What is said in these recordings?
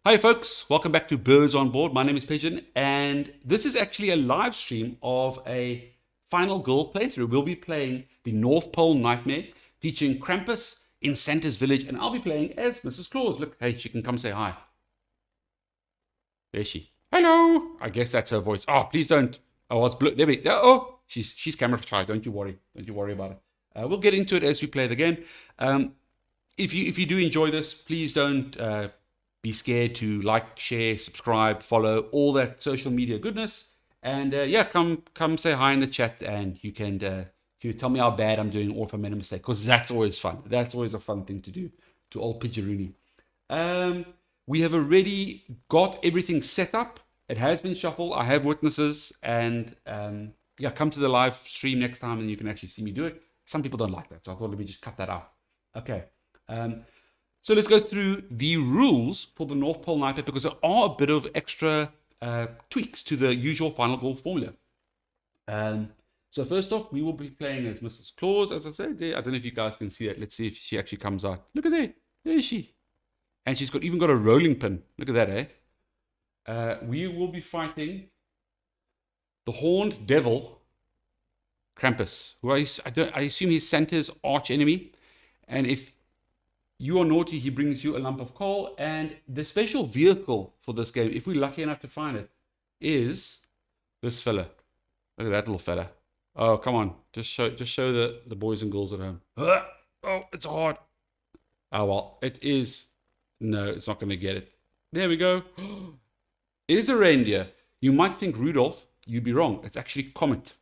Hi folks, welcome back to Birds on Board. My name is Pigeon, and this is actually a live stream of a Final Girl playthrough. We'll be playing the North Pole Nightmare, featuring Krampus in Santa's village, and I'll be playing as Mrs. Claus. Look, hey, she can come say hi. There's she. Hello. I guess that's her voice. Oh, please don't. Oh, it's blue. There we go. Oh, she's camera shy. Don't you worry. Don't you worry about it. We'll get into it as we play it again. If you do enjoy this, please don't be scared to like, share, subscribe, follow, all that social media goodness. And yeah, come say hi in the chat, and you tell me how bad I'm doing or if I made a mistake, because that's always fun. That's always a fun thing to do to old Pidgeroony. Um, we have already got everything set up. It has been shuffled. I have witnesses, and yeah, come to the live stream next time, and you can actually see me do it. Some people don't like that, so I thought let me just cut that out. Okay. So let's go through the rules for the North Pole Nightmare, because there are a bit of extra tweaks to the usual Final Goal formula. So first off, we will be playing as Mrs. Claus, as I said there. I don't know if you guys can see it. Let's see if she actually comes out. Look at there. There is she. And she's even got a rolling pin. Look at that, eh? We will be fighting the horned devil, Krampus, who I assume he's Santa's arch enemy. And if you are naughty, he brings you a lump of coal. And the special vehicle for this game, if we're lucky enough to find it, is this fella. Look at that little fella. Oh, come on. Just show the boys and girls at home. Oh, it's hard. Oh, well, it is. No, it's not going to get it. There we go. It is a reindeer. You might think Rudolph. You'd be wrong. It's actually Comet,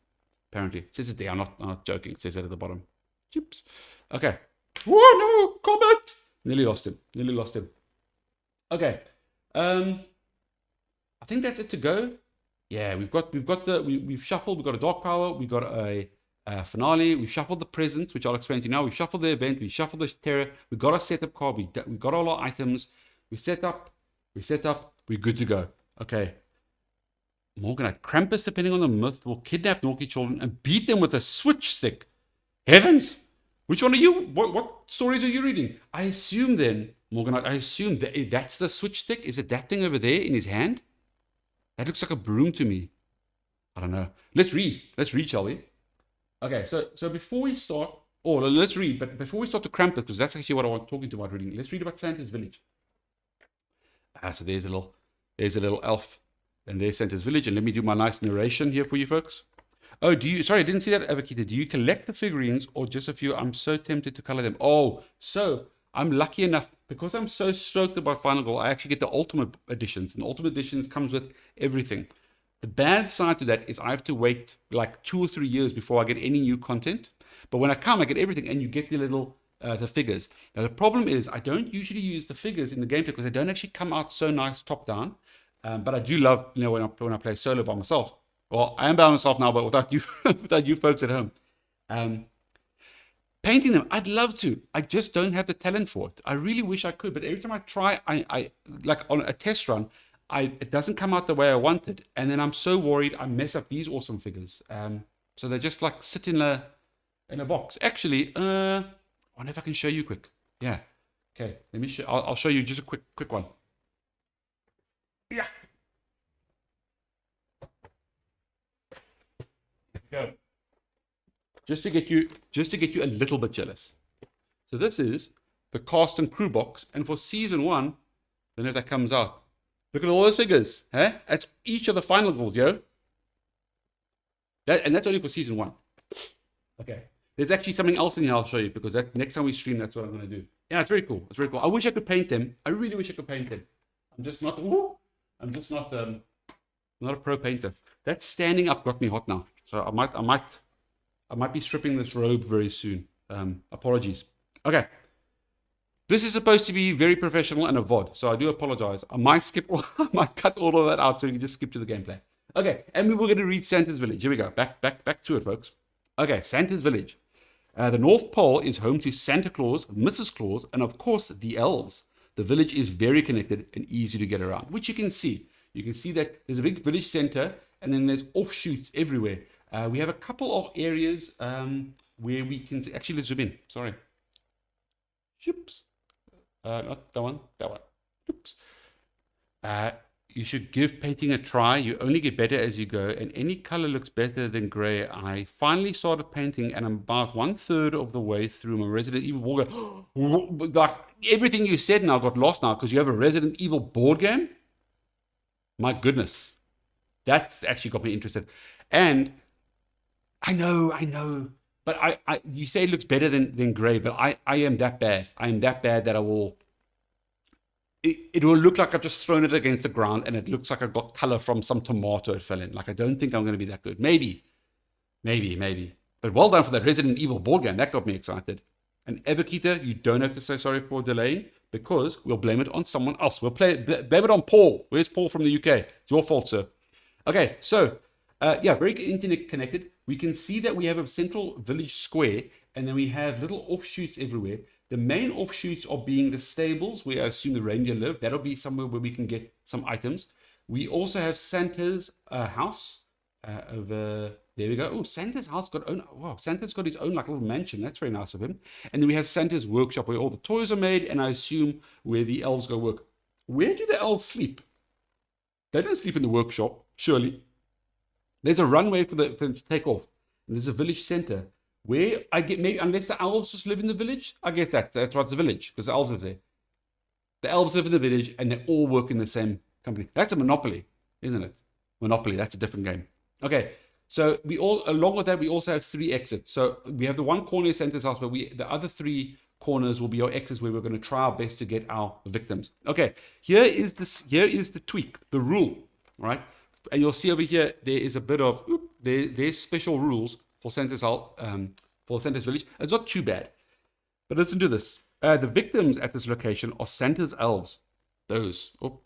apparently. It says it there. I'm not joking. It says it at the bottom. Chips. Okay. Whoa, no, Comet! Nearly lost him. Nearly lost him. Okay. I think that's it to go. Yeah, we've shuffled. We've got a dark power. We've got a finale. We've shuffled the presents, which I'll explain to you now. We've shuffled the event. We shuffled the terror. We've got our setup card. We've got all our items. We set up. We're good to go. Okay. Morganite. Krampus, depending on the myth, will kidnap naughty children and beat them with a switch stick. Heavens! Which one are you? What stories are you reading? I assume then, Morganite, I assume that's the switch stick. Is it that thing over there in his hand? That looks like a broom to me. I don't know. Let's read. Let's read, shall we? Okay, so before we start, let's read. But before we start to Krampus, because that's actually what I want talking to about reading. Let's read about Santa's village. So there's a little elf, and there's Santa's village. And let me do my nice narration here for you folks. Oh, sorry, I didn't see that, Avakita. Do you collect the figurines or just a few? I'm so tempted to color them. Oh, so I'm lucky enough, because I'm so stoked about Final Goal, I actually get the Ultimate Editions. And the Ultimate Editions comes with everything. The bad side to that is I have to wait like 2 or 3 years before I get any new content. But when I come, I get everything, and you get the little the figures. Now, the problem is I don't usually use the figures in the gameplay because they don't actually come out so nice top down. But I do love, when I play solo by myself. Well, I am by myself now, but without you, without you folks at home. Painting them, I'd love to. I just don't have the talent for it. I really wish I could, but every time I try, I like on a test run, it doesn't come out the way I wanted, and then I'm so worried I mess up these awesome figures. So they just like sit in a box. Actually, I wonder if I can show you quick. Yeah. Okay. Let me show. I'll show you just a quick one. Yeah. Go. Just to get you a little bit jealous. So this is the cast and crew box, and for season 1, I don't know if that comes out. Look at all those figures, huh? That's each of the final goals, yo. And that's only for season 1. Okay. There's actually something else in here I'll show you, because next time we stream, that's what I'm going to do. Yeah, it's very cool. It's very cool. I wish I could paint them. I really wish I could paint them. I'm just not a pro painter. That standing up got me hot now. So I might be stripping this robe very soon. Apologies. Okay. This is supposed to be very professional and a VOD, so I do apologize. I might I might cut all of that out so we can just skip to the gameplay. Okay, and we were going to read Santa's Village. Here we go. Back to it, folks. Okay, Santa's Village. The North Pole is home to Santa Claus, Mrs. Claus, and of course the elves. The village is very connected and easy to get around, which you can see. You can see that there's a big village center, and then there's offshoots everywhere. We have a couple of areas where we can actually, let's zoom in. Sorry. Oops. Not that one. That one. Oops. Uh, you should give painting a try. You only get better as you go, and any color looks better than gray. I finally started painting, and I'm about 1/3 of the way through my Resident Evil board game. Like everything you said now got lost now because you have a Resident Evil board game. My goodness, that's actually got me interested. And I know, but you say it looks better than gray, but I am that bad. I am that bad that I will. It will look like I've just thrown it against the ground and it looks like I've got color from some tomato it fell in. Like, I don't think I'm going to be that good. Maybe. But well done for that Resident Evil board game. That got me excited. And Everkeeter, you don't have to say sorry for delaying because we'll blame it on someone else. We'll blame it on Paul. Where's Paul from the UK? It's your fault, sir. Okay, so, yeah, very internet connected. We can see that we have a central village square and then we have little offshoots everywhere. The main offshoots are being the stables, where I assume the reindeer live. That'll be somewhere where we can get some items. We also have Santa's house over there. We go. Oh, Santa's house got own. Wow, Santa's got his own like little mansion. That's very nice of him. And then we have Santa's workshop where all the toys are made, and I assume where the elves go work. Where do the elves sleep? They don't sleep in the workshop, surely. There's a runway for them to take off, and there's a village center. Where I get maybe unless the elves just live in the village, I guess that's what's the village because the elves are there. The elves live in the village and they all work in the same company. That's a monopoly, isn't it? Monopoly. That's a different game. Okay, so we all along with that we also have 3 exits. So we have the one corner of Santa's house, but the other 3 corners will be our exits where we're going to try our best to get our victims. Okay, here is the tweak, the rule, right? And you'll see over here there is a bit of there's special rules for Santa's village. It's not too bad. But listen to this. The victims at this location are Santa's elves. Those. Oh,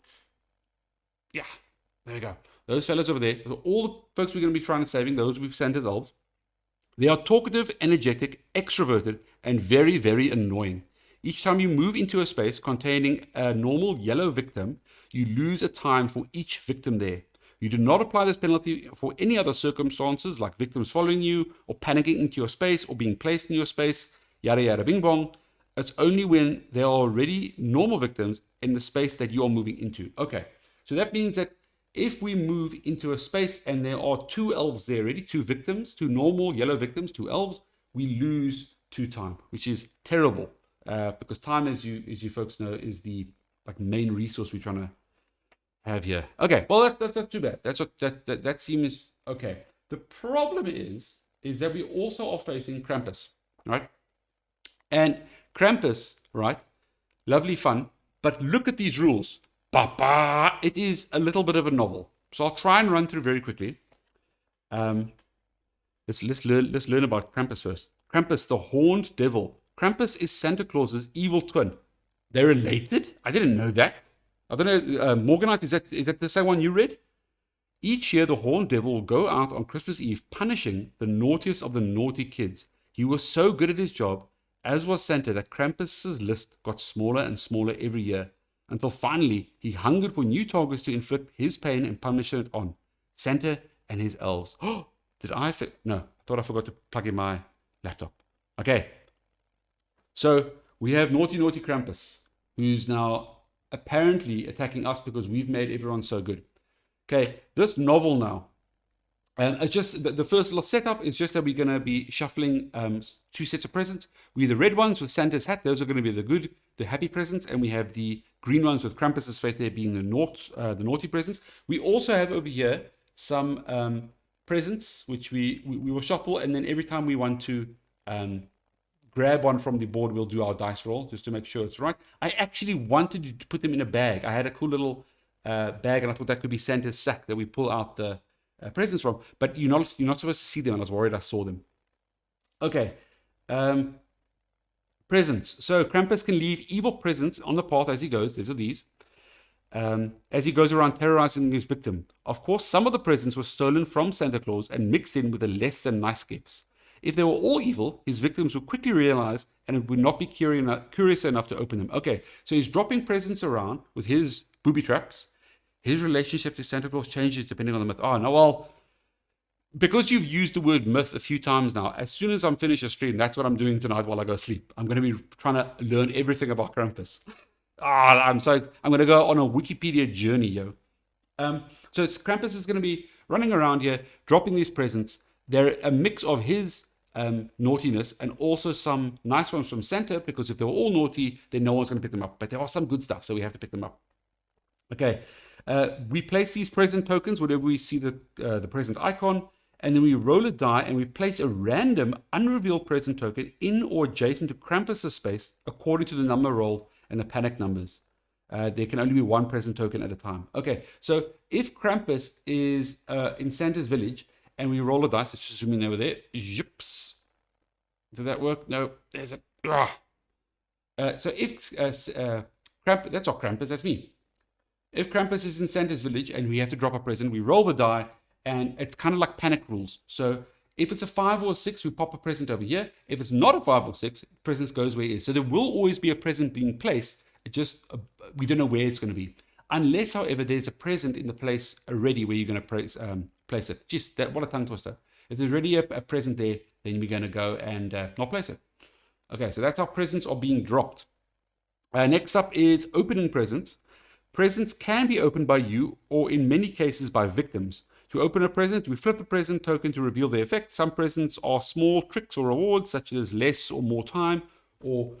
yeah, there you go. Those fellas over there. All the folks we're going to be trying to saving, those with Santa's elves. They are talkative, energetic, extroverted, and very, very annoying. Each time you move into a space containing a normal yellow victim, you lose a time for each victim there. You do not apply this penalty for any other circumstances like victims following you or panicking into your space or being placed in your space, yada yada bing bong. It's only when there are already normal victims in the space that you are moving into. Okay, so that means that if we move into a space and there are 2 elves there already, 2 victims, 2 normal yellow victims, 2 elves, we lose 2 time, which is terrible because time, as you folks know, is the main resource we're trying to have here. Okay, well that's not too bad. That seems okay. The problem is that we also are facing Krampus, right? And Krampus, right? Lovely fun, but look at these rules. Papa, it is a little bit of a novel. So I'll try and run through very quickly. Let's learn about Krampus first. Krampus, the horned devil. Krampus is Santa Claus's evil twin. They're related? I didn't know that. I don't know, Morganite, is that the same one you read? Each year, the horned devil will go out on Christmas Eve punishing the naughtiest of the naughty kids. He was so good at his job, as was Santa, that Krampus's list got smaller and smaller every year, until finally he hungered for new targets to inflict his pain and punishment on. Santa and his elves. Oh, no, I thought I forgot to plug in my laptop. Okay, so we have naughty Krampus, who's now apparently attacking us because we've made everyone so good. Okay, this novel now, it's just the first little setup is just that we're going to be shuffling 2 sets of presents. We have the red ones with Santa's hat; those are going to be the happy presents, and we have the green ones with Krampus's fate there being the naughty presents. We also have over here some presents which we will shuffle, and then every time we want to grab one from the board, we'll do our dice roll just to make sure it's right. I actually wanted to put them in a bag. I had a cool little bag, and I thought that could be Santa's sack that we pull out the presents from. But you're not supposed to see them, and I was worried I saw them. Okay, presents. So Krampus can leave evil presents on the path as he goes. These are these. As he goes around terrorizing his victim. Of course, some of the presents were stolen from Santa Claus and mixed in with the less than nice gifts. If they were all evil, his victims would quickly realize and would not be curious enough to open them. Okay, so he's dropping presents around with his booby traps. His relationship to Santa Claus changes depending on the myth. Oh, no, well, because you've used the word myth a few times now, as soon as I'm finished a stream, that's what I'm doing tonight while I go sleep. I'm going to be trying to learn everything about Krampus. I'm going to go on a Wikipedia journey, yo. So Krampus is going to be running around here, dropping these presents. They're a mix of his naughtiness and also some nice ones from Santa, because if they were all naughty, then no one's going to pick them up. But there are some good stuff, so we have to pick them up. Okay, we place these present tokens whenever we see the present icon, and then we roll a die and we place a random unrevealed present token in or adjacent to Krampus's space according to the number roll and the panic numbers. There can only be one present token at a time. Okay, so if Krampus is in Santa's village and we roll a dice, let's just zoom in over there. Yips. Did that work? No, there's a. So if Krampus, that's not Krampus, that's me. If Krampus is in Santa's village and we have to drop a present, we roll the die, and it's kind of like panic rules. So if it's a 5 or a 6, we pop a present over here. If it's not a 5 or 6, present goes where it is. So there will always be a present being placed. It just we don't know where it's going to be, unless, however, there's a present in the place already where you're going to place it. Just that, what a tongue twister. If there's already a present there, then we're going to go and not place it. Okay, so that's how presents are being dropped. Next up is opening presents. Presents can be opened by you, or in many cases by victims. To open a present, we flip a present token to reveal the effect. Some presents are small tricks or rewards, such as less or more time, or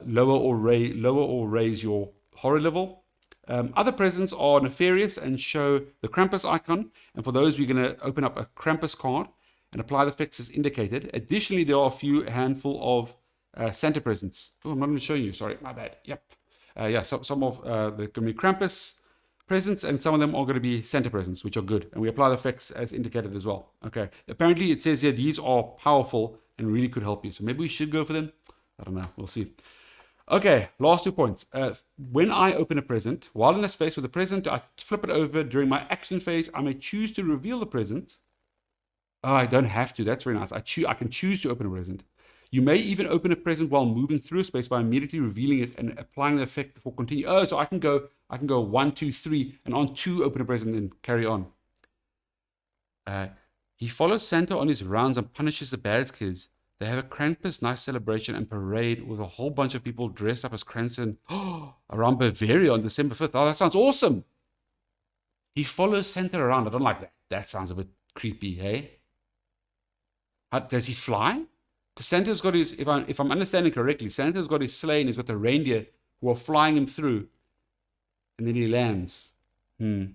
lower or raise your horror level. Other presents are nefarious and show the Krampus icon. And for those, we're going to open up a Krampus card and apply the effects as indicated. Additionally, there are a handful of Santa presents. Oh, I'm not even showing you. Sorry, my bad. Yep. Some of the going to be Krampus presents, and some of them are going to be Santa presents, which are good. And we apply the effects as indicated as well. Okay. Apparently, it says here these are powerful and really could help you. So maybe we should go for them. I don't know. We'll see. Okay, last 2 points. When I open a present, while in a space with a present, I flip it over. During my action phase, I may choose to reveal the present. Oh, I don't have to. That's very nice. I can choose to open a present. You may even open a present while moving through a space by immediately revealing it and applying the effect before continue. Oh, so I can go 1, 2, 3, and on 2 open a present and carry on. He follows Santa on his rounds and punishes the bad kids. They have a Krampus nice celebration and parade with a whole bunch of people dressed up as Krampus around Bavaria on December 5th. Oh, that sounds awesome. He follows Santa around. I don't like that. That sounds a bit creepy, hey? Does he fly? Because Santa's got his, if I'm understanding correctly, Santa's got his sleigh and he's got the reindeer who are flying him through. And then he lands. So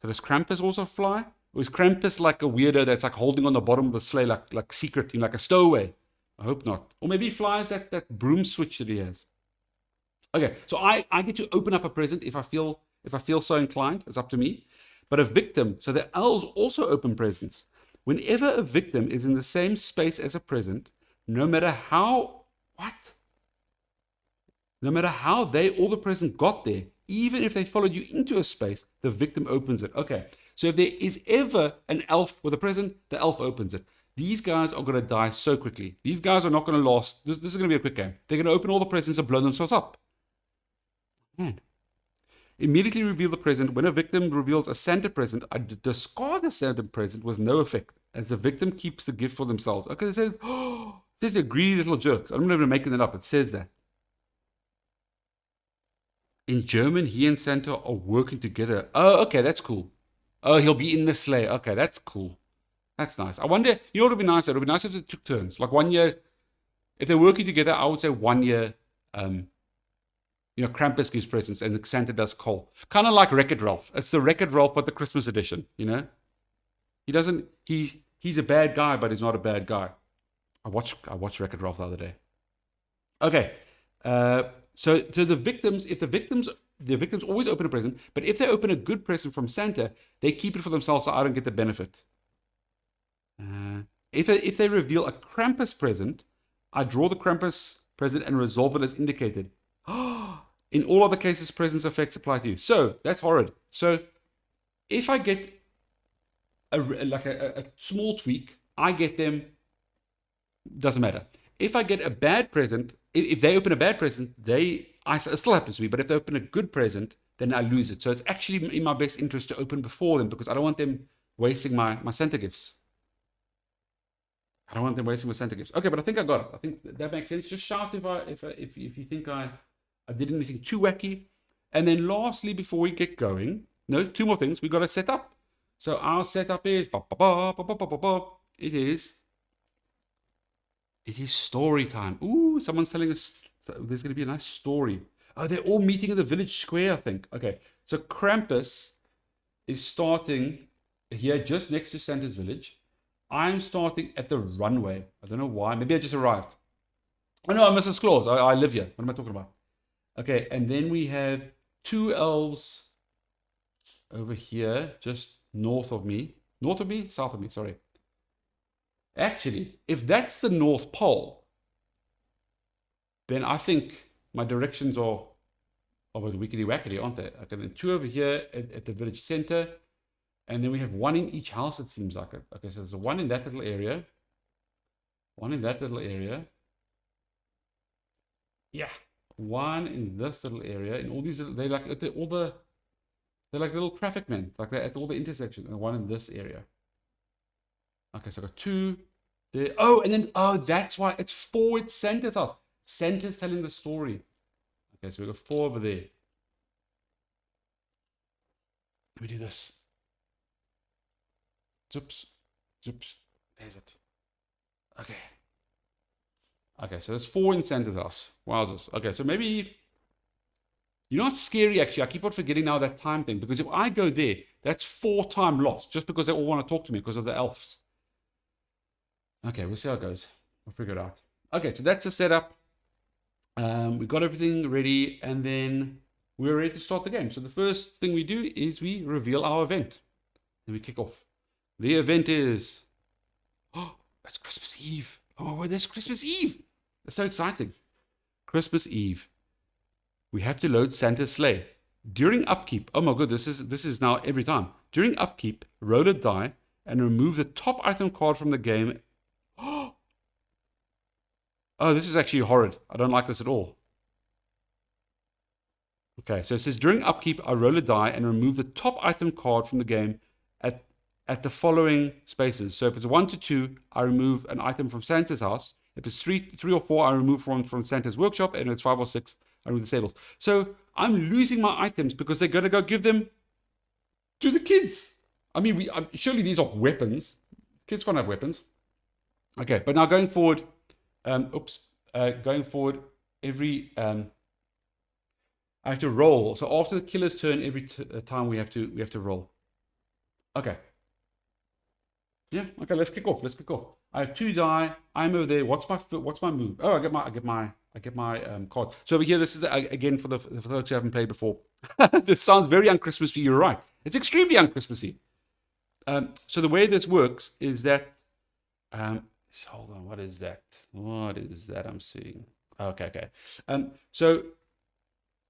does Krampus also fly? Or is Krampus like a weirdo that's like holding on the bottom of the sleigh like secret, like a stowaway? I hope not. Or maybe he flies that broom switch that he has. Okay, so I get to open up a present if I feel so inclined. It's up to me. But a victim, so the elves also open presents. Whenever a victim is in the same space as a present, no matter how they or the present got there, even if they followed you into a space, the victim opens it. Okay, so if there is ever an elf with a present, the elf opens it. These guys are going to die so quickly. These guys are not going to last. This is going to be a quick game. They're going to open all the presents and blow themselves up. Man. Immediately reveal the present. When a victim reveals a Santa present, I discard the Santa present with no effect, as the victim keeps the gift for themselves. Okay, it says, this is a greedy little jerk. I'm not even making it up. It says that. In German, he and Santa are working together. Oh, okay, that's cool. Oh, he'll be in the sleigh. Okay, that's cool. That's nice. I wonder, you know what would be nice? It would be nice if they took turns. Like 1 year, if they're working together, I would say 1 year, Krampus gives presents and Santa does coal. Kind of like Wreck-It Ralph. It's the Wreck-It Ralph, but the Christmas edition, He's a bad guy, but he's not a bad guy. I watched Wreck-It Ralph the other day. Okay. So the victims, the victims always open a present, but if they open a good present from Santa, they keep it for themselves, so I don't get the benefit. If they reveal a Krampus present, I draw the Krampus present and resolve it as indicated. In all other cases, presence effects apply to you. So that's horrid. So if I get a small tweak, I get them. Doesn't matter. If I get a bad present, if they open a bad present, it still happens to me. But if they open a good present, then I lose it. So it's actually in my best interest to open before them, because I don't want them wasting my Santa gifts. I don't want them wasting my Santa gifts. Okay, but I think I got it. I think that makes sense. Just shout if you think I I did anything too wacky. And then lastly, before we get going, no, two more things. We got to set up. So our setup is it is story time. Ooh, someone's telling us there's going to be a nice story. Oh, they're all meeting in the village square, I think. Okay, so Krampus is starting here just next to Santa's village. I'm starting at the runway. I don't know why. Maybe I just arrived. Oh no, I'm Mrs. Claus. I live here. What am I talking about? Okay, and then we have two elves over here, just north of me. North of me? South of me, sorry. Actually, if that's the North Pole, then I think my directions are a wickety wackety, aren't they? Okay, then two over here at the village center, and then we have one in each house, it seems like it. Okay, so there's a one in that little area, one in that little area. Yeah, one in this little area. In all these, they're like at they're like little traffic men, like they're at all the intersections, and one in this area. Okay, so I got two there. Oh, and then that's why it's four. It's Santa's house. Santa's telling the story. Okay, so we got four over there. Let me do this. Zips, zips. There's it. Okay. Okay, so there's four in Santa's house. Wowzers. Okay, so maybe you know what's scary actually? I keep on forgetting now that time thing, because if I go there, that's 4 time loss just because they all want to talk to me because of the elves. Okay, we'll see how it goes. We'll figure it out. Okay, so that's the setup. We've got everything ready, and then we're ready to start the game. So the first thing we do is we reveal our event. Then we kick off. The event is... Oh, it's Christmas Eve. Oh my word, there's Christmas Eve. That's so exciting. Christmas Eve. We have to load Santa's sleigh. During upkeep... Oh my god, this is now every time. During upkeep, roll a die and remove the top item card from the game. Oh, this is actually horrid. I don't like this at all. Okay, so it says during upkeep, I roll a die and remove the top item card from the game at the following spaces. So if it's 1 to 2, I remove an item from Santa's house. If it's 3 or 4, I remove from Santa's workshop. And if it's 5 or 6, I remove the stables. So I'm losing my items because they're going to go give them to the kids. I mean, surely these are weapons. Kids can't have weapons. Okay, but now going forward... going forward, every I have to roll. So after the killer's turn, every time we have to roll. Okay. Yeah. Okay. Let's kick off. I have 2 die. I'm over there. What's my move? Oh, I get my card. So over here, this is again for those who haven't played before. This sounds very un-Christmassy. You're right. It's extremely un-Christmassy. So the way this works is that. Hold on, what is that? What is that I'm seeing? Okay. So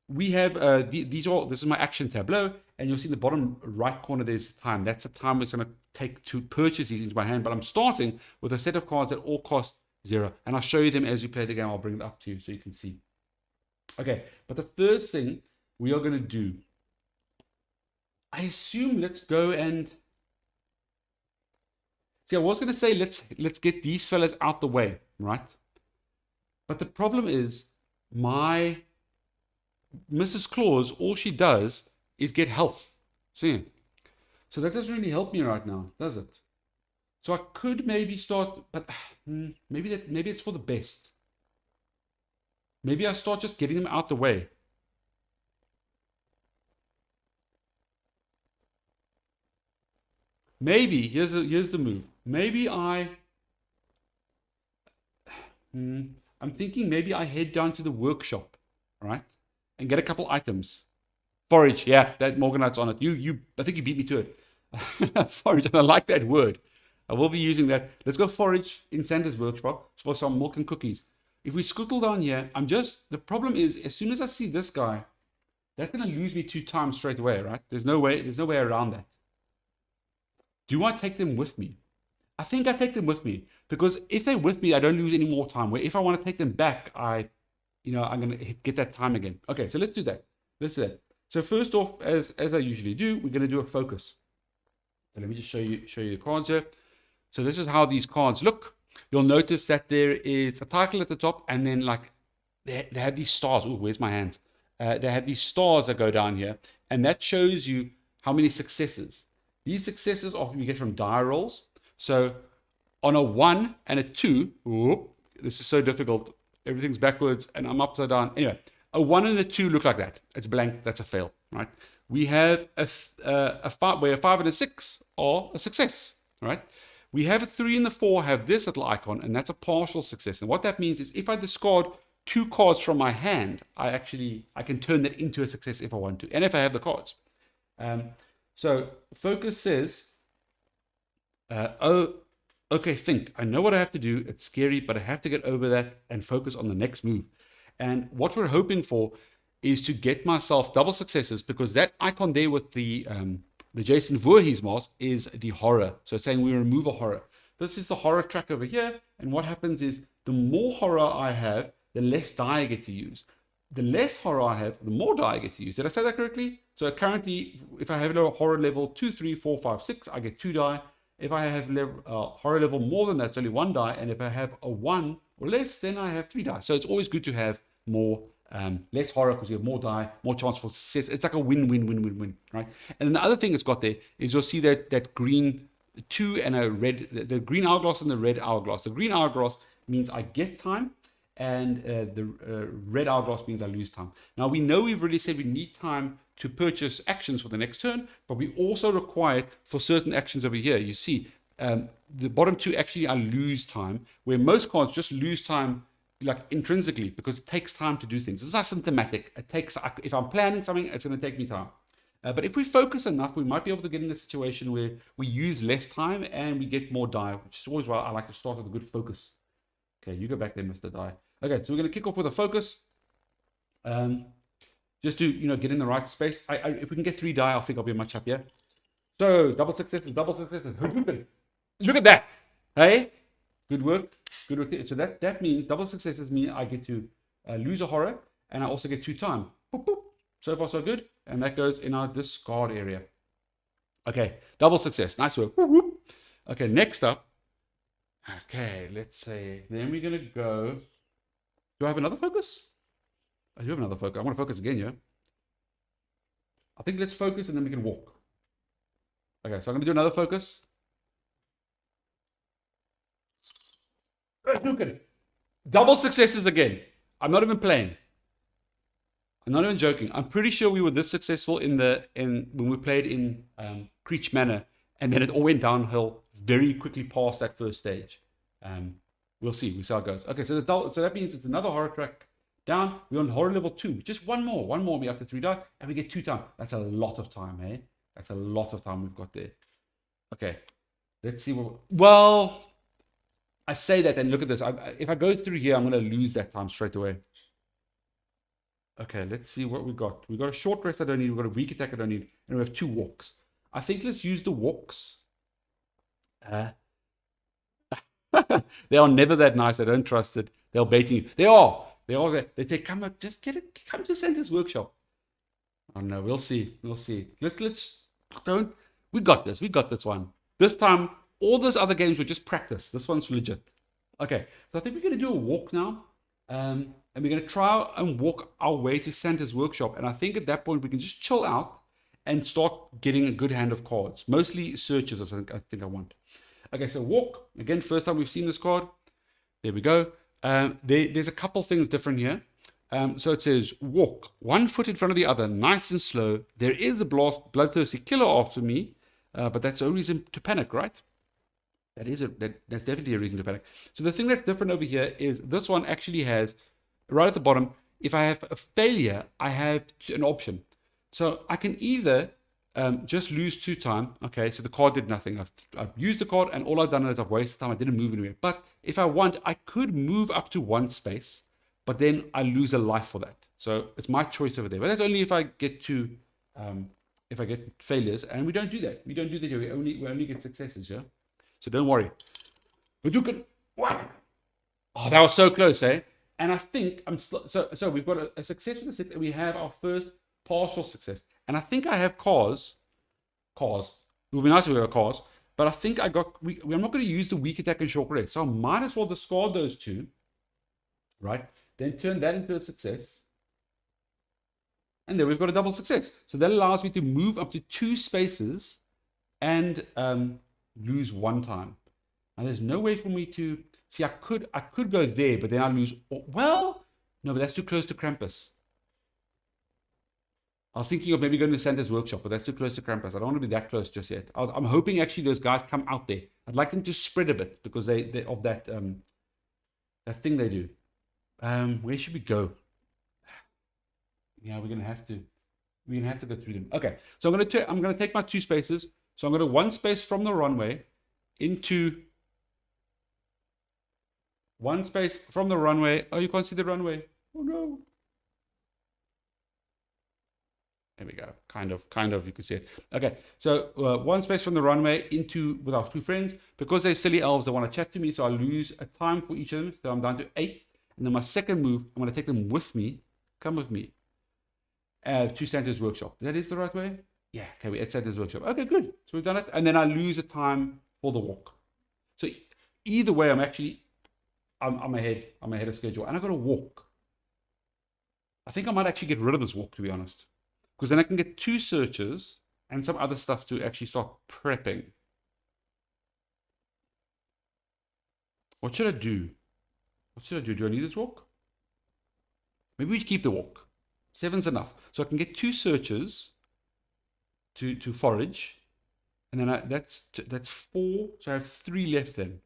we have this is my action tableau, and you'll see in the bottom right corner there's time. That's the time it's going to take to purchase these into my hand. But I'm starting with a set of cards that all cost 0, and I'll show you them as we play the game. I'll bring it up to you so you can see. Okay, but the first thing we are going to do, I assume, let's go and. See, I was going to say let's get these fellas out the way, right? But the problem is my Mrs. Claus, all she does is get health. See? So that doesn't really help me right now, does it? So I could maybe start, but maybe it's for the best. Maybe I start just getting them out the way. Maybe here's the move. Maybe I'm thinking maybe I head down to the workshop, right, and get a couple items. Forage, yeah, that Morganite's on it. I think you beat me to it. Forage, and I like that word. I will be using that. Let's go forage in Santa's workshop for some milk and cookies. If we scuttle down here, the problem is as soon as I see this guy, that's going to lose me 2 times straight away, right? There's no way around that. Do I take them with me? I think I take them with me, because if they're with me, I don't lose any more time. Where if I want to take them back, I'm going to get that time again. Okay, so let's do that. So first off, as I usually do, we're going to do a focus. So let me just show you the cards here. So this is how these cards look. You'll notice that there is a title at the top, and then like they have these stars. Oh, where's my hands? they have these stars that go down here, and that shows you how many successes. These successes often you get from die rolls. So on a 1 and a 2, whoop, this is so difficult. Everything's backwards and I'm upside down. Anyway, a 1 and a 2 look like that. It's blank. That's a fail, right? We have a 5, where a 5 and a 6 are a success, right? We have a 3 and the 4 have this little icon, and that's a partial success. And what that means is if I discard 2 cards from my hand, I can turn that into a success if I want to, and if I have the cards. So focus says, oh, okay, think. I know what I have to do. It's scary, but I have to get over that and focus on the next move. And what we're hoping for is to get myself double successes, because that icon there with the Jason Voorhees mask is the horror. So it's saying we remove a horror. This is the horror track over here. And what happens is the more horror I have, the less die I get to use. The less horror I have, the more die I get to use. Did I say that correctly? So currently, if I have a horror level 2, 3, 4, 5, 6, I get 2 die. If I have horror level more than that, it's only 1 die. And if I have a 1 or less, then I have 3 die. So it's always good to have more, less horror, because you have more die, more chance for success. It's like a win, right? And then the other thing it's got there is you'll see that green 2 and a red, the green hourglass and the red hourglass. The green hourglass means I get time, and the red hourglass means I lose time. Now we know we've already said we need time to purchase actions for the next turn, but we also require it for certain actions over here. You see, the bottom 2 actually I lose time, where most cards just lose time like intrinsically, because it takes time to do things. This is asymptomatic. It takes, if I'm planning something, it's going to take me time. But if we focus enough, we might be able to get in a situation where we use less time and we get more die, which is always why I like to start with a good focus. Okay, you go back there, Mr. Die. Okay, so we're going to kick off with a focus. Just to get in the right space. If we can get 3 die, I think I'll be much happier. So double successes, double successes. Look at that. Hey, good work. Good work. So that means double successes mean I get to lose a horror, and I also get 2 time. Boop, boop. So far so good. And that goes in our discard area. Okay, double success. Nice work. Whoop, whoop. Okay, next up. Okay, let's say, then we're going to go. Do I have another focus? I do have another focus. I want to focus again, yeah? I think let's focus and then we can walk. Okay, so I'm going to do another focus. Look at it. Double successes again. I'm not even playing. I'm not even joking. I'm pretty sure we were this successful when we played in Creech Manor, and then it all went downhill very quickly past that first stage. We'll see. We'll see how it goes. Okay, so that means it's another horror track down. We're on horror level 2. Just one more. One more. We have to 3 die, and we get 2 time. That's a lot of time, eh? That's a lot of time we've got there. Okay, let's see what. Well, I say that, and look at this. If I go through here, I'm going to lose that time straight away. Okay, let's see what we got. We got a short rest I don't need. We've got a weak attack I don't need, and we have 2 walks. I think let's use the walks. They are never that nice. I don't trust it. They're baiting you. They are. They say, come up, just get it. Come to Santa's workshop. Oh no, we'll see. We'll see. We got this. We got this one. This time, all those other games were just practice. This one's legit. Okay, so I think we're going to do a walk now. And we're going to try and walk our way to Santa's workshop. And I think at that point, we can just chill out and start getting a good hand of cards. Mostly searches, I think I want. Okay, so walk. Again, first time we've seen this card. There we go. There's a couple things different here. So it says, walk, 1 foot in front of the other, nice and slow. There is a bloodthirsty killer after me, but that's no reason to panic, right? That's definitely a reason to panic. So the thing that's different over here is this one actually has, right at the bottom, if I have a failure, I have an option. So I can either just lose 2 time. Okay, so the card did nothing. I've used the card, and all I've done is I've wasted time. I didn't move anywhere. But if I want, I could move up to 1 space, but then I lose a life for that. So it's my choice over there. But that's only if I get to, if I get failures, and we don't do that. We don't do that here. We only get successes, yeah. So don't worry. But you can. Wow. Oh, that was so close, eh? And I think so we've got a success with the 6, and we have our first partial success. And I think I have cars. It would be nice if we have cars, but I think I'm not going to use the weak attack and short rest. So I might as well discard those 2, right? Then turn that into a success. And then we've got a double success. So that allows me to move up to 2 spaces and lose 1 time. Now there's no way for me to see. I could go there, but then I lose. Well, no, but that's too close to Krampus. I was thinking of maybe going to Santa's workshop, but that's too close to Krampus. I don't want to be that close just yet. I'm hoping actually those guys come out there. I'd like them to spread a bit because they of that that thing they do. Where should we go? Yeah, we're gonna have to go through them. Okay, so I'm gonna take my 2 spaces. So I'm gonna 1 space from the runway into 1 space from the runway. Oh, you can't see the runway. Oh no. There we go. Kind of, you can see it. Okay, so 1 space from the runway into with our 2 friends. Because they're silly elves, they want to chat to me, so I lose a time for each of them. So I'm down to 8. And then my second move, I'm going to take them with me. Come with me. To Santa's workshop. That is the right way? Yeah, okay, we're at Santa's workshop. Okay, good. So we've done it. And then I lose a time for the walk. So either way, I'm ahead. I'm ahead of schedule. And I've got to walk. I think I might actually get rid of this walk, to be honest. Because then I can get 2 searches and some other stuff to actually start prepping. What should I do? Do I need this walk? Maybe we keep the walk. 7's enough. So I can get 2 searches to forage. And then that's 4. So I have 3 left then.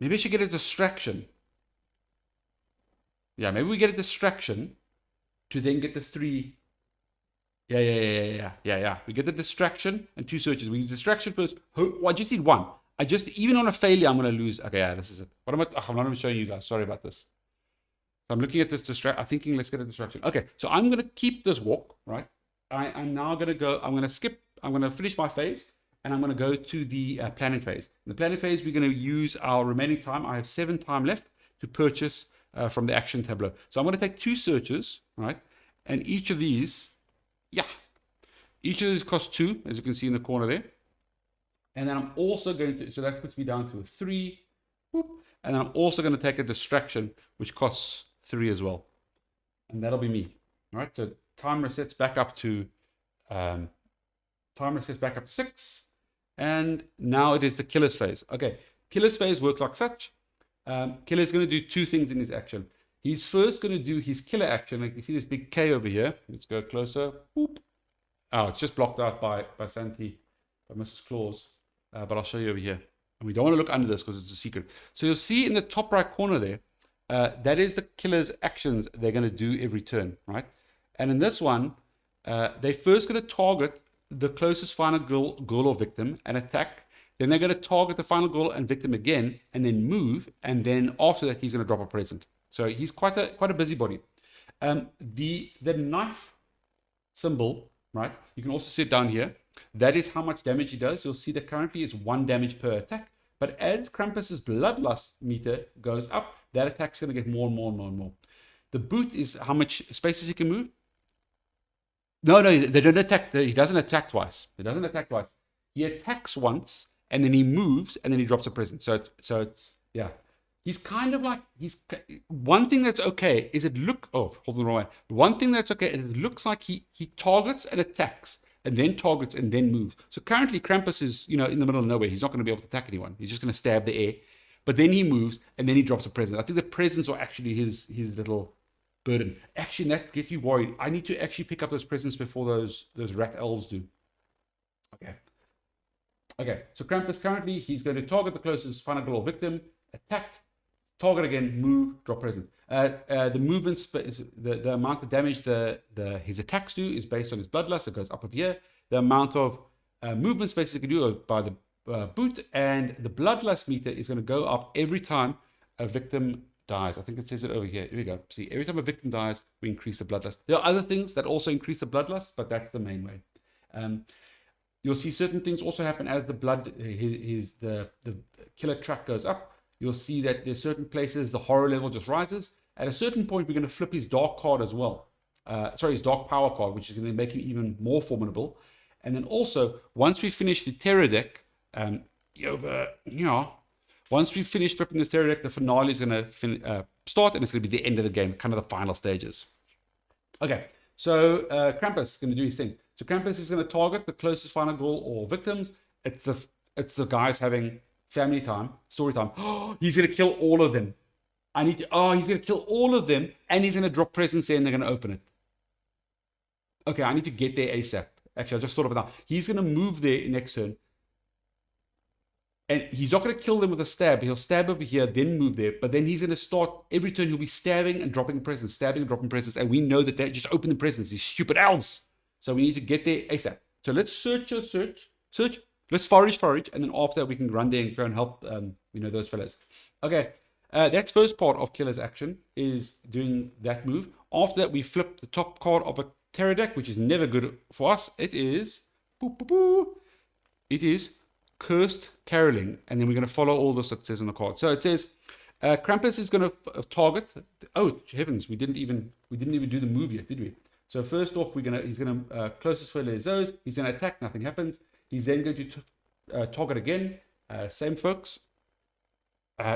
Maybe I should get a distraction. Yeah, maybe we get a distraction to then get the 3. Yeah. We get the distraction and 2 searches. We need distraction first. Oh, I just need 1. Even on a failure, I'm going to lose. Okay, yeah, this is it. What am I? I'm not even showing you guys. Sorry about this. So I'm looking at this I'm thinking, let's get a distraction. Okay, so I'm going to keep this walk, right? I'm now going to go. I'm going to skip. I'm going to finish my phase, and I'm going to go to the planning phase. In the planning phase, we're going to use our remaining time. I have 7 time left to purchase from the action tableau. So I'm going to take 2 searches, right? And each of these, each of these costs 2, as you can see in the corner there. And then I'm also going to, so that puts me down to a 3. Whoop, and then I'm also going to take a distraction, which costs 3 as well. And that'll be me. All right, so time resets back up to 6. And now it is the killer's phase. Okay, killer's phase works like such. Killer's going to do 2 things in his action. He's first going to do his killer action. Like you see this big K over here. Let's go closer. Whoop. Oh, it's just blocked out by Santi, by Mrs. Claus. But I'll show you over here. And we don't want to look under this because it's a secret. So you'll see in the top right corner there, that is the killer's actions they're going to do every turn, right? And in this one, they're first going to target the closest final girl or victim and attack. Then they're going to target the final girl and victim again, and then move. And then after that, he's going to drop a present. So he's quite a busybody. The knife symbol, right? You can also see it down here. That is how much damage he does. You'll see that currently it's 1 damage per attack. But as Krampus's bloodlust meter goes up, that attack's going to get more and more. The boot is how much spaces he can move. No, they don't attack. He doesn't attack twice. He attacks once, and then he moves, and then he drops a present. So it's yeah. He's kind of like, one thing that's okay is hold on the wrong way. One thing that's okay is it looks like he targets and attacks, and then targets and then moves. So currently Krampus is, in the middle of nowhere. He's not going to be able to attack anyone. He's just going to stab the air. But then he moves, and then he drops a present. I think the presents are actually his little burden. Actually, that gets me worried. I need to actually pick up those presents before those rat elves do. Okay, so Krampus currently, he's going to target the closest final girl or victim, attack, target again, move, drop present. The movement, the amount of damage his attacks do is based on his bloodlust. It goes up here. The amount of movement spaces he can do by the boot, and the bloodlust meter is going to go up every time a victim dies. I think it says it over here. Here we go. See, every time a victim dies, we increase the bloodlust. There are other things that also increase the bloodlust, but that's the main way. You'll see certain things also happen as the killer track goes up. You'll see that there's certain places the horror level just rises. At a certain point, we're going to flip his dark card as well. His dark power card, which is going to make him even more formidable. And then also, once we finish the terror deck, once we finish flipping the terror deck, the finale is going to start, and it's going to be the end of the game, kind of the final stages. Okay, so Krampus is going to do his thing. So Krampus is going to target the closest final goal or victims. It's the it's the guys having family time, story time. Oh, he's going to kill all of them. I need to. Oh, he's going to kill all of them, and he's going to drop presents there, and they're going to open it. Okay, I need to get there ASAP. Actually, I just thought of it now. He's going to move there next turn. And he's not going to kill them with a stab. He'll stab over here, then move there. But then he's going to start every turn. He'll be stabbing and dropping presents, stabbing and dropping presents. And we know that they just open the presents. These stupid elves. So we need to get there ASAP. So let's search. Let's forage. And then after that, we can run there and go and help, those fellas. Okay. That's first part of Killer's action is doing that move. After that, we flip the top card of a terror deck, which is never good for us. It is. It is Cursed Caroling, and then we're going to follow all this that says on the card. So it says Krampus is going to target. Oh heavens, we didn't even do the move yet, did we? So first off, he's going to closest fella is those. He's going to attack, nothing happens. He's then going to target again. Same folks.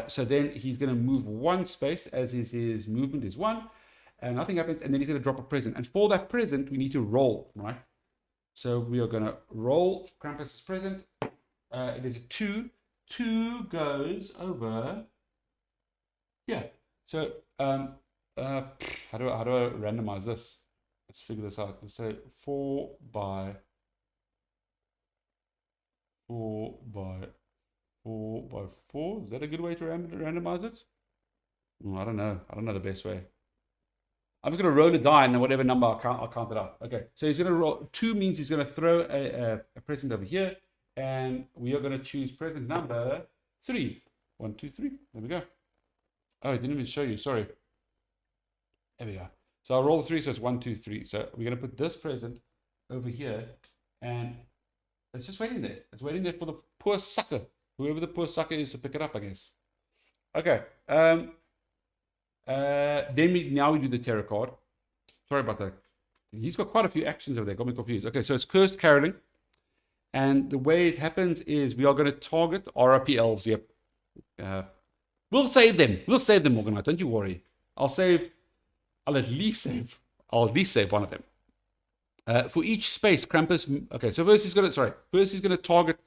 So then he's going to move one space, as his movement is one, and nothing happens. And then he's going to drop a present, and for that present we need to roll, right? So we are going to roll Krampus's present. It is a 2. 2 goes over. Yeah. So how do I randomize this? Let's figure this out. Let's say 4 by 4 by 4 by 4. Is that a good way to randomize it? I don't know. I don't know the best way. I'm just going to roll a die, and then whatever number I'll count it out. Okay. So he's going to roll. 2 means he's going to throw a present over here. And we are going to choose present number 3. 1, 2, 3. There we go. Oh, I didn't even show you. Sorry. There we go. So I'll roll 3, so it's 1, 2, 3. So we're going to put this present over here, and it's just waiting there. It's waiting there for the poor sucker, whoever the poor sucker is, to pick it up, I guess. Okay. Then now we do the terror card. Sorry about that. He's got quite a few actions over there. Got me confused. Okay, so it's Cursed Caroling. And the way it happens is we are going to target RIP elves. Yep. We'll save them. We'll save them, Morganite. Don't you worry. I'll at least save one of them. For each space, Krampus. Okay, so first he's going to target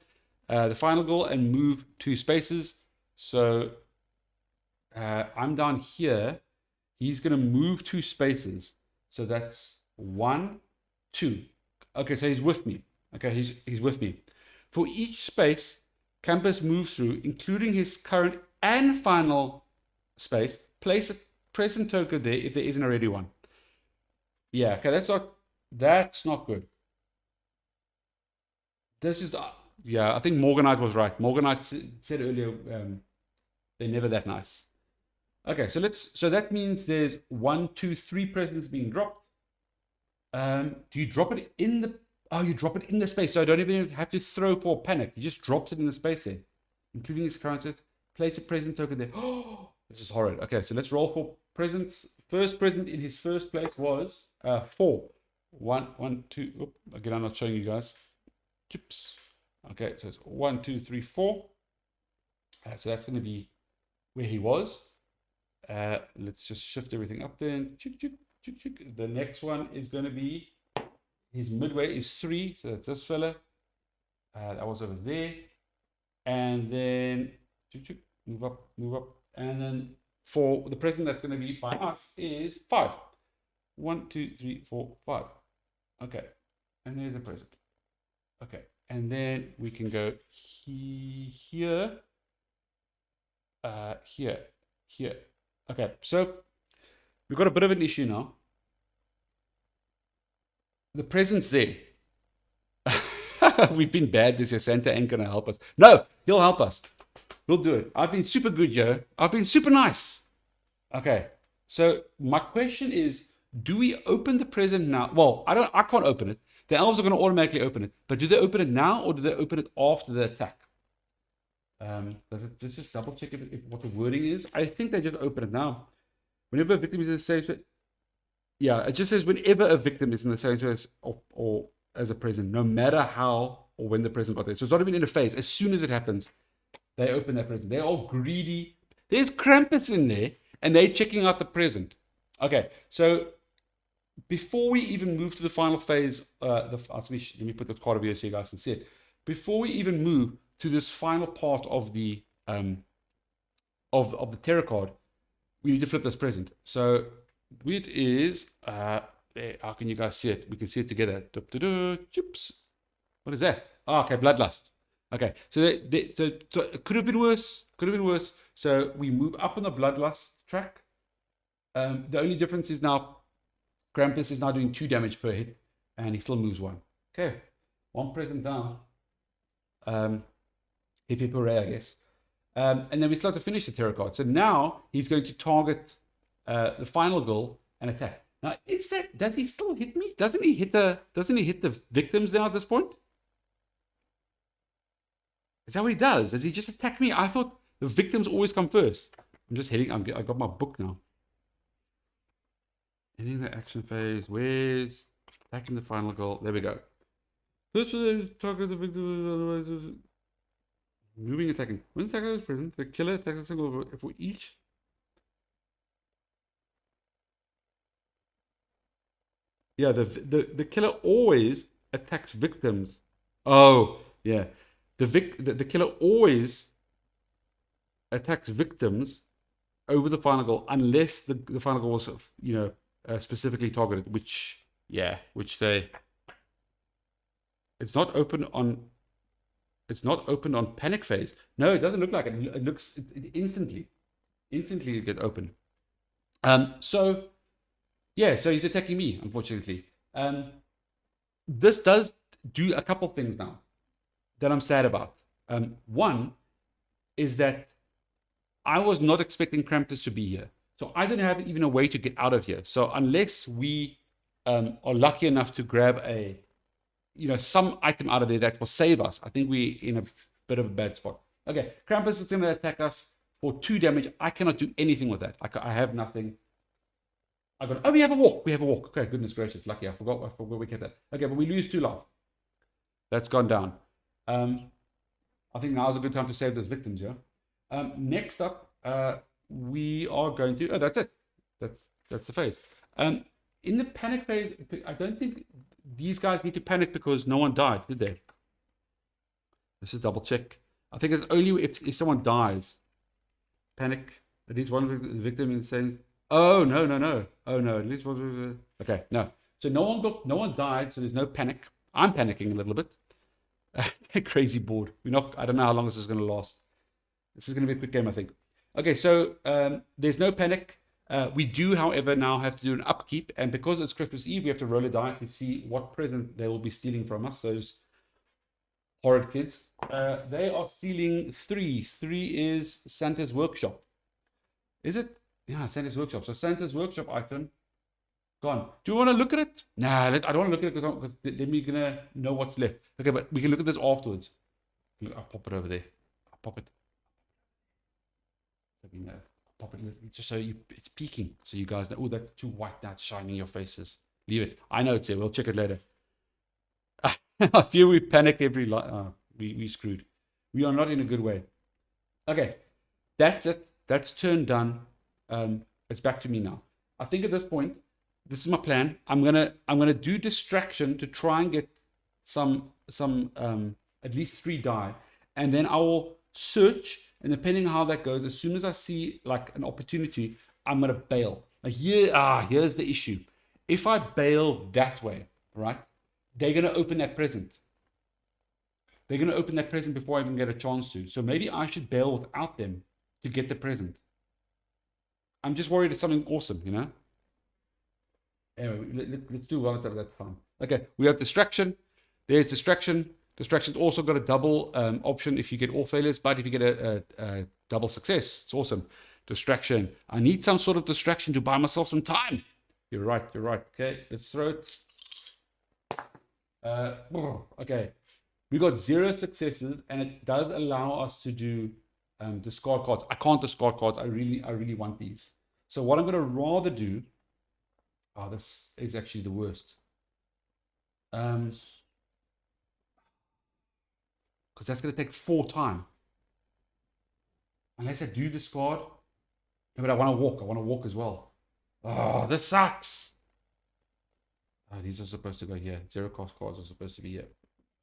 the final goal and move 2 spaces. So I'm down here. He's going to move 2 spaces. So that's 1, 2. Okay, so he's with me. Okay, he's with me. For each space Krampus moves through, including his current and final space, place a present token there if there isn't already one. Yeah, okay, that's not good. This is yeah, I think Morganite was right. Morganite said earlier they're never that nice. Okay, so that means there's 1, 2, 3 presents being dropped. Do you drop it in the Oh, you drop it in the space, so I don't even have to throw for a panic. He just drops it in the space there, including his current set. Place a present token there. Oh, this is horrid. Okay, so let's roll for presents. First present in his first place was 4. 1, 2. Oop, again, I'm not showing you guys. Chips. Okay, so it's 1, 2, 3, 4. So that's going to be where he was. Let's just shift everything up then. The next one is going to be. His midway is 3, so that's this fella. That was over there. And then move up. And then for the present that's going to be by us is 5. 1, 2, 3, 4, 5. Okay. And there's a present. Okay. And then we can go here. Here. Okay. So we've got a bit of an issue now. The present's there. We've been bad this year. Santa ain't going to help us. No, he'll help us. We'll do it. I've been super good, Joe. I've been super nice. Okay. So my question is, do we open the present now? Well, I can't open it. The elves are going to automatically open it. But do they open it now or do they open it after the attack? Let's just double check if what the wording is. I think they just open it now. Whenever a victim is in the same space, yeah, it just says whenever a victim is in the same space or as a present, no matter how or when the present got there. So it's not even in a phase. As soon as it happens, they open that present. They're all greedy. There's Krampus in there, and they're checking out the present. Okay, so before we even move to the final phase, let me put the card over here so you guys can see it. Before we even move to this final part of the of the tarot card, we need to flip this present. So it is there. How can you guys see it? We can see it together. Chips. What is that? Oh, okay, bloodlust. Okay, so so it could have been worse. Could have been worse. So we move up on the bloodlust track. The only difference is now Krampus is now doing 2 damage per hit, and he still moves 1. Okay, 1 present down. Hip hip hooray, I guess. And then we start to finish the tarot card. So now he's going to target the final goal and attack. Now, does he still hit me? Doesn't he hit the victims now at this point? Is that what he does? Does he just attack me? I thought the victims always come first. I'm just hitting. I got my book now. Ending the action phase. Where's attacking the final goal? There we go. First, target the victim. Moving, attacking. When the attacker is present, the killer attacks a single for each. Yeah, the killer always attacks victims. Oh, yeah. The killer always attacks victims over the final goal unless the final goal was, specifically targeted, which they. It's not open on panic phase. No, it doesn't look like it. It looks instantly get open. So he's attacking me, unfortunately. This does do a couple things now that I'm sad about. One is that I was not expecting Krampus to be here. So I didn't have even a way to get out of here. So unless we are lucky enough to grab some item out of there that will save us, I think we're in a bit of a bad spot. Okay, Krampus is going to attack us for 2 damage. I cannot do anything with that. I have nothing. We have a walk. Okay, goodness gracious. Lucky. I forgot we kept that. Okay, but we lose 2 life. That's gone down. I think now is a good time to save those victims, yeah? Next up, we are going to... Oh, that's it. That's the phase. In the panic phase, I don't think these guys need to panic because no one died, did they? Let's just double check. I think it's only if someone dies. Panic. At least one victim in saying... Oh, no. Oh, no. At least one... Okay, no. So no one died, so there's no panic. I'm panicking a little bit. Crazy board. I don't know how long this is going to last. This is going to be a quick game, I think. Okay, so there's no panic. We do, however, now have to do an upkeep, and because it's Christmas Eve, we have to roll a die to see what present they will be stealing from us. Those horrid kids. They are stealing 3. 3 is Santa's Workshop. Is it? Yeah, Santa's Workshop. So Santa's Workshop item gone. Do you want to look at it? Nah, I don't want to look at it because then we're gonna know what's left. Okay, but we can look at this afterwards. I'll pop it over there. I'll pop it. So we know. Pop it just so it's peeking, so you guys know. Oh, that's too white now. It's shining in your faces. Leave it. I know it's there. We'll check it later. I feel we panic every line. We screwed. We are not in a good way. Okay, that's it. That's turn done. It's back to me now. I think at this point, this is my plan. I'm gonna do distraction to try and get some at least 3 die, and then I will search. And depending on how that goes, as soon as I see like an opportunity, I'm gonna bail. Like here's the issue. If I bail that way, right, they're gonna open that present. They're gonna open that present before I even get a chance to. So maybe I should bail without them to get the present. I'm just worried it's something awesome, you know. Anyway, let's do one at a time. Okay, we have distraction. There's distraction. Distraction's also got a double option if you get all failures, but if you get a double success, it's awesome. Distraction. I need some sort of distraction to buy myself some time. You're right. Okay, let's throw it. Okay, we got 0 successes, and it does allow us to do discard cards. I can't discard cards. I really want these. So what I'm going to rather do... Oh, this is actually the worst. Because that's going to take 4 time. Unless I do discard. No, but I want to walk. I want to walk as well. Oh, this sucks. These are supposed to go here. 0 cost cards are supposed to be here.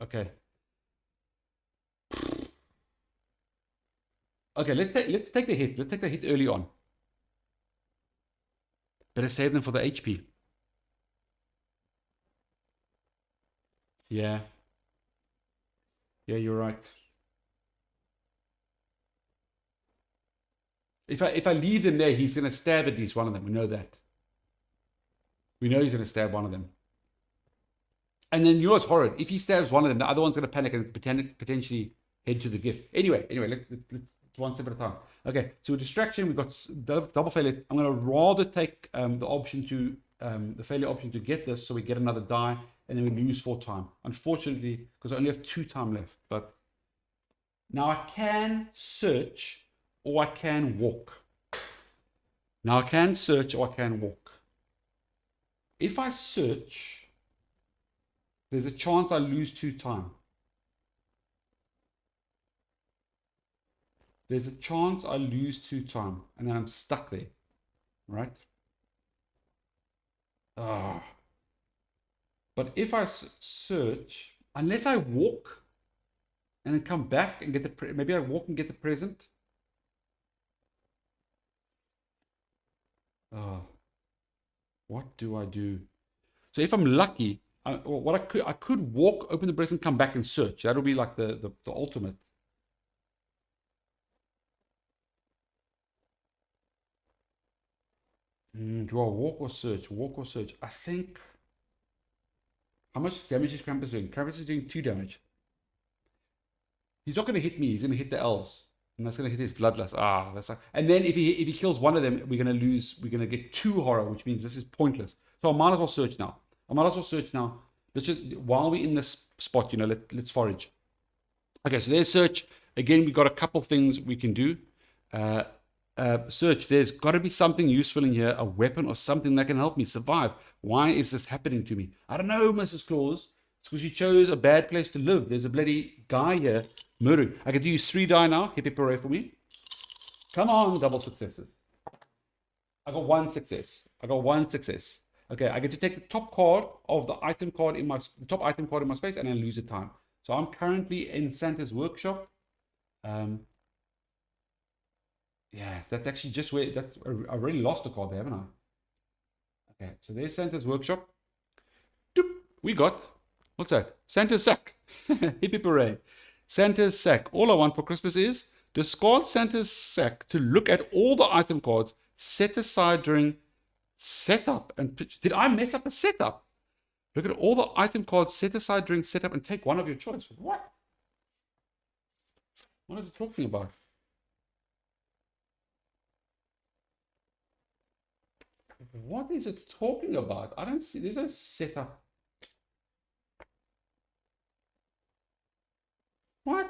Okay. Okay, let's take the hit. Let's take the hit early on. Better save them for the HP. Yeah. Yeah, you're right. If I leave him there, he's gonna stab at least one of them. We know that. We know he's gonna stab one of them. And then you know what's horrid? If he stabs one of them, the other one's gonna panic and potentially head to the gift. Anyway, let's one step at a time. Okay, so with distraction, we've got double failure. I'm gonna rather take the option to the failure option to get this, so we get another die, and then we lose 4 time. Unfortunately, because I only have 2 time left. But now I can search, or I can walk. Now I can search, or I can walk. If I search, there's a chance I lose 2 time. There's a chance I lose 2 time, and then I'm stuck there, right? But if I search, unless I walk and then come back and get the, maybe I walk and get the present. What do I do? So if I'm lucky, I could walk, open the present, come back and search. That'll be like the ultimate. Do I walk or search? Walk or search? I think. How much damage is Krampus doing? Krampus is doing 2 damage. He's not going to hit me. He's going to hit the elves, and that's going to hit his bloodlust. That's like. And then if he kills one of them, we're going to lose. We're going to get 2 horror, which means this is pointless. So I might as well search now. Let's just, while we're in this spot, let's forage. Okay, so there's search. Again, we've got a couple things we can do. Search, there's got to be something useful in here, a weapon or something that can help me survive. Why is this happening to me? I don't know, Mrs. Claus. It's because you chose a bad place to live. There's a bloody guy here murdering. I can use 3 die now. Hip hip hooray for me. Come on, double successes. I got 1 success. Okay, I get to take the top card of the item card in my top item card in my space, and then lose a time. So I'm currently in Santa's workshop. Yeah, that's actually just where I already lost a card there, haven't I? Okay, so there's Santa's workshop. Doop, we got, what's that? Santa's sack. Hip hip hooray. Santa's sack. All I want for Christmas is discard Santa's sack to look at all the item cards set aside during setup. And did I mess up a setup? Look at all the item cards set aside during setup and take one of your choice. What? What is it talking about? What is it talking about? I don't see. There's no setup. What?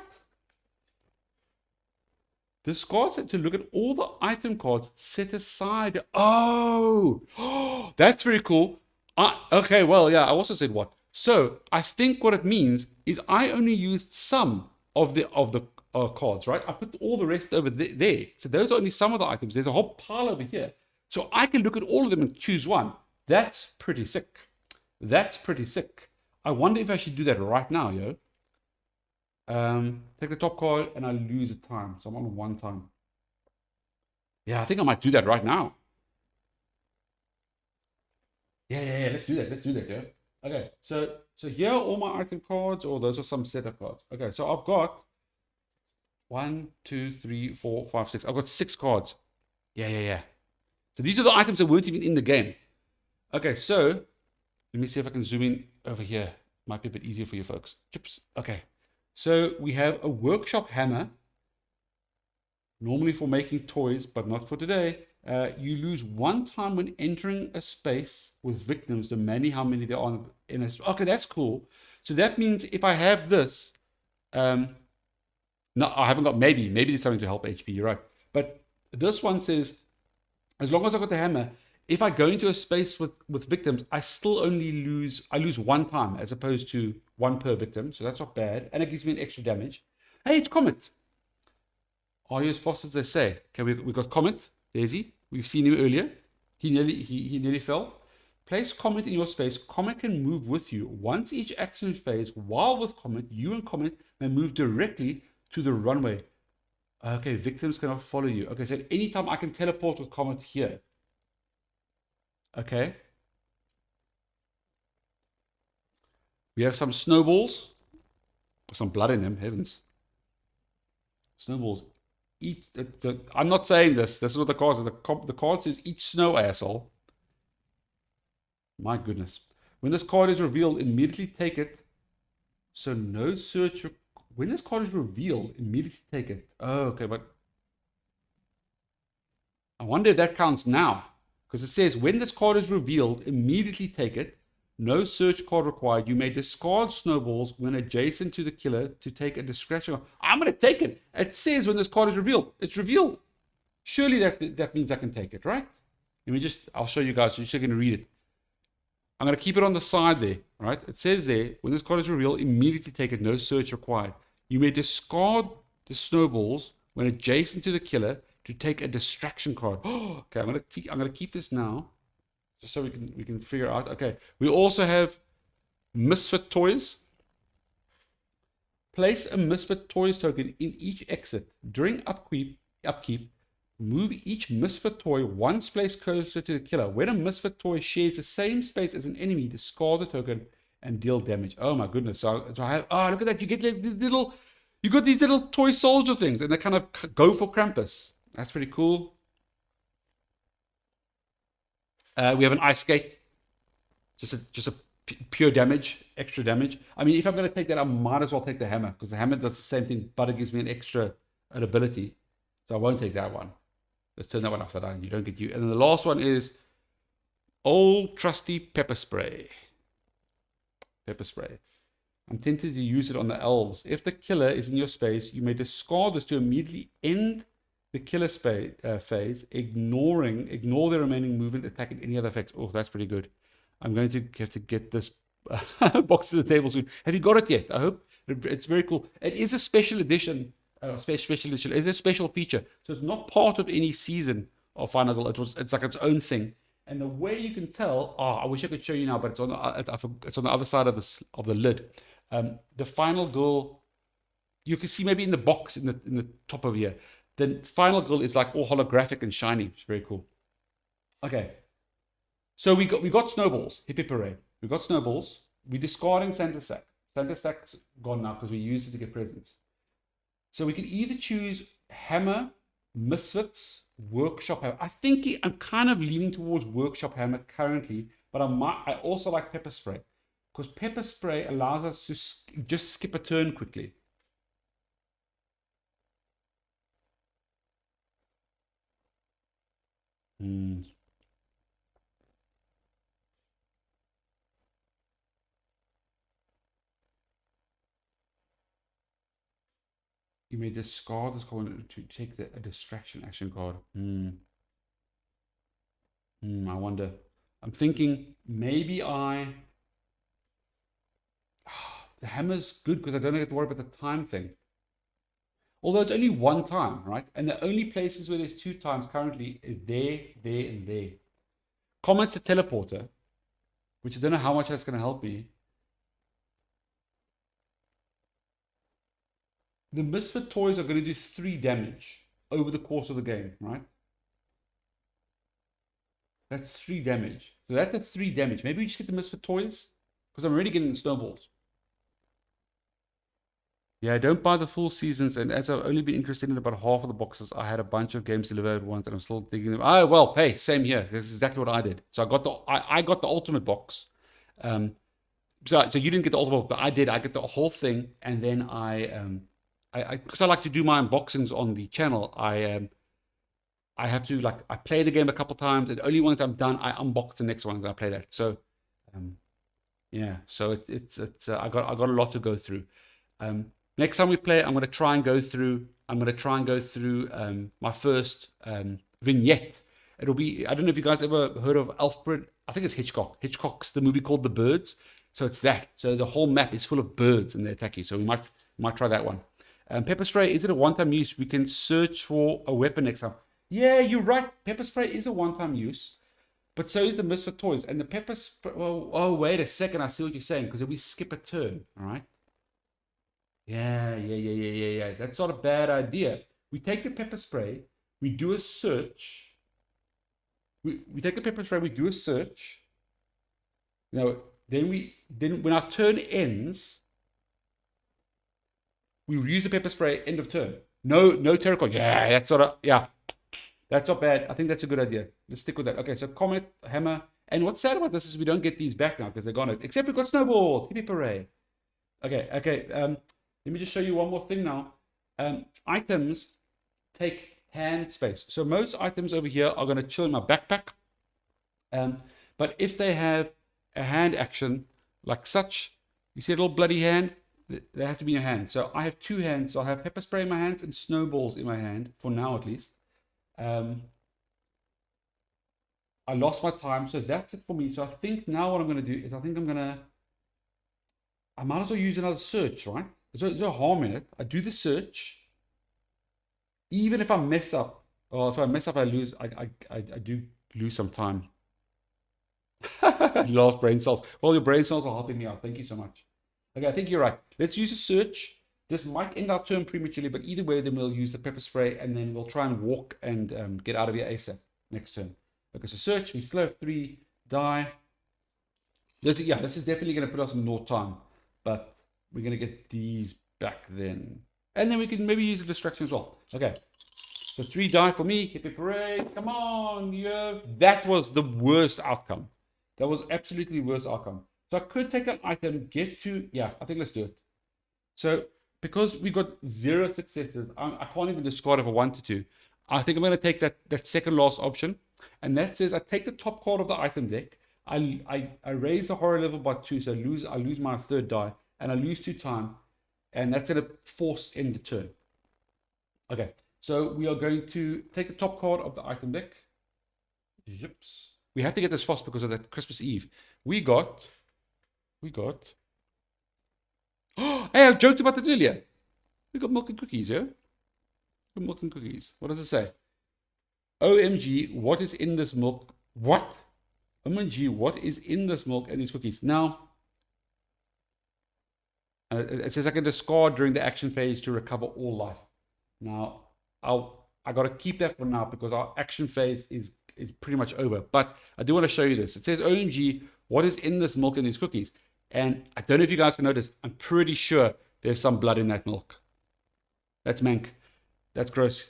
Discard set to look at all the item cards set aside. Oh, that's very cool. Okay, well, yeah, I also said what. So I think what it means is I only used some of the cards, right? I put all the rest over there. So those are only some of the items. There's a whole pile over here. So I can look at all of them and choose one. That's pretty sick. That's pretty sick. I wonder if I should do that right now, yo. Take the top card and I lose a time. So I'm on 1 time. Yeah, I think I might do that right now. Yeah. Let's do that, yeah. Okay, so here are all my item cards, or those are some setup cards. Okay, so I've got 1, 2, 3, 4, 5, 6. I've got 6 cards. Yeah. So these are the items that weren't even in the game. Okay, so let me see if I can zoom in over here. Might be a bit easier for you folks. Chips. Okay. So we have a workshop hammer, normally for making toys, but not for today. You lose 1 time when entering a space with victims, demanding how many there are in a space. Okay, that's cool. So that means if I have this, no, I haven't got, maybe there's something to help HP, you're right. But this one says, as long as I've got the hammer, if I go into a space with victims, I still only lose 1 time as opposed to 1 per victim. So that's not bad. And it gives me an extra damage. Hey, it's Comet. Are you as fast as they say? Okay, we got Comet. There's he. We've seen him earlier. He nearly fell. Place Comet in your space. Comet can move with you. Once each action phase, while with Comet, you and Comet may move directly to the runway. Okay, victims cannot follow you. Okay, so anytime I can teleport with Comet here. Okay. We have some snowballs. Some blood in them, heavens. Snowballs. Eat. I'm not saying this. This is what the card says. The card says eat snow, asshole. My goodness. When this card is revealed, immediately take it. So no search. When this card is revealed, immediately take it. Oh, okay, but I wonder if that counts now. Because it says when this card is revealed, immediately take it. No search card required. You may discard snowballs when adjacent to the killer to take a discretion. I'm going to take it. It says when this card is revealed. It's revealed. Surely that means I can take it, right? Let me just, I'll show you guys so you're still going to read it. I'm going to keep it on the side there, right? It says there, when this card is revealed, immediately take it. No search required. You may discard the snowballs when adjacent to the killer to take a distraction card. Oh, okay, I'm going to keep this now. Just so we can figure out. Okay, we also have Misfit Toys. Place a Misfit Toys token in each exit. During upkeep, move each Misfit Toy one space closer to the killer. When a Misfit Toy shares the same space as an enemy, discard the token and deal damage. Oh my goodness. So I have, oh, look at that. You get these little, you got these little toy soldier things and they kind of go for Krampus. That's pretty cool. We have an ice skate, just a pure damage, extra damage. I mean, if I'm going to take that, I might as well take the hammer because the hammer does the same thing, but it gives me an ability. So I won't take that one. Let's turn that one upside down. You don't get you. And then the last one is old trusty pepper spray. Pepper spray. I'm tempted to use it on the elves. If the killer is in your space, you may discard this to immediately end the killer phase, ignore the remaining movement, attack, and any other effects. Oh, that's pretty good. I'm going to have to get this box to the table soon. Have you got it yet? I hope. It's very cool. It is a special edition. Special edition. It's a special feature. So it's not part of any season of Final. It's like its own thing. And the way you can tell, I wish I could show you now, but it's on the other side of the lid. The final girl, you can see maybe in the box in the top of here. The final girl is like all holographic and shiny. It's very cool. Okay. So we got snowballs. Hip hip hooray. We got snowballs. We're discarding Santa Sack. Santa Sack's gone now because we used it to get presents. So we can either choose Hammer, Misfits, Workshop Hammer. I think I'm kind of leaning towards Workshop Hammer currently, but I also like Pepper Spray because Pepper Spray allows us to just skip a turn quickly. You may discard this card to take a distraction action card. I wonder. I'm thinking maybe the hammer's good because I don't have to worry about the time thing. Although it's only one time, right? And the only places where there's two times currently is there, and there. Comet's a teleporter, which I don't know how much that's going to help me. The Misfit Toys are going to do 3 damage over the course of the game, right? That's 3 damage. So that's a 3 damage. Maybe we just get the Misfit Toys because I'm already getting the snowballs. Yeah, I don't buy the full seasons, and as I've only been interested in about half of the boxes, I had a bunch of games delivered at once, and I'm still thinking, oh well, hey, same here. This is exactly what I did. So I got the ultimate box. So you didn't get the ultimate box, but I did. I got the whole thing, and then because I like to do my unboxings on the channel, I have to I play the game a couple times, and only once I'm done, I unbox the next one and I play that. So yeah, so it's I got a lot to go through. Next time we play, I'm going to try and go through my first vignette. It'll be, I don't know if you guys ever heard of Alfred. I think it's Hitchcock. Hitchcock's the movie called The Birds. So it's that. So the whole map is full of birds and they attack you. So we might try that one. Pepper spray, is it a one-time use? We can search for a weapon next time. Yeah, you're right. Pepper spray is a one-time use. But so is the Misfit Toys. And the pepper spray. Well, oh, wait a second. I see what you're saying. Because if we skip a turn, all right? Yeah. That's not a bad idea. We take the pepper spray. We do a search. We take the pepper spray. We do a search. Then when our turn ends, we use the pepper spray. End of turn. No terror card. That's not bad. I think that's a good idea. Let's stick with that. Okay, so Comet, Hammer. And what's sad about this is we don't get these back now because they're gone. Except we've got snowballs. Hippie hooray. Okay. Let me just show you one more thing now. Items take hand space. So most items over here are going to chill in my backpack. But if they have a hand action like such, you see a little bloody hand, they have to be in your hand. So I have two hands. So I'll have pepper spray in my hands and snowballs in my hand, for now at least. I lost my time, so that's it for me. So I think now what I'm going to do is I might as well use another search, right? There's no harm in it. I do the search. Even if I mess up, or if I mess up, I lose. I do lose some time. Lost brain cells. Well, your brain cells are helping me out. Thank you so much. Okay, I think you're right. Let's use a search. This might end our turn prematurely, but either way, then we'll use the pepper spray, and then we'll try and walk and get out of here ASAP next turn. Okay, so search. We still have 3 die. This is definitely going to put us in no time, but we're going to get these back then. And then we can maybe use a distraction as well. Okay, so 3 die for me. Hippie parade. Come on, yeah. That was the worst outcome. That was absolutely the worst outcome. So I could take an item, get to, I think let's do it. So because we got 0 successes, I can't even discard if I wanted to. I think I'm going to take that second last option. And that says I take the top card of the item deck. I raise the horror level by 2, so I lose my 3rd die, and I lose 2 time, and that's going to force end the turn. Okay, so we are going to take the top card of the item deck. Yips. We have to get this fast because of that Christmas Eve. We got. Oh, hey, I joked about that earlier. We got milk and cookies, yeah? Milk and cookies. What does it say? OMG, what is in this milk? What? OMG, what is in this milk and these cookies? Now, it says I can discard during the action phase to recover all life. Now, I got to keep that for now because our action phase is pretty much over. But I do want to show you this. It says, OMG, what is in this milk and these cookies? And I don't know if you guys can notice, I'm pretty sure there's some blood in that milk. That's mank. That's gross.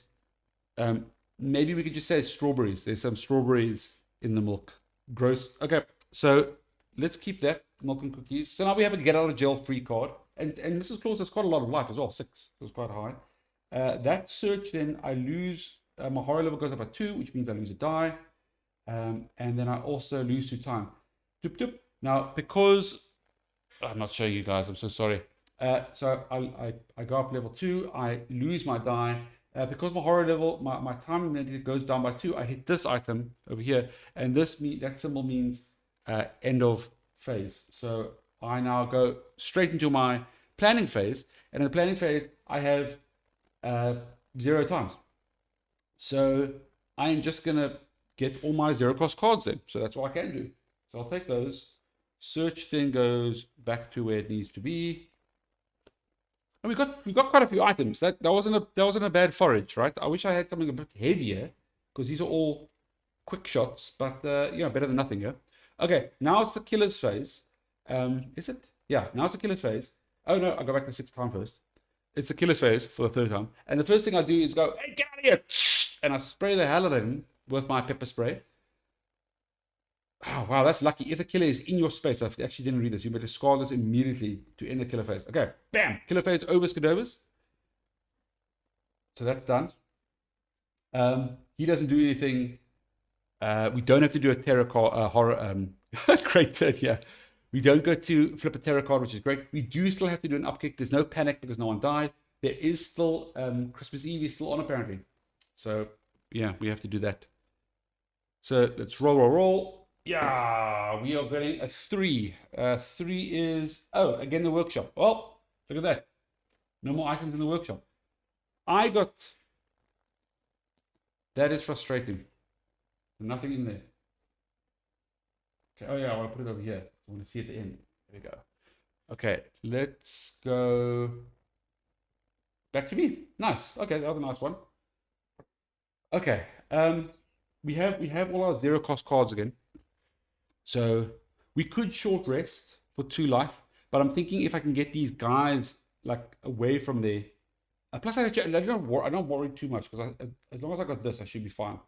Maybe we could just say strawberries. There's some strawberries in the milk. Gross. Okay, so let's keep that milk and cookies. So now we have a get out of jail free card. And Mrs. Claus has quite a lot of life as well. 6. It was quite high. That search, then I lose, my horror level goes up by 2, which means I lose a die. And then I also lose 2 time. Doop, doop. Now, because I'm not showing you guys, I'm so sorry. So I go up level 2, I lose my die. Because my horror level, my time goes down by 2, I hit this item over here, and that symbol means end of phase. So I now go straight into my planning phase, and in the planning phase, I have 0 times. So I am just going to get all my 0 cost cards in. So that's what I can do. So I'll take those. Search then goes back to where it needs to be. And we got quite a few items. That wasn't a bad forage, right? I wish I had something a bit heavier because these are all quick shots, but better than nothing, yeah. Okay, now it's the killer's phase. Is it? Yeah, now it's the killer's phase. Oh no, I go back to 6th time first. It's the killer's phase for the 3rd time, and the first thing I do is go, hey, get out of here, and I spray the hell out of him with my pepper spray. Oh, wow, that's lucky. If the killer is in your space, I actually didn't read this. You may discard this immediately to end the killer phase. Okay, bam, killer phase over Skadovas. So that's done. He doesn't do anything. We don't have to do a terror card, horror. Great turn, yeah. We don't go to flip a terror card, which is great. We do still have to do an upkick. There's no panic because no one died. There is still Christmas Eve is still on apparently. So yeah, we have to do that. So let's roll. Yeah, we are getting a 3. 3 is, again, the workshop. Oh, look at that. No more items in the workshop. That is frustrating. Nothing in there. Okay. Oh yeah, I want to put it over here. I want to see at the end. There we go. Okay, let's go back to me. Nice. Okay, that was a nice one. Okay. We have all our zero cost cards again. So we could short rest for 2 life, but I'm thinking if I can get these guys like away from there. Plus, I don't worry too much because as long as I got this, I should be fine.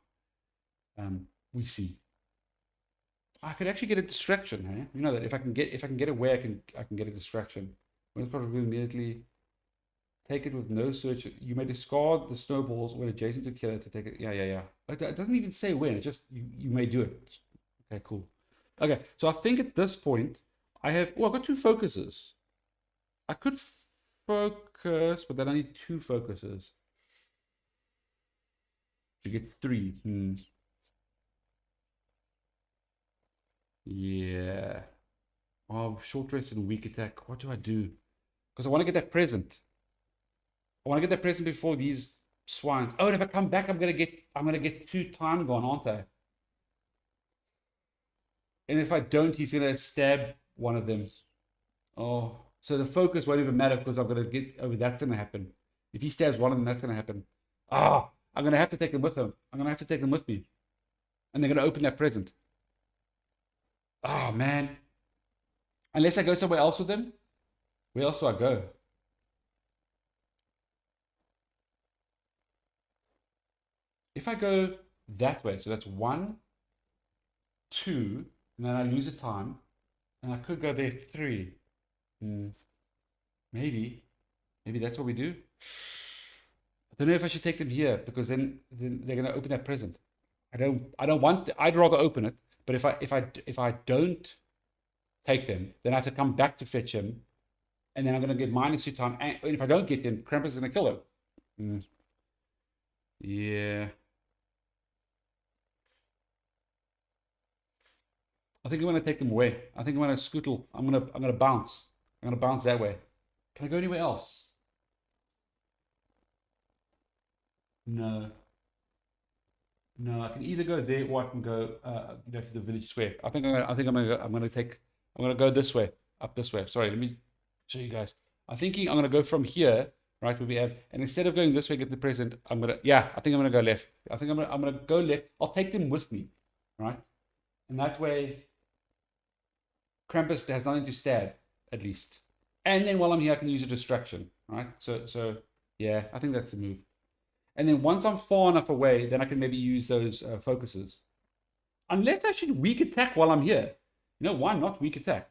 We see. I could actually get a distraction, hey? You know that if I can get away, I can get a distraction. When it's probably immediately take it with no search. You may discard the snowballs when adjacent to killer to take it. Yeah, yeah, yeah. It doesn't even say when. It just you may do it. Okay, cool. Okay, so I think at this point I have. Well, I've got 2 focuses. I could focus, but then I need 2 focuses to get 3. Yeah. Oh, short rest and weak attack. What do I do? Because I want to get that present. I want to get that present before these swines. Oh, and if I come back, I'm gonna get 2 time gone, aren't I? And if I don't, he's gonna stab one of them. Oh, so the focus won't even matter because I'm gonna get over. That's gonna happen. If he stabs one of them, that's gonna happen. Ah, I'm gonna have to take them with him. I'm gonna have to take them with me, and they're gonna open that present. Oh man! Unless I go somewhere else with them, where else do I go? If I go that way, so that's 1, 2, and then I lose a time, and I could go there 3. Hmm, maybe, maybe that's what we do. I don't know if I should take them here because then they're gonna open that present. I don't want. I'd rather open it. But if I don't take them, then I have to come back to fetch him, and then I'm going to get -2 time. And if I don't get them, Krampus is going to kill him. Mm, yeah, I think I'm going to take them away. I think I'm going to scootle. I'm going to bounce. I'm going to bounce that way. Can I go anywhere else? No, no. I can either go there or I can go to the village square. I'm going to go this way, up this way. Sorry, let me show you guys. I'm thinking I'm going to go from here, right, where we have, and instead of going this way, get the present, yeah, I think I'm going to go left. I think I'm going to go left. I'll take them with me, right? And that way, Krampus has nothing to stab, at least. And then while I'm here, I can use a distraction, right? So yeah, I think that's the move. And then once I'm far enough away, then I can maybe use those focuses. Unless I should weak attack while I'm here. You know, why not weak attack?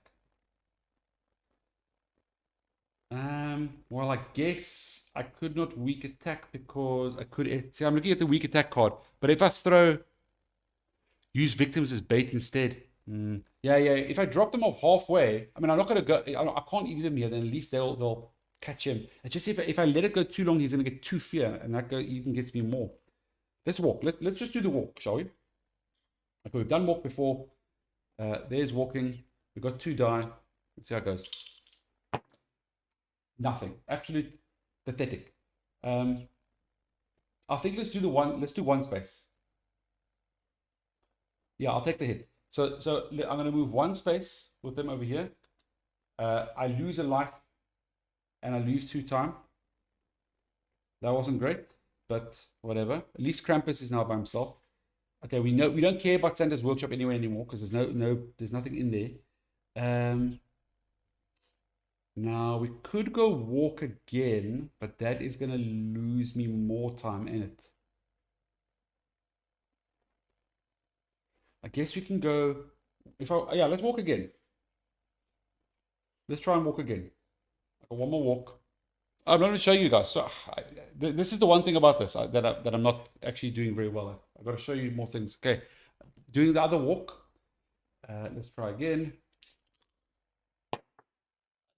Well, I guess I could not weak attack because I could. See, I'm looking at the weak attack card, but if I throw use victims as bait instead. Yeah, yeah. If I drop them off halfway, I mean, I'm not gonna go. I can't eat them here. Then at least they'll catch him. It's just if I let it go too long, he's gonna get too fear, and that even gets me more. Let's walk. Let's just do the walk, shall we? Okay, we've done walk before. There's walking. We've got 2 die. Let's see how it goes. Nothing. Absolute pathetic. I think let's do the one. Let's do 1 space. Yeah, I'll take the hit. So I'm going to move 1 space with them over here. I lose a life, and I lose 2 time. That wasn't great, but whatever. At least Krampus is now by himself. Okay, we don't care about Santa's workshop anyway anymore because there's nothing in there. Now we could go walk again, but that is going to lose me more time in it. I guess we can go. Yeah, let's walk again. Let's try and walk again. I got one more walk. I'm not going to show you guys. So this is the one thing about this that I'm not actually doing very well at. I've got to show you more things. Okay, doing the other walk. Let's try again.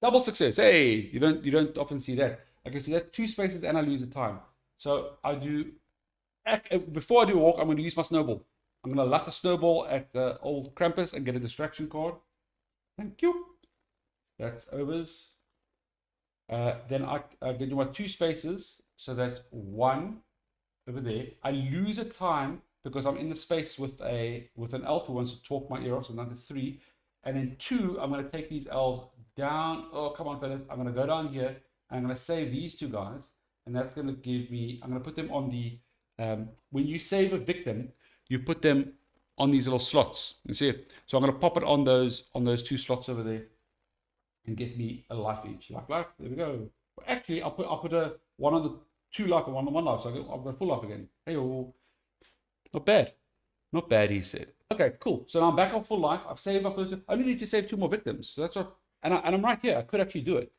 Double success. Hey, you don't often see that. Okay, so that's 2 spaces and I lose a time. So I do before I do a walk, I'm going to use my snowball. I'm going to luck a snowball at the old Krampus and get a distraction card. Thank you. That's overs. Then I do my 2 spaces. So that's 1 over there. I lose a time because I'm in the space with an elf who wants to talk my ear off. So number 3, and then 2, I'm going to take these elves down. Oh, come on, fellas! I'm going to go down here. I'm going to save these 2 guys, and that's going to give me. I'm going to put them on the. When you save a victim, you put them on these little slots. You see it? So I'm going to pop it on those 2 slots over there, and get me a life each. Life. There we go. Actually, I'll put a one on the 2 life and one on 1 life, so I've got full life again. Hey, oh, not bad. Not bad, he said. Okay, cool. So now I'm back on full life. I've saved my person. I only need to save 2 more victims. So that's what. And I'm right here. I could actually do it.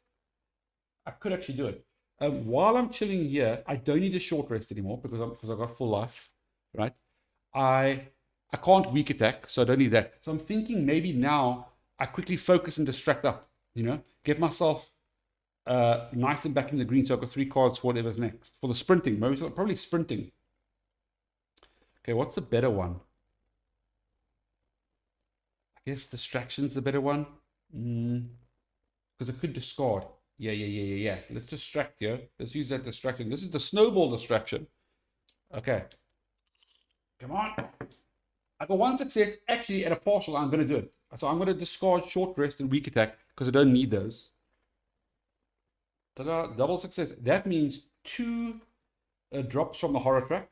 While I'm chilling here, I don't need a short rest anymore because I've got full life, right? I can't weak attack, so I don't need that. So I'm thinking maybe now I quickly focus and distract up. Get myself nice and back in the green. So I've got 3 cards for whatever's next. For the sprinting, probably sprinting. Okay, what's the better one? I guess distraction's the better one. Because I could discard. Yeah. Let's distract here. Let's use that distraction. This is the snowball distraction. Okay. Come on. I got 1 success. Actually, at a partial, I'm going to do it. So I'm going to discard short rest and weak attack because I don't need those. Ta-da, double success. That means 2 drops from the horror track.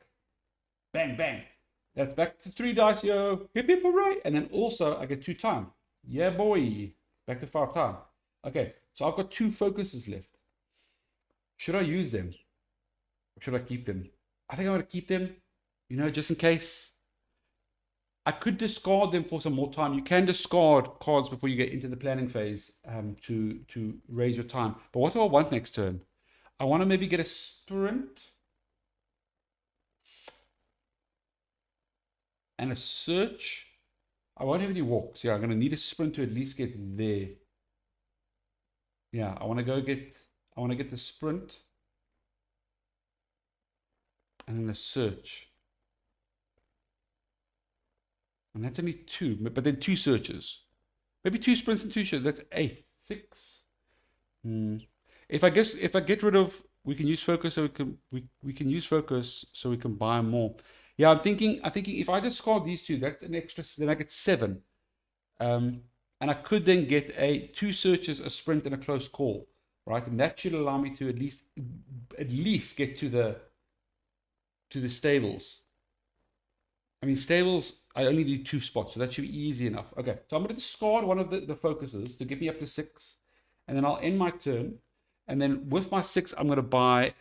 Bang, bang. That's back to 3 dice, yo. Hip, hip, hooray. And then also, I get 2 time. Yeah, boy. Back to 5 time. Okay, so I've got 2 focuses left. Should I use them? Or should I keep them? I think I'm going to keep them, just in case. I could discard them for some more time. You can discard cards before you get into the planning phase to raise your time. But what do I want next turn? I want to maybe get a sprint and a search. I won't have any walks. Yeah, I'm going to need a sprint to at least get there. Yeah, I want to get the sprint and then the search. And that's only 2, but then 2 searches. Maybe 2 sprints and 2 searches. That's 8, 6. If I get rid of, we can use focus so we can use focus so we can buy more. Yeah, I'm thinking if I discard these 2, that's an extra. Then I get 7. And I could then get 2 searches, a sprint, and a close call, right? And that should allow me to at least get to the stables. I mean, stables, I only need 2 spots, so that should be easy enough. Okay, so I'm going to discard one of the focuses to get me up to 6, and then I'll end my turn. And then with my 6, I'm going to buy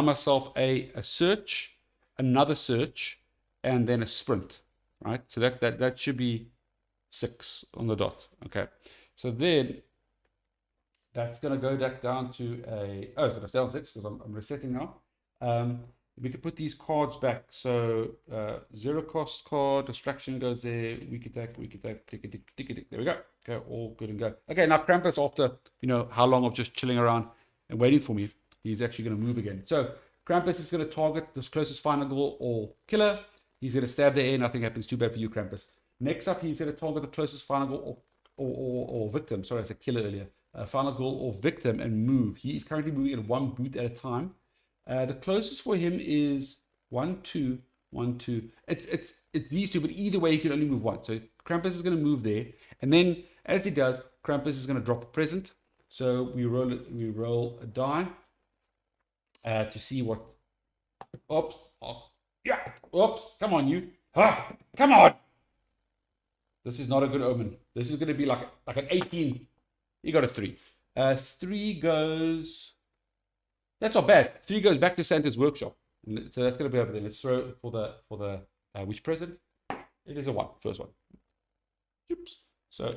myself a search, another search, and then a sprint, right? So that should be 6 on the dot. Okay, so then that's going to go back down to it's going to stay on 6 because I'm resetting now. We can put these cards back. So 0 cost card, distraction goes there, weak attack, tick. There we go. Okay, all good and go. Okay, now Krampus, after how long of just chilling around and waiting for me, he's actually going to move again. So Krampus is going to target this closest final goal or killer. He's going to stab the air. Nothing happens. Too bad for you, Krampus. Next up, he's going to target the closest final goal or victim. Sorry, I said killer earlier. Final goal or victim and move. He is currently moving at 1 boot at a time. The closest for him is 1, 2, 1, 2. It's these 2, but either way he can only move 1. So Krampus is going to move there, and then as he does, Krampus is going to drop a present. So we roll a die to see what. Oops! Oh, yeah! Oops! Come on, you! Come on! This is not a good omen. This is going to be like an 18. You got a 3. 3 goes. That's not bad. 3 goes back to Santa's workshop. So that's going to be over there. Let's throw it for the which present? It is a 1, first one. Oops. So,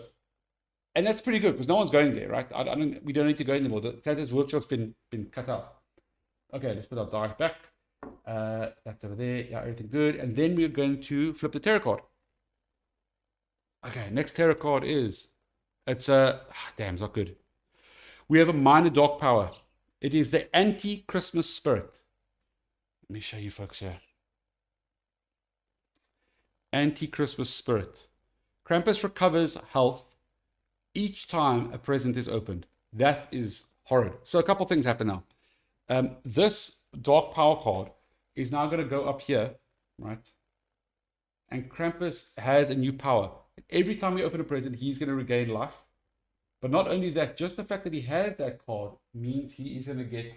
and that's pretty good because no one's going there, right? We don't need to go anymore. The Santa's workshop's been cut out. Okay, let's put our die back. That's over there. Yeah, everything good. And then we're going to flip the tarot card. Okay, next tarot card is it's damn, it's not good. We have a minor dark power. It is the anti-Christmas spirit. Let me show you folks here. Anti-Christmas spirit. Krampus recovers health each time a present is opened. That is horrid. So a couple things happen now. This dark power card is now going to go up here right? And Krampus has a new power. Every time we open a present, he's going to regain life. But not only that, just the fact that he has that card means he is going to get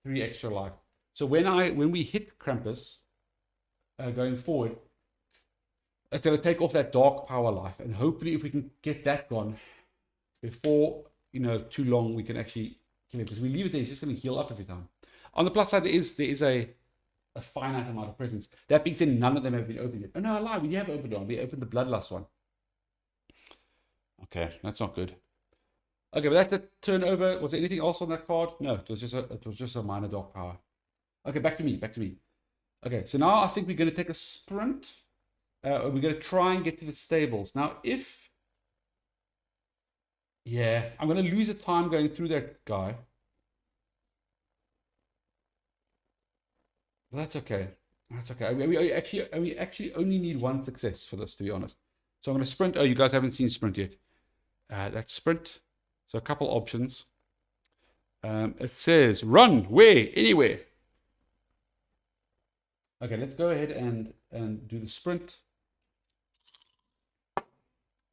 3 extra life. So when we hit Krampus going forward, it's going to take off that dark power life, and hopefully, if we can get that gone before too long, we can actually kill him. Because we leave it there, he's just going to heal up every time. On the plus side, there is a finite amount of presents. That being said, none of them have been opened yet. Oh no, I lied. We have opened one. We opened the Bloodlust one. Okay, that's not good. Okay, but that's a turnover. Was there anything else on that card? No, it was just a minor dark power. Okay, back to me. Okay, so now I think we're going to take a sprint. We're going to try and get to the stables. Now, I'm going to lose a time going through that guy. But that's okay. That's okay. We actually only need 1 success for this, to be honest. So I'm going to sprint. Oh, you guys haven't seen sprint yet. That's sprint. So a couple options. It says run, where, anywhere. Okay, let's go ahead and do the sprint.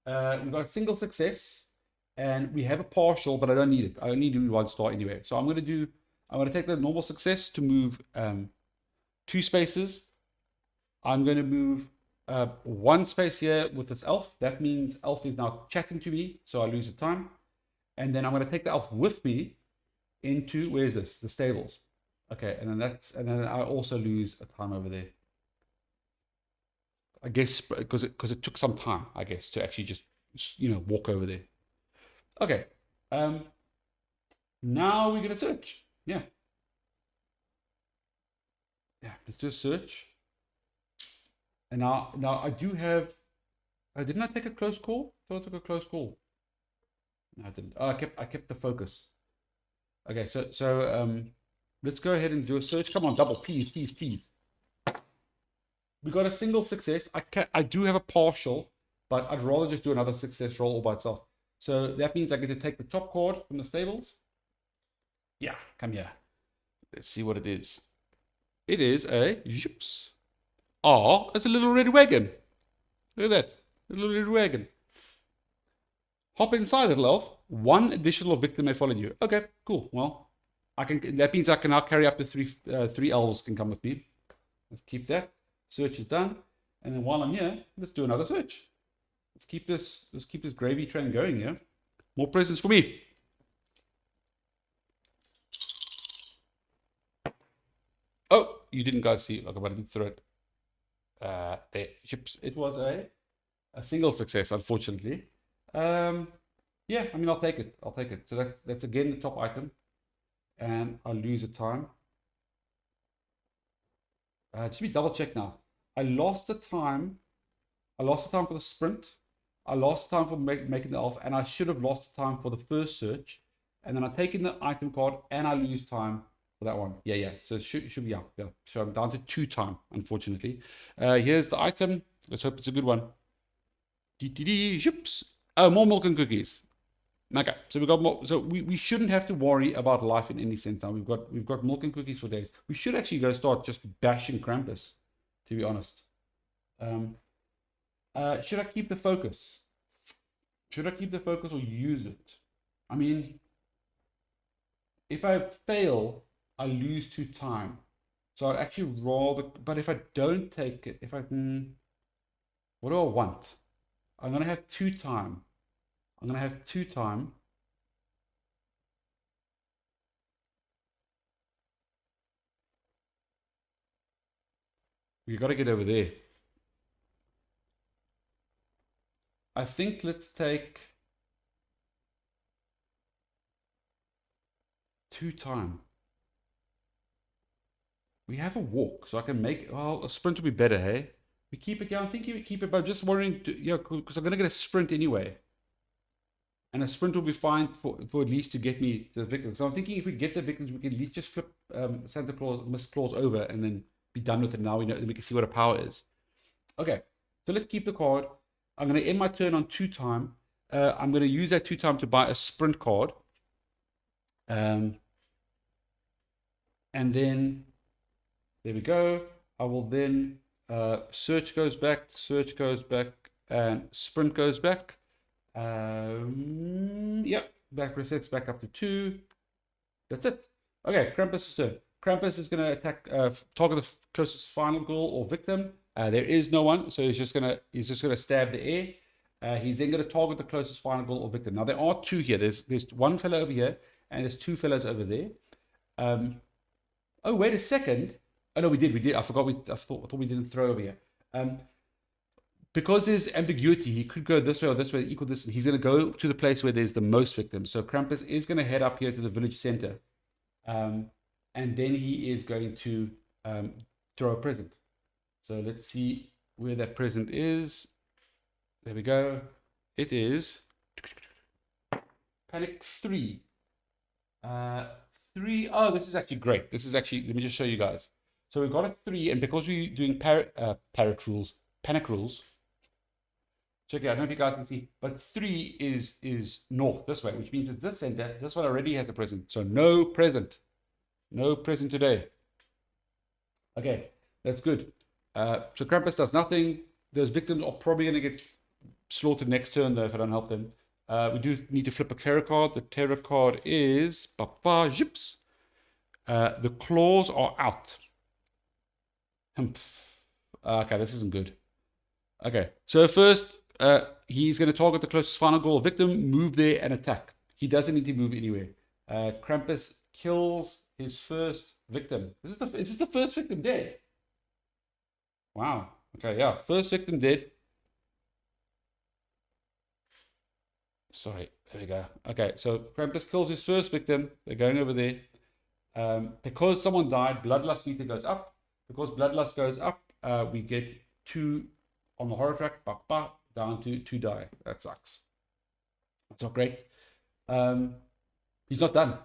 We've got a single success, and we have a partial, but I don't need it. I only do 1 star anyway. So I'm going to take the normal success to move 2 spaces. I'm going to move 1 space here with this elf. That means elf is now chatting to me, so I lose the time. And then I'm going to take the elf with me into, where is this? The stables. Okay, and then I also lose a time over there. I guess because it took some time, I guess, to actually just walk over there. Okay. Now we're gonna search. Yeah. Let's do a search. And now I do have. Didn't I take a close call? I thought I took a close call. No, I didn't. Oh, I kept the focus. Okay, so let's go ahead and do a search. Come on, double, please. We got a single success. I do have a partial, but I'd rather just do another success roll all by itself. So that means I get to take the top card from the stables. Yeah, come here. Let's see what it is. It is a yips. Oh, it's a little red wagon. Look at that. A little red wagon. Hop inside, little elf. 1 additional victim may follow you. Okay, cool. Well, that means I can now carry up to 3 elves can come with me. Let's keep that. Search is done. And then while I'm here, let's do another search. Let's keep this gravy train going here. More presents for me. Oh, you didn't guys see it. Okay, but I didn't throw it. There. It was a single success, unfortunately. Yeah, I mean, I'll take it. So that's again the top item. And I'll lose a time. Just be double check now. I lost the time for the sprint. I lost time for making the elf, and I should have lost time for the first search. And then I take in the item card, and I lose time for that one. Yeah. So it should be up. Yeah. So I'm down to 2 time, unfortunately. Here's the item. Let's hope it's a good one. Oh, more milk and cookies. Okay, so we got more. So we shouldn't have to worry about life in any sense now. We've got milk and cookies for days. We should actually go start just bashing Krampus, to be honest. Should I keep the focus? Should I keep the focus or use it? I mean, if I fail, I lose 2 time. So I'd actually rather. But if I don't take it, what do I want? I'm gonna have 2 time. I'm going to have 2 time. We got to get over there. I think let's take 2 time. We have a walk, so I can make. Well, a sprint would be better, hey? We keep it. Yeah, I'm thinking we keep it, but I'm just worrying. Because I'm going to get a sprint anyway. And a sprint will be fine for at least to get me to the victims. So I'm thinking if we get the victims, we can at least just flip Santa Claus, Miss Claus over and then be done with it. Now we can see what a power is. Okay, so let's keep the card. I'm going to end my turn on 2 time. I'm going to use that 2 time to buy a sprint card. And then, there we go. I will then search goes back, and sprint goes back. Yep, back resets back up to 2. That's it. Okay, Krampus' turn. Krampus is going to attack, target the closest final goal or victim. There is no one, so he's just gonna stab the air. He's then going to target the closest final goal or victim. Now there are 2 here. There's one fellow over here, and there's 2 fellows over there. Oh, wait a second. Oh no, we did. I forgot. I thought we didn't throw over here. Because there's ambiguity, he could go this way or this way, equal distance. He's going to go to the place where there's the most victims. So Krampus is going to head up here to the village center. And then he is going to throw a present. So let's see where that present is. There we go. It is Panic 3. 3. Oh, this is actually great. This is actually, let me just show you guys. So we've got a 3, and because we're doing panic rules. Check it out. I don't know if you guys can see, but 3 is north this way, which means it's this center. This one already has a present, so no present today. Okay, that's good. So Krampus does nothing. Those victims are probably going to get slaughtered next turn, though, if I don't help them. We do need to flip a terror card. The terror card is Zips. The claws are out. Okay, this isn't good. Okay, so first, he's going to target the closest final goal victim, move there and attack. He doesn't need to move anywhere. Krampus kills his first victim. Is this the first victim dead? Wow. Okay, yeah, first victim dead. Sorry, there we go. Okay, so Krampus kills his first victim. They're going over there. Because someone died, Bloodlust meter goes up. Because Bloodlust goes up, we get 2 on the horror track, down to 2 die. That sucks. That's not great. He's not done.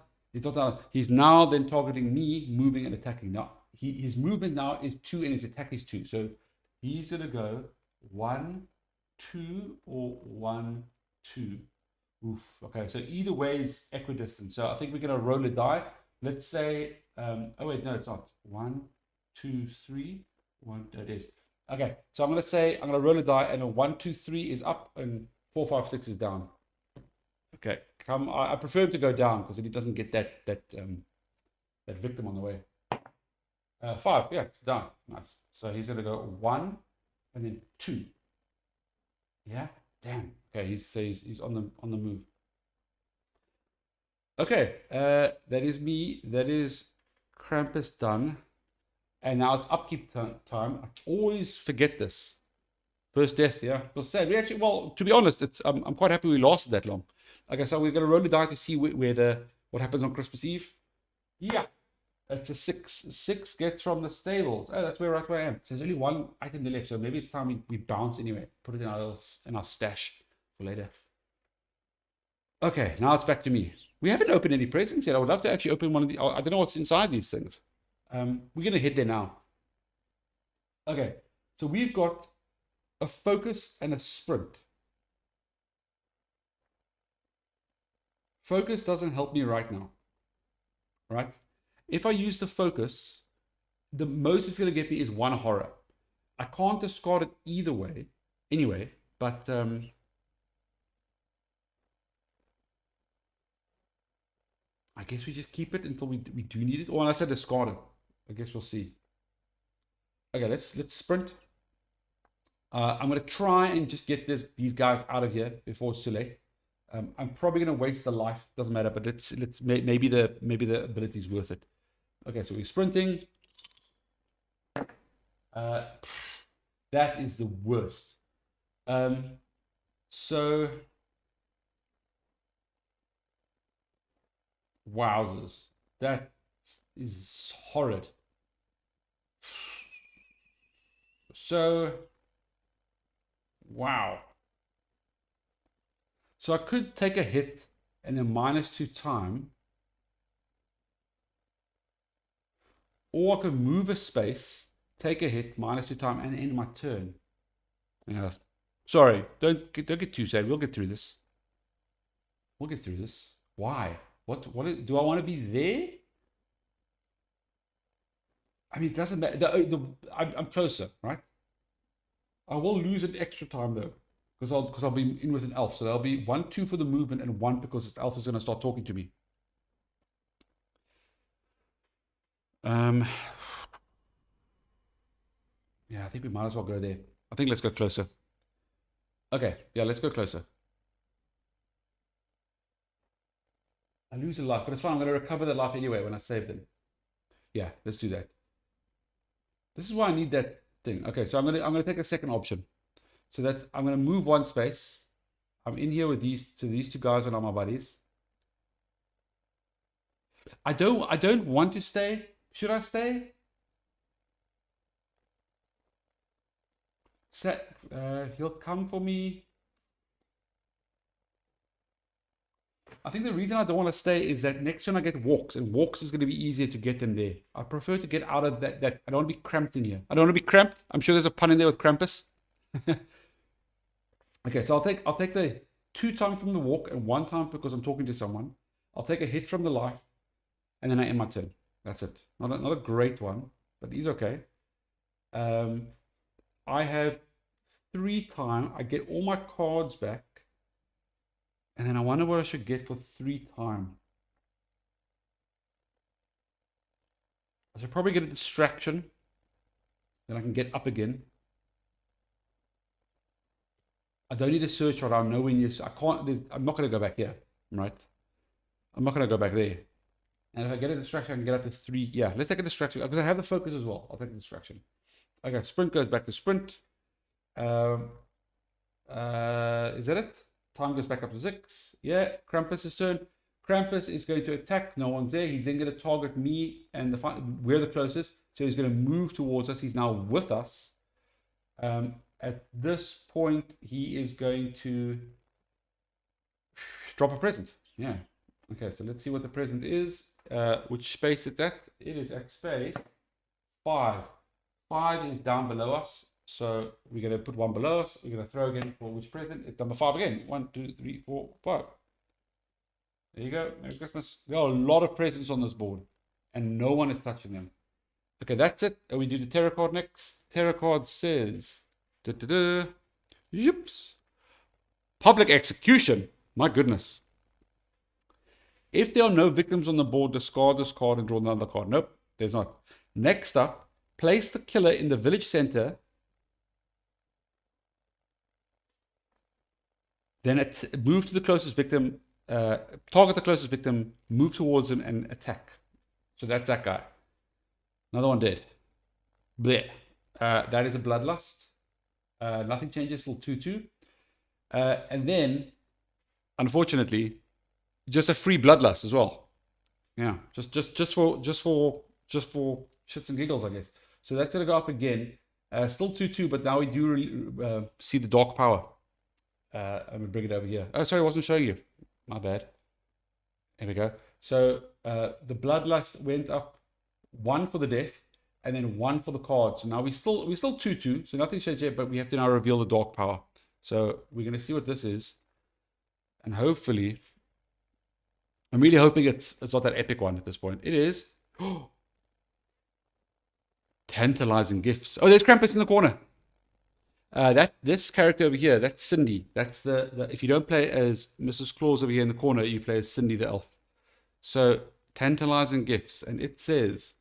He's now then targeting me, moving and attacking. Now, his movement now is 2 and his attack is 2. So he's going to go 1, 2, or 1, 2. Oof. Okay, so either way is equidistant. So I think we're going to roll a die. Let's say, oh wait, no, it's not. 1, 2, 3, 1, it is. Okay, so I'm going to roll a die, and a 1, 2, 3 is up, and 4, 5, 6 is down. Okay, I prefer him to go down because he doesn't get that victim on the way. 5, yeah, it's down. Nice. So he's going to go 1, and then 2. Yeah, damn. Okay, he's on the move. Okay, that is me. That is Krampus done. And now it's upkeep time. I always forget this. First death, yeah. It was sad. We actually, well, to be honest, I'm quite happy we lasted that long. Okay, so we're gonna roll the die to see what happens on Christmas Eve. Yeah, it's a 6. 6 gets from the stables. Oh, that's right where I am. So there's only 1 item left, so maybe it's time we bounce anyway. Put it in our stash for later. Okay, now it's back to me. We haven't opened any presents yet. I would love to actually open one of the. I don't know what's inside these things. We're going to head there now. Okay, so we've got a focus and a sprint. Focus doesn't help me right now. Right? If I use the focus, the most it's going to get me is 1 horror. I can't discard it either way, anyway, but I guess we just keep it until we do need it. Or unless I discard it. I guess we'll see. Okay, let's sprint. I'm going to try and just get these guys out of here before it's too late. I'm probably going to waste the life. Doesn't matter, but maybe the ability is worth it. Okay, so we're sprinting. That is the worst. So wowzers, that is horrid. So wow. So I could take a hit and a -2 time, or I could move a space, take a hit, -2 time, and end my turn. Yeah. Sorry, don't get too sad. We'll get through this. We'll get through this. Why? What do I want to be there? I mean, it doesn't matter. I'm closer, right? I will lose an extra time though, because I'll be in with an elf. So there'll be 1, 2 for the movement and 1 because this elf is going to start talking to me. Um, yeah, I think we might as well go there. I think let's go closer. Okay, yeah, let's go closer. I lose a life, but it's fine. I'm going to recover that life anyway when I save them. Yeah, let's do that. This is why I need that thing. Okay, so I'm gonna take a second option. So that's I'm gonna move 1 space. I'm in here with these 2 guys are not my buddies. I don't want to stay. Should I stay? He'll come for me. I think the reason I don't want to stay is that next turn I get walks, and walks is going to be easier to get them there. I prefer to get out of that. I don't want to be cramped in here. I don't want to be cramped. I'm sure there's a pun in there with Krampus. Okay, so I'll take the 2 times from the walk and 1 time because I'm talking to someone. I'll take a hit from the life, and then I end my turn. That's it. Not a great one, but he's okay. I have 3 time. I get all my cards back, and then I wonder what I should get for 3 time. I should probably get a distraction. Then I can get up again. I don't need a search right. I'm nowhere near. I can't. I'm not going to go back here, right? I'm not going to go back there. And if I get a distraction, I can get up to 3. Yeah, let's take a distraction because I have the focus as well. I'll take a distraction. Okay, sprint goes back to sprint. Is that it? Time goes back up to 6. Yeah, Krampus' turn. Krampus is going to attack. No one's there. He's then going to target me and we're the closest. So he's going to move towards us. He's now with us. At this point, he is going to drop a present. Yeah. Okay, so let's see what the present is. Which space it's at. It is at space 5. 5 is down below us. So we're going to put 1 below us. We're going to throw again for which present? It's number 5 again. 1, 2, 3, 4, 5. There you go. Merry Christmas. There are a lot of presents on this board, and no one is touching them. Okay, that's it. We do the tarot card next. Tarot card says, yips. Public execution. My goodness. If there are no victims on the board, discard this card and draw another card. Nope, there's not. Next up, place the killer in the village center. Then move to the closest victim, target the closest victim, move towards him and attack. So that's that guy. Another one dead. There. That is a bloodlust. Nothing changes till 2/2. And then, unfortunately, just a free bloodlust as well. Yeah, just for shits and giggles, I guess. So that's gonna go up again. Still 2/2, but now we do see the dark power. I'm gonna bring it over here. Oh, sorry, I wasn't showing you. My bad. There we go. So the bloodlust went up 1 for the death, and then 1 for the card. So now we're still 2/2. So nothing changed yet, but we have to now reveal the dark power. So we're gonna see what this is, and hopefully, I'm really hoping it's not that epic one at this point. It is. Tantalizing gifts. Oh, there's Krampus in the corner. This character over here, that's Cindy. That's the if you don't play as Mrs. Claus over here in the corner, you play as Cindy the elf. So tantalizing gifts, and it says,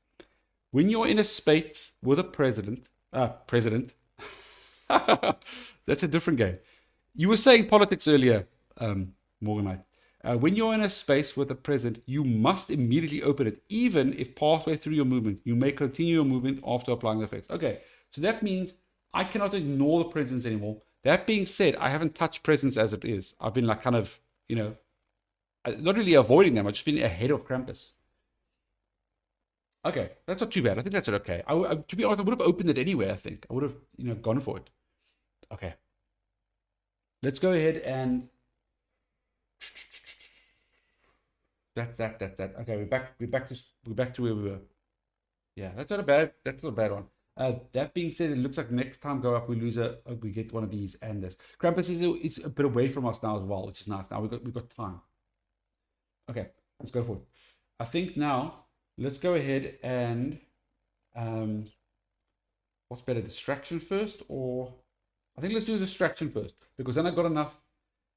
when you're in a space with a president, that's a different game. You were saying politics earlier, Morganite. When you're in a space with a present, you must immediately open it, even if partway through your movement. You may continue your movement after applying the effects. Okay, so that means I cannot ignore the presents anymore. That being said, I haven't touched presents as it is. I've been like kind of, not really avoiding them. I've just been ahead of Krampus. Okay, that's not too bad. I think that's okay. To be honest, I would have opened it anyway, I think. I would have, gone for it. Okay. Let's go ahead and that's that. Okay, we're back to where we were. Yeah, that's not a bad one. That being said, it looks like next time go up we get one of these and this. Krampus is a bit away from us now as well, which is nice. Now we've got time. Okay, let's go for it. I think now let's go ahead and What's better, distraction first, or I think let's do distraction first, because then I've got enough.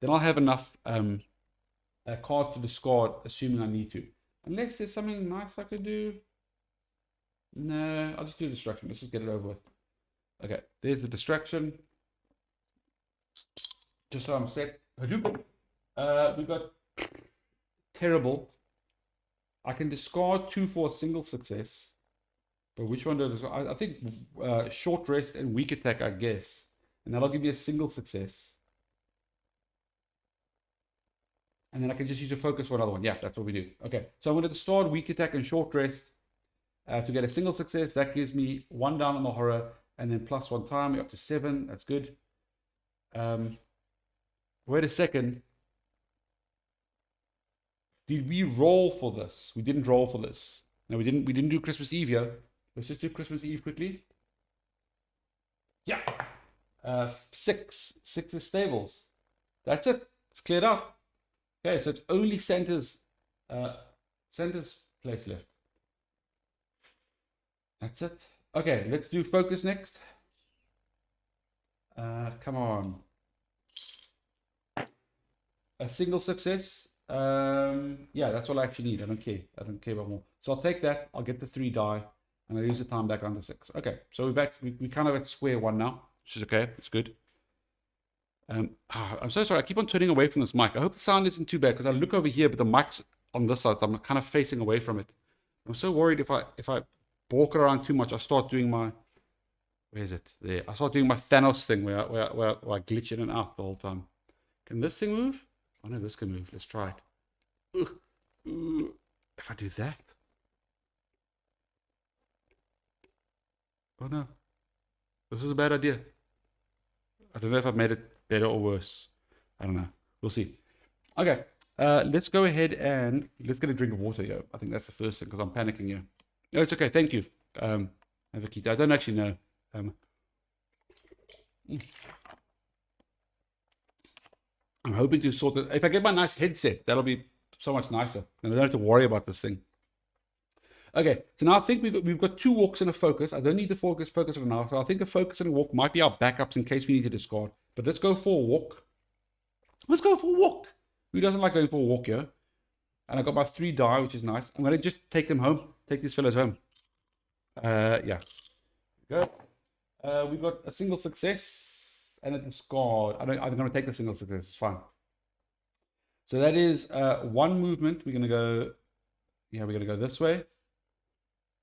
Then I'll have enough cards to discard, assuming I need to. Unless there's something nice I could do. No, I'll just do distraction. Let's just get it over with. Okay, there's the distraction. Just so I'm set. Hadouken. We've got terrible. I can discard 2 for a single success. But which one does I think short rest and weak attack, I guess. And that'll give me a single success. And then I can just use a focus for another one. Yeah, that's what we do. Okay, so I'm going to start weak attack and short rest to get a single success. That gives me 1 down on the horror, and then +1 time up to 7. That's good. Wait a second. Did we roll for this? We didn't roll for this. No, we didn't. We didn't do Christmas Eve, yo. Let's just do Christmas Eve quickly. Yeah. 6. 6 is stables. That's it. It's cleared up. Okay, so it's only Santa's place left. That's it. Okay, let's do focus next. Come on. A single success. Yeah, that's all I actually need. I don't care. I don't care about more. So I'll take that. I'll get the 3 die, and I'll use the time back under 6. Okay, so we're back. We kind of at square one now, which is okay. It's good. I'm so sorry. I keep on turning away from this mic. I hope the sound isn't too bad because I look over here, but the mic's on this side. So I'm kind of facing away from it. I'm so worried if I walk around too much, I start doing my, where is it? There. I start doing my Thanos thing where I glitch in and out the whole time. Can this thing move? Oh no, this can move. Let's try it. If I do that. Oh no. This is a bad idea. I don't know if I've made it better or worse. I don't know. We'll see. Okay. Let's go ahead and let's get a drink of water here. I think that's the first thing because I'm panicking here. No, it's okay. Thank you. Have a key. I don't actually know. I'm hoping to sort it. If I get my nice headset, that'll be so much nicer. And I don't have to worry about this thing. Okay, so now I think we've got 2 walks and a focus. I don't need the focus for now. So I think a focus and a walk might be our backups in case we need to discard. But let's go for a walk. Let's go for a walk. Who doesn't like going for a walk here? And I got my 3 die, which is nice. I'm going to just take them home. Take these fellows home. Yeah. Go. We've got a single success and a discard. I'm going to take the single success. It's fine. So that is 1 movement. We're going to go. Yeah, we're going to go this way.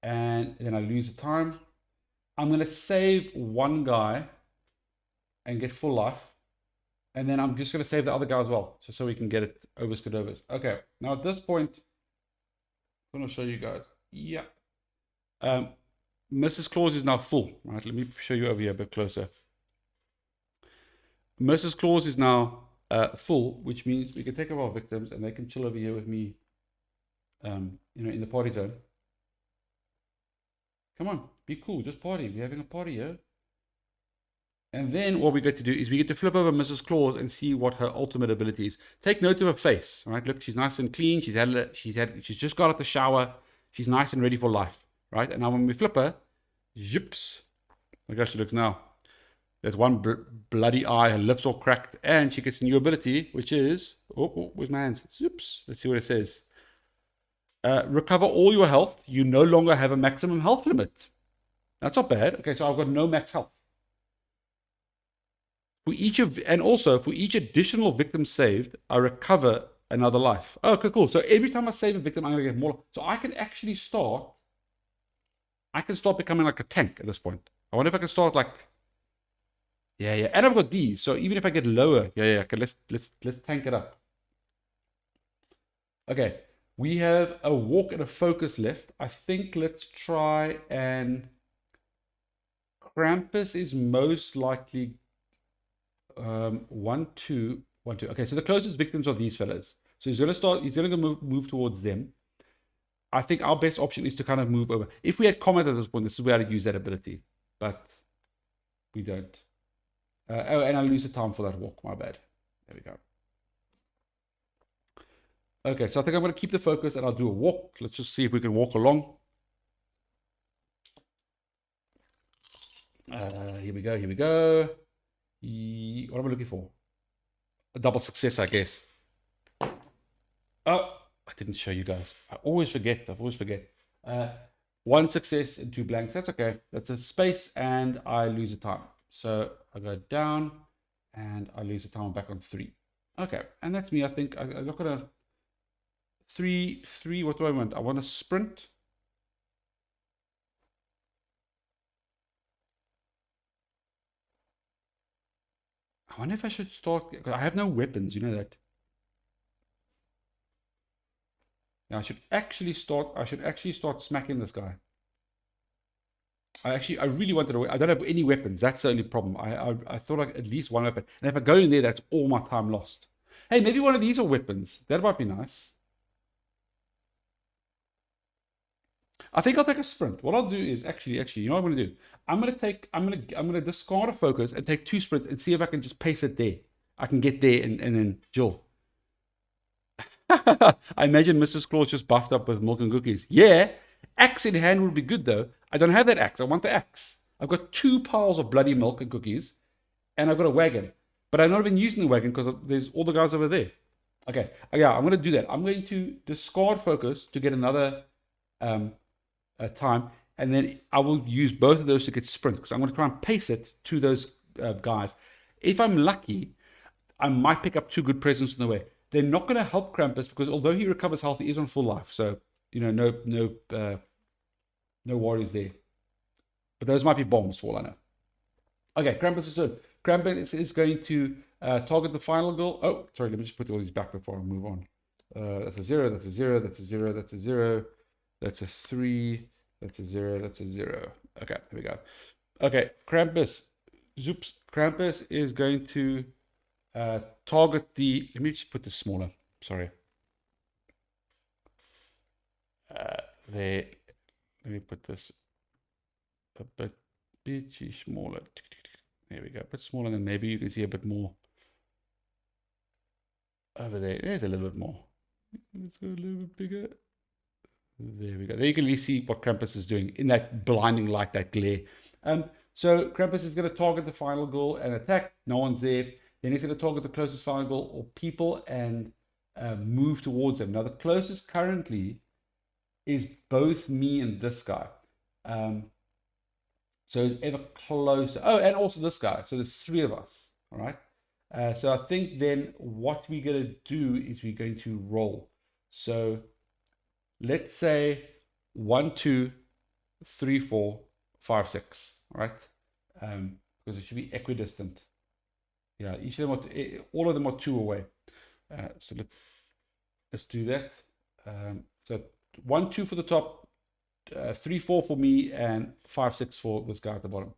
And then I lose the time. I'm going to save 1 guy and get full life. And then I'm just going to save the other guy as well, just so we can get it over Skadovas. Okay, now at this point, I'm going to show you guys. Yeah. Mrs. Claus is now full. Right, let me show you over here a bit closer. Mrs. Claus is now full, which means we can take over our victims and they can chill over here with me, in the party zone. Come on, be cool, just party. We're having a party here. And then what we get to do is we get to flip over Mrs. Claus and see what her ultimate ability is. Take note of her face. All right, look, she's nice and clean. She's just got out the shower. She's nice and ready for life. Right, and now when we flip her, zips. Look how she looks now. There's 1 bloody eye. Her lips all cracked, and she gets a new ability, which is where's my hands? Zips. Let's see what it says. Recover all your health. You no longer have a maximum health limit. That's not bad. Okay, so I've got no max health. For each additional victim saved, I recover another life. Oh, okay, cool. So every time I save a victim, I'm going to get more. So I can actually start becoming like a tank at this point. I wonder if I can start like, yeah. And I've got these. So even if I get lower, yeah. Okay, let's tank it up. Okay. We have a walk and a focus left. I think let's try and Krampus is most likely 1, 2, 1, 2. Okay, so the closest victims are these fellas. So he's going to move towards them. I think our best option is to kind of move over. If we had combat at this point, this is where I'd use that ability. But we don't. And I lose the time for that walk. My bad. There we go. Okay, so I think I'm going to keep the focus and I'll do a walk. Let's just see if we can walk along. Here we go. Here we go. What am I looking for? A double success, I guess. Oh, I didn't show you guys. I always forget. I always forget. One success and two blanks. That's okay. That's a space, and I lose a time. So I go down, and I lose a time back on 3. Okay, and that's me. I think I look at a 3. What do I want? I want a sprint. I wonder if I should start. I have no weapons. You know that. Now I should actually start smacking this guy. I really wanted to. I don't have any weapons. That's the only problem. I thought I at least one weapon. And if I go in there, that's all my time lost. Hey, maybe one of these are weapons. That might be nice. I think I'll take a sprint. What I'll do is actually, you know what I'm gonna do? I'm gonna discard a focus and take 2 sprints and see if I can just pace it there. I can get there and then Jill. I imagine Mrs. Claus just buffed up with milk and cookies. Yeah, axe in hand would be good though. I don't have that axe. I want the axe. I've got 2 piles of bloody milk and cookies, and I've got a wagon. But I'm not even using the wagon because there's all the guys over there. Okay, yeah, I'm going to do that. I'm going to discard focus to get another time, and then I will use both of those to get sprint because I'm going to try and pace it to those guys. If I'm lucky, I might pick up 2 good presents on the way. They're not going to help Krampus because although he recovers health, he is on full life. So, no worries there. But those might be bombs for all I know. Okay, Krampus is done. Krampus is going to target the final goal. Oh, sorry, let me just put all these back before I move on. That's a 0, that's a 0, that's a 0, that's a 0, that's a 3, that's a 0, that's a 0. Okay, here we go. Okay, Krampus. Zoops. Krampus is going to target the. Let me just put this smaller. Sorry. There. Let me put this a bit smaller. There we go. A bit smaller, than maybe you can see a bit more over there. There's a little bit more. Let's go a little bit bigger. There we go. There you can really see what Krampus is doing in that blinding light, that glare. So Krampus is going to target the final goal and attack. No one's there. Then he's going to target the closest final goal or people and move towards them. Now the closest currently is both me and this guy. So it's ever closer. Oh, and also this guy. So there's 3 of us. All right. So I think then what we're going to do is we're going to roll. So let's say 1, 2, 3, 4, 5, 6. All right. Because it should be equidistant. Yeah, each of them all of them are 2 away. So let's do that. So 1, 2 for the top, 3, 4 for me, and 5, 6 for this guy at the bottom.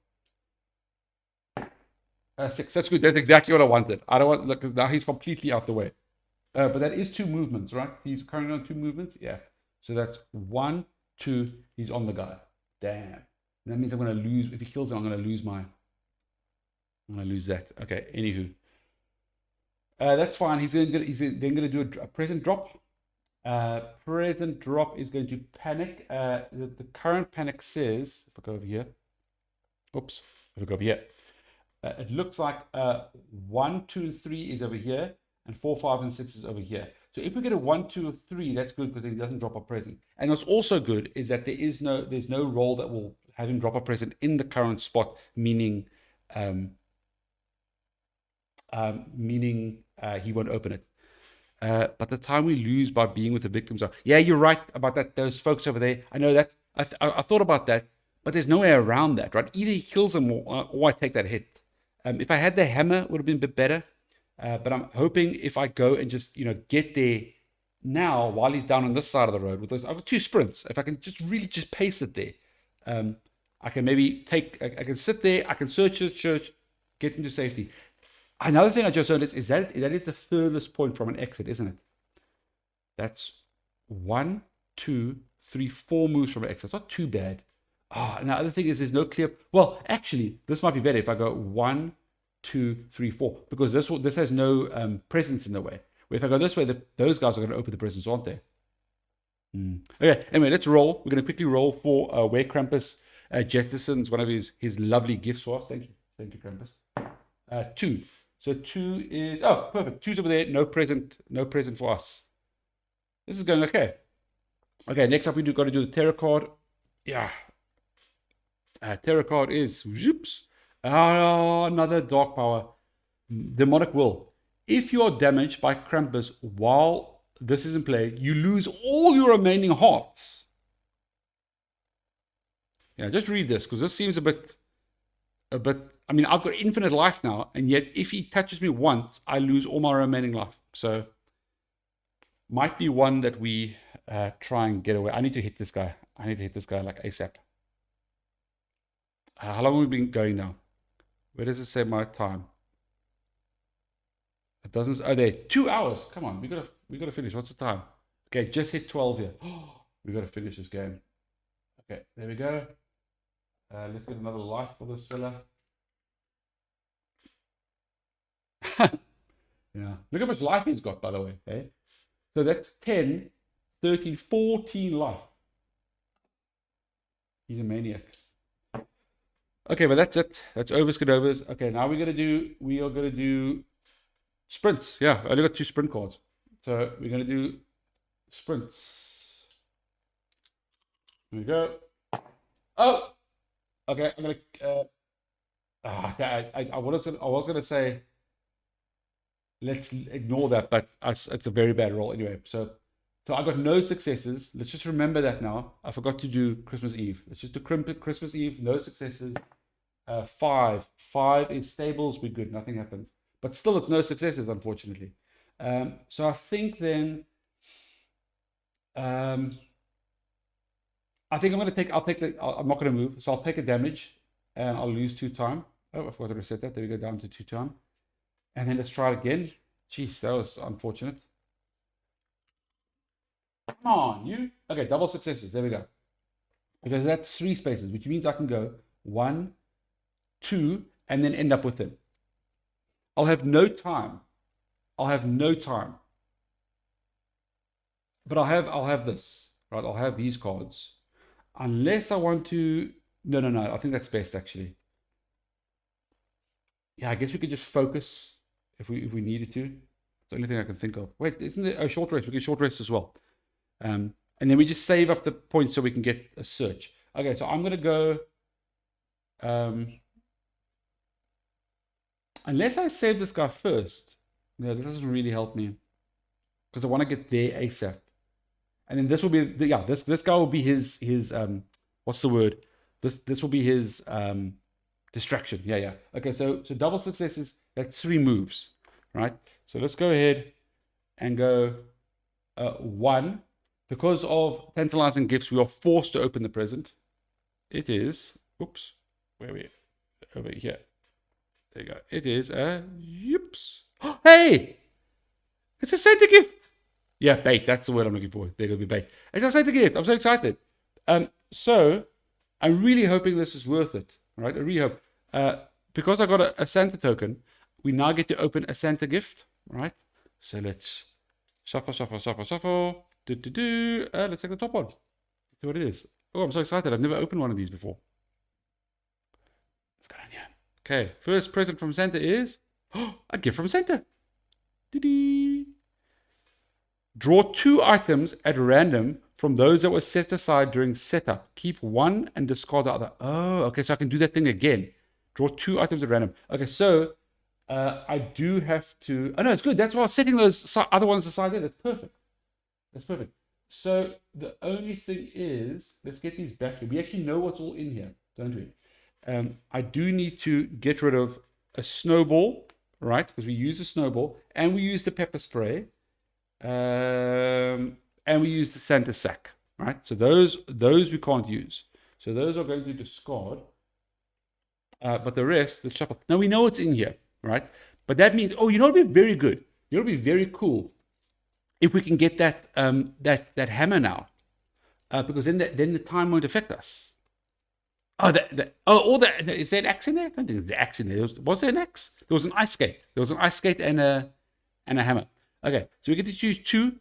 6. That's good. That's exactly what I wanted. I don't want. Look, now he's completely out the way. But that is 2 movements, right? He's currently on 2 movements. Yeah. So that's 1, 2. He's on the guy. Damn. And that means I'm going to lose. If he kills him, I'm going to lose my. I'm going to lose that. Okay. Anywho. That's fine. He's then going to do a present drop. Present drop is going to panic. The current panic says, if I go over here, oops, if I go over here, it looks like 1, 2, and 3 is over here, and 4, 5, and 6 is over here. So if we get a 1, 2, or 3, that's good because then he doesn't drop a present. And what's also good is that there's no roll that will have him drop a present in the current spot, meaning he won't open it. But the time we lose by being with the victims are. Yeah, you're right about that. Those folks over there. I know that. I thought about that, but there's no way around that, right? Either he kills them or I take that hit. If I had the hammer, it would have been a bit better. But I'm hoping if I go and just get there now while he's down on this side of the road with those, I've got 2 sprints. If I can just really just pace it there, I can maybe I can sit there. I can search the church, get into safety. Another thing I just noticed is that is the furthest point from an exit, isn't it? That's 1, 2, 3, 4 moves from an exit. It's not too bad. And the other thing is there's no clear. Well, actually, this might be better if I go 1, 2, 3, 4, because this has no presence in the way. Where if I go this way, those guys are going to open the presence, aren't they? Okay. Anyway, let's roll. We're going to quickly roll for where Krampus. jettisons one of his lovely gift swaps. Thank you, Krampus. 2. So 2 is perfect. 2's over there. No present for us. This is going okay. Okay, next up we got to do the terror card. Yeah. Terror card is another dark power. Demonic will. If you are damaged by Krampus while this is in play, you lose all your remaining hearts. Yeah, just read this because this seems a bit. I mean, I've got infinite life now, and yet if he touches me once, I lose all my remaining life. So, might be one that we try and get away. I need to hit this guy. I need to hit this guy like ASAP. How long have we been going now? Where does it say my time? It doesn't. Oh, there. 2 hours. Come on, we gotta finish. What's the time? Okay, just hit 12 here. We gotta finish this game. Okay, there we go. Let's get another life for this fella. Yeah, look how much life he's got, by the way. Okay? So that's 10, 13, 14 life. He's a maniac. Okay, but that's it. That's overs, cadovers. Okay, now we are gonna do sprints. Yeah, I only got 2 sprint cards. So we're gonna do sprints. There we go. Oh, okay. I'm gonna. I was gonna say let's ignore that, but it's a very bad roll anyway. So I got no successes. Let's just remember that now. I forgot to do Christmas Eve. Let's just do Christmas Eve. No successes. 5 is stables. We're good. Nothing happens. But still, it's no successes, unfortunately. So I think then. I think I'm not going to move, so I'll take a damage, and I'll lose 2 time. Oh, I forgot to reset that. There we go, down to 2 time. And then let's try it again. Jeez, that was unfortunate. Come on, you. Okay, double successes. There we go. Because that's 3 spaces, which means I can go 1, 2, and then end up with him. I'll have no time. But I'll have this. Right, I'll have these cards. Unless I want to... No. I think that's best, actually. Yeah, I guess we could just focus if we needed to. It's the only thing I can think of. Wait, isn't there a short rest? We can short rest as well. And then we just save up the points so we can get a search. Okay, so I'm going to go... unless I save this guy first. No, that doesn't really help me. Because I want to get there ASAP. And then this will be this guy will be his what's the word? This will be his distraction. Yeah. Okay, so double successes, that's 3 moves, right? So let's go ahead and go 1. Because of tantalizing gifts, we are forced to open the present. It is where are we? Over here. There you go. It is a hey! It's a Santa gift. Yeah, bait. That's the word I'm looking for. They're going to be bait. It's a Santa gift. I'm so excited. So I'm really hoping this is worth it. Right? I really hope. Because I got a Santa token, we now get to open a Santa gift. Right? So let's shuffle. Let's take the top one. See what it is. Oh, I'm so excited. I've never opened one of these before. Let's go down here. Okay. First present from Santa is a gift from Santa. Dee-dee. Draw 2 items at random from those that were set aside during setup. Keep 1 and discard the other. Oh, okay, so I can do that thing again. Draw 2 items at random. Okay, so I do have to... Oh, no, it's good. That's why I was setting those other ones aside there. That's perfect. So the only thing is, let's get these back here. We actually know what's all in here, don't we? I do need to get rid of a snowball, right? Because we use a snowball, and we use the pepper spray. And we use the Santa sack, right? So those we can't use. So those are going to discard. But the rest, the shuffle. Now we know what's in here, right? But that means, you know, it'll be very good. It'll be very cool if we can get that that hammer now, because then the time won't affect us. Is there an axe in there? I don't think there's an axe in there. Was there an axe? There was an ice skate. There was an ice skate and a hammer. Okay, so we get to choose 2,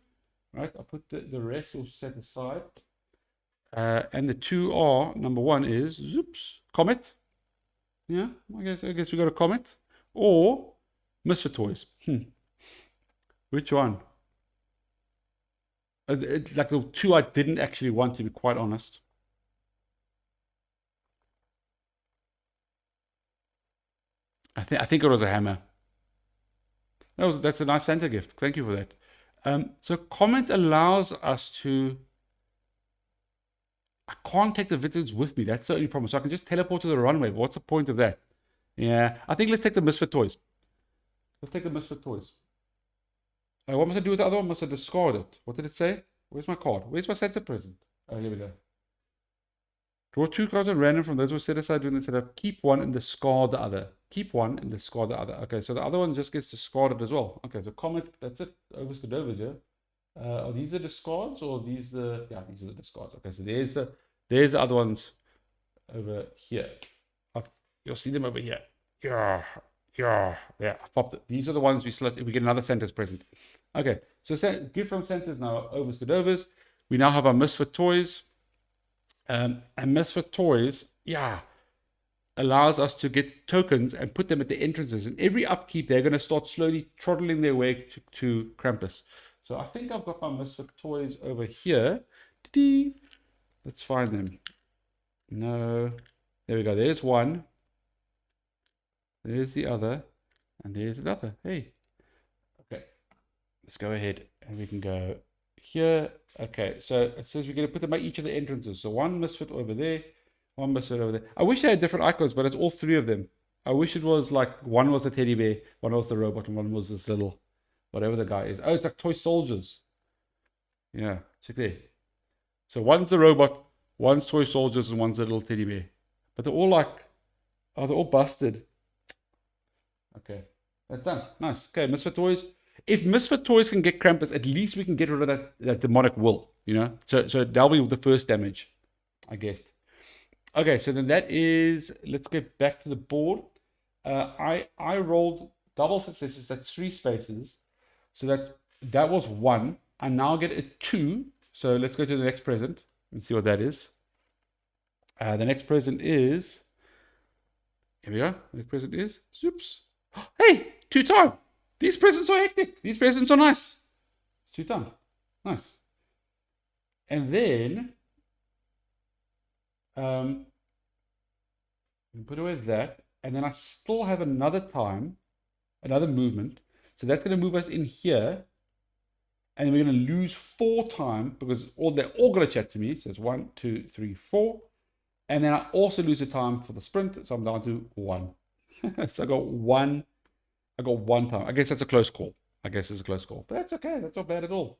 right? I'll put the rest all set aside. And the two are, number one is, oops, Comet. Yeah, I guess we got a Comet. Or Misfit Toys. Which one? Like the two I didn't actually want, to be quite honest. I think it was a hammer. That's a nice Santa gift. Thank you for that. So Comet allows us to. I can't take the victims with me. That's the only problem. So I can just teleport to the runway. But what's the point of that? Yeah, I think let's take the Misfit Toys. Let's take the Misfit Toys. What must I do with the other one? Must I discard it? What did it say? Where's my card? Where's my Santa present? Oh, here we go. Draw two cards at random from those who set aside during the setup. Keep one and discard the other. Keep one and discard the other. Okay, so the other one just gets discarded as well. Okay, so Comet, that's it. Over to Dover's, yeah? Are these the discards or are these the... Yeah, these are the discards. Okay, so there's the other ones over here. You'll see them over here. Yeah, yeah, yeah. I've popped it. These are the ones we select if we get another Santa's present. Okay, so gift from Santa's now over to Dover's. We now have our Misfit Toys. And Misfit Toys, yeah, allows us to get tokens and put them at the entrances. And every upkeep, they're going to start slowly trotting their way to Krampus. So I think I've got my Misfit Toys over here. Let's find them. No. There we go. There's one. There's the other. And there's another. Hey. Okay. Let's go ahead and we can go here. Okay. So it says we're going to put them at each of the entrances. So one Misfit over there. One Misfit over there. I wish I had different icons, but it's all three of them. I wish it was like one was a teddy bear, one was the robot, and one was this little, whatever the guy is. Oh, it's like toy soldiers. Yeah. Check there. So one's the robot, one's toy soldiers, and one's a little teddy bear. But they're all like, oh, they're all busted. Okay, that's done. Nice. Okay, Misfit Toys. If Misfit Toys can get Krampus, at least we can get rid of that demonic will, you know? So that'll be the first damage, I guess. Okay, so then that is, let's get back to the board. I rolled double successes, that's 3 spaces. So that was 1. I now get a 2. So let's go to the next present and see what that is. The next present is, here we go. The next present is, oops. Hey, 2 time. These presents are hectic. These presents are nice. It's 2 time. Nice. And then, put away that. And then I still have another time, another movement. So that's going to move us in here. And then we're going to lose 4 time because they're all going to chat to me. So it's 1, 2, 3, 4. And then I also lose a time for the sprint. So I'm down to 1. So I got 1. I got 1 time. I guess that's a close call. But that's okay. That's not bad at all.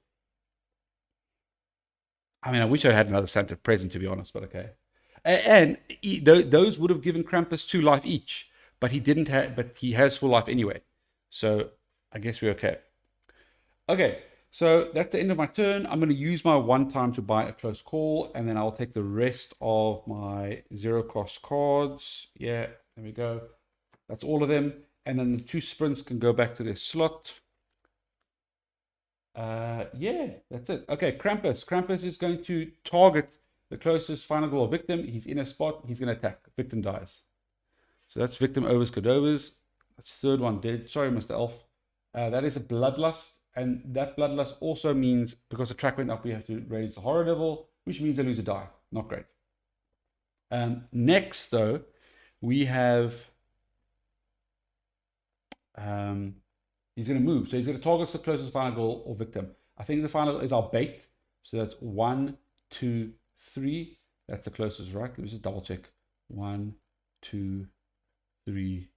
I mean, I wish I had another Santa present, to be honest, but okay. And those would have given Krampus 2 life each, but he didn't have. But he has full life anyway, so I guess we're okay. Okay, so that's the end of my turn. I'm going to use my 1 time to buy a close call, and then I'll take the rest of my 0-cost cards. Yeah, there we go. That's all of them, and then the 2 sprints can go back to their slot. Yeah, that's it. Okay, Krampus. Krampus is going to target the closest final goal victim. He's in a spot. He's going to attack. Victim dies. So that's victim overs cadovers. That's 3rd one dead. Sorry, Mr. Elf. That is a bloodlust. And that bloodlust also means, because the track went up, we have to raise the horror level, which means they lose a die. Not great. Next, though, we have... he's going to move. So he's going to target the closest final goal or victim. I think the final is our bait. So that's 1, 2, 3. That's the closest, right? Let me just double check. 1, 2, 3,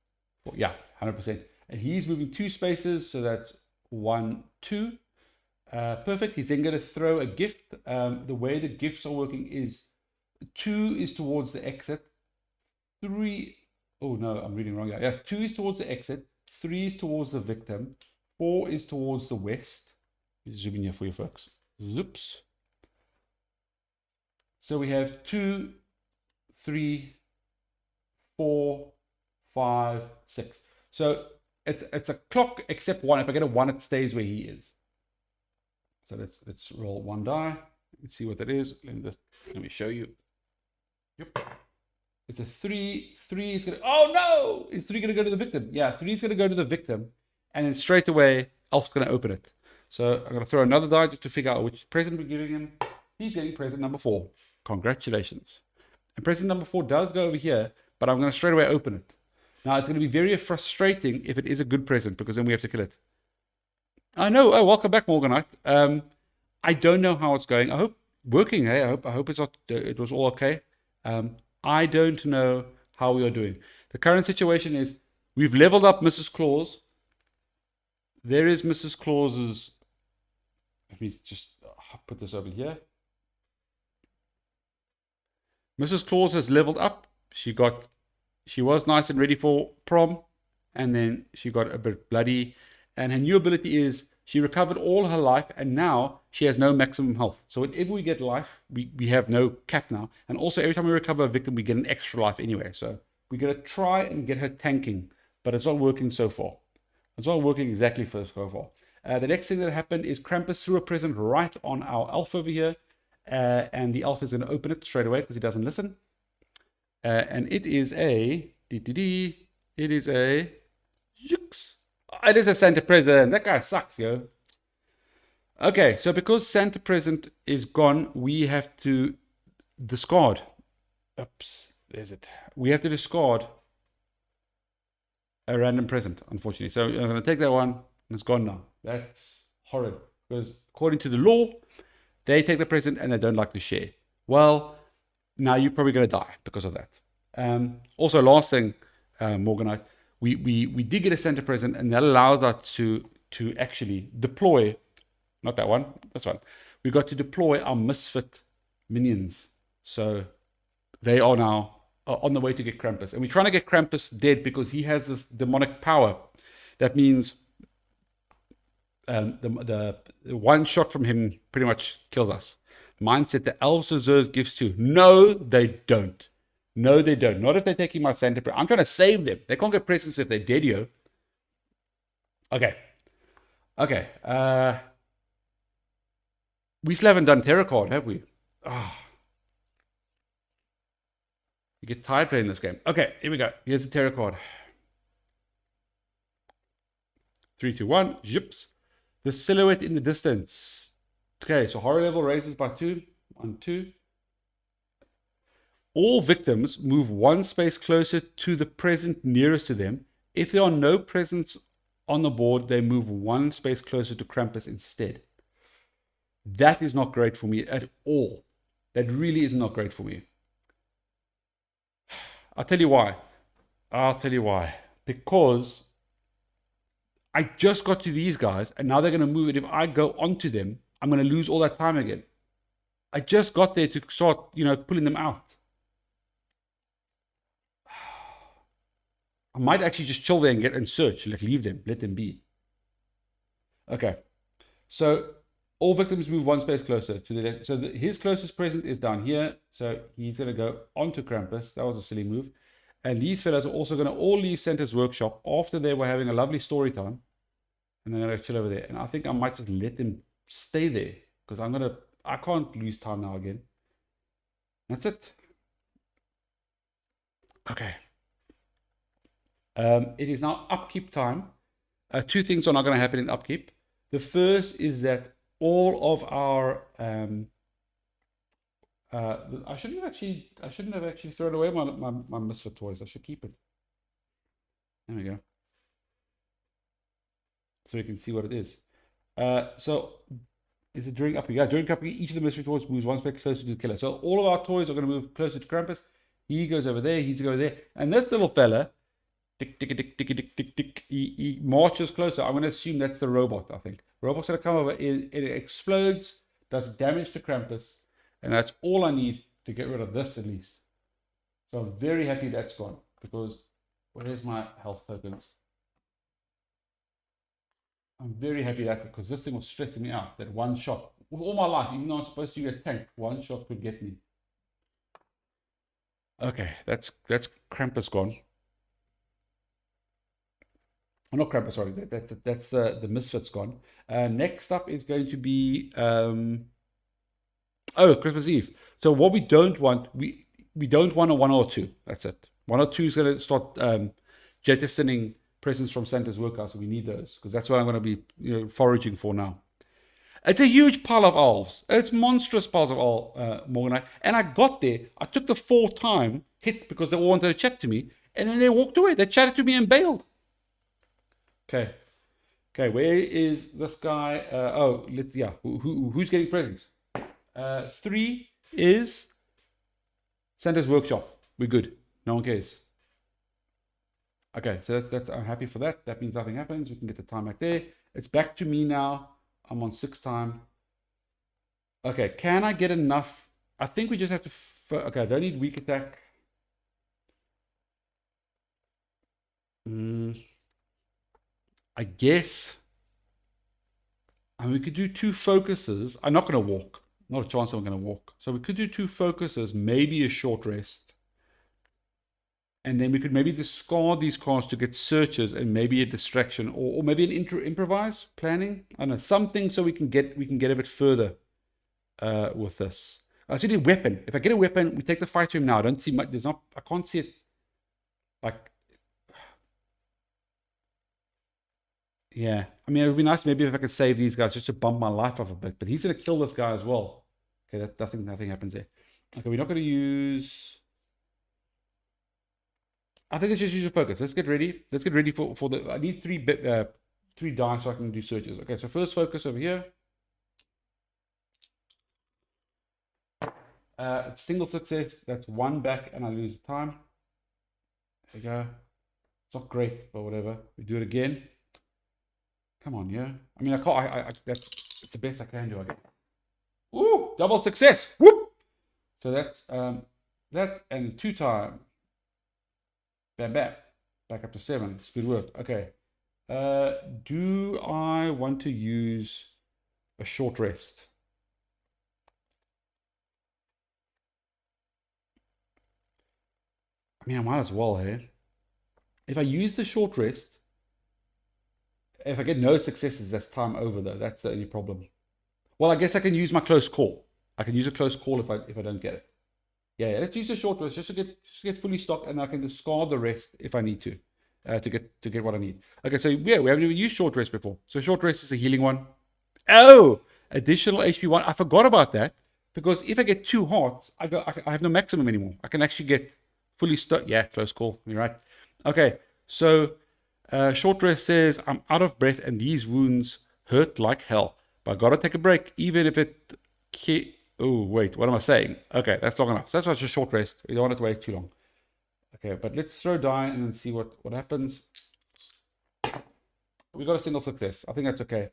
4. Yeah, 100%. And he's moving 2 spaces. So that's 1, 2. Perfect. He's then going to throw a gift. The way the gifts are working is 2 is towards the exit. 3. Oh, no, I'm reading wrong. Yeah, 2 is towards the exit. 3 is towards the victim. 4 is towards the west. Zoom in here for you folks. Oops. So we have 2, 3, 4, 5, 6. So it's a clock except 1. If I get a 1, it stays where he is. So let's roll 1 die Let's see what that is. Let me show you. Yep. It's a 3. 3 is going to... Oh, no! Is 3 going to go to the victim? Yeah, 3 is going to go to the victim. And then straight away, Elf's going to open it. So I'm going to throw another die just to figure out which present we're giving him. He's getting present number 4. Congratulations. And present number 4 does go over here, but I'm going to straight away open it. Now, it's going to be very frustrating if it is a good present, because then we have to kill it. I know. Oh, welcome back, Morganite. I don't know how it's going. I hope working. Hey, I hope it's not. It was all okay. I don't know how we are doing. The current situation is we've leveled up Mrs. Claus. There is Mrs. Claus's. Let me just put this over here. Mrs. Claus has leveled up. She was nice and ready for prom, and then she got a bit bloody. And her new ability is she recovered all her life, and now she has no maximum health. So whenever we get life, we have no cap now. And also every time we recover a victim, we get an extra life anyway. So we're going to try and get her tanking, but it's not working so far. It's not working exactly so far. The next thing that happened is Krampus threw a present right on our elf over here. And the elf is going to open it straight away because he doesn't listen. And it is a... It is a... It is a Santa present. That guy sucks, yo. Okay, so because Santa present is gone, we have to discard. Oops, there's it. We have to discard a random present, unfortunately. So I'm going to take that one, and it's gone now. That's horrid. Because according to the law, they take the present and they don't like to share. Well, now you're probably going to die because of that. Also, last thing, Morganite, we did get a Santa present, and that allows us to actually deploy, not that one, this one. We got to deploy our misfit minions. So they are now on the way to get Krampus. And we're trying to get Krampus dead because he has this demonic power. That means the one shot from him pretty much kills us. Mine said the elves deserve gifts too. No, they don't. No, they don't. Not if they're taking my Santa present. I'm trying to save them. They can't get presents if they're dead, yo. Okay. Okay. We still haven't done Terror card, have we? Oh. You get tired playing this game. Okay, here we go. Here's the Terror card. 3, 2, 1. Zips. The silhouette in the distance. Okay, so horror level raises by 2. 1, 2. All victims move one space closer to the present nearest to them. If there are no presents on the board, they move one space closer to Krampus instead. That is not great for me at all. That really is not great for me. I'll tell you why. I'll tell you why. Because I just got to these guys, and now they're going to move it. If I go onto them, I'm going to lose all that time again. I just got there to start, pulling them out. I might actually just chill there and get and search. Leave them. Let them be. Okay. So all victims move one space closer to the left. So his closest present is down here. So he's going to go onto Krampus. That was a silly move. And these fellas are also going to all leave Santa's workshop after they were having a lovely story time. And they're going to chill over there. And I think I might just let them stay there. Because I can't lose time now again. That's it. Okay. It is now upkeep time. Two things are not going to happen in upkeep. The first is that all of our I shouldn't have actually thrown away my misfit toys. I should keep it. There we go. So you can see what it is. So is it during upkeep? Yeah, during upkeep, each of the misfit toys moves one space closer to the killer. So all of our toys are going to move closer to Krampus. He goes over there. He's going there, and this little fella. Tick, tick, tick, tick, tick, tick, tick. He marches closer. I'm going to assume that's the robot, I think. Robot's going to come over. It explodes, does damage to Krampus, and that's all I need to get rid of this at least. So I'm very happy that's gone, because where's my health tokens? I'm very happy that, because this thing was stressing me out, that one shot. With all my life, even though I'm supposed to use a tank, one shot could get me. Okay, that's Krampus gone. Oh, not Krampus, sorry. That's the Misfits gone. Next up is going to be Oh, Christmas Eve. So what we don't want, we don't want a 1 or 2. That's it. 1 or 2 is going to start jettisoning presents from Santa's workhouse. So we need those because that's what I'm going to be foraging for now. It's a huge pile of elves. It's monstrous piles of elves, Morgan. And I got there. I took the 4-time hit because they all wanted to chat to me. And then they walked away. They chatted to me and bailed. Okay. Okay, where is this guy? Who's getting presents? 3 is Santa's workshop. We're good. No one cares. Okay, so that's I'm happy for that. That means nothing happens. We can get the time back there. It's back to me now. I'm on 6-time. Okay, can I get enough? I think we just have to. Okay, I don't need weak attack. I guess. And we could do 2 focuses. I'm not going to walk. Not a chance I'm going to walk. So we could do 2 focuses, maybe a short rest. And then we could maybe discard these cards to get searches and maybe a distraction or maybe an improvise planning. I don't know, something so we can get a bit further with this. I see a weapon. If I get a weapon, we take the fight to him now. I don't see much. I can't see it. Like, yeah. I mean, it would be nice maybe if I could save these guys just to bump my life up a bit. But he's going to kill this guy as well. Okay, nothing happens there. Okay, we're not going to use. I think let's just use a focus. Let's get ready. Let's get ready for the. I need 3 dice so I can do searches. Okay, so first focus over here. Single success. That's 1 back, and I lose time. There we go. It's not great, but whatever. We do it again. Come on, yeah. I mean, I can't. It's the best I can do. I guess. Ooh, double success. Whoop. So that's that and 2-time. Bam, bam. Back up to 7. It's good work. Okay. Do I want to use a short rest? I mean, I might as well, hey? If I use the short rest, if I get no successes, that's time over, though. That's the only problem. Well, I guess I can use my close call. I can use a close call if I don't get it. Yeah, let's use a short rest just to get fully stocked, and I can discard the rest if I need to get what I need. Okay, so yeah, we haven't even used short rest before. So short rest is a healing one. Oh, additional HP 1. I forgot about that because if I get 2 hearts, I have no maximum anymore. I can actually get fully stocked. Yeah, close call. You're right. Okay, so short rest says I'm out of breath and these wounds hurt like hell, but I gotta take a break even if it. Oh, wait, what am I saying? Okay, that's long enough. So that's why it's a short rest. We don't want it to wait too long. Okay, but let's throw die and then see what happens. We got a single success. I think that's okay.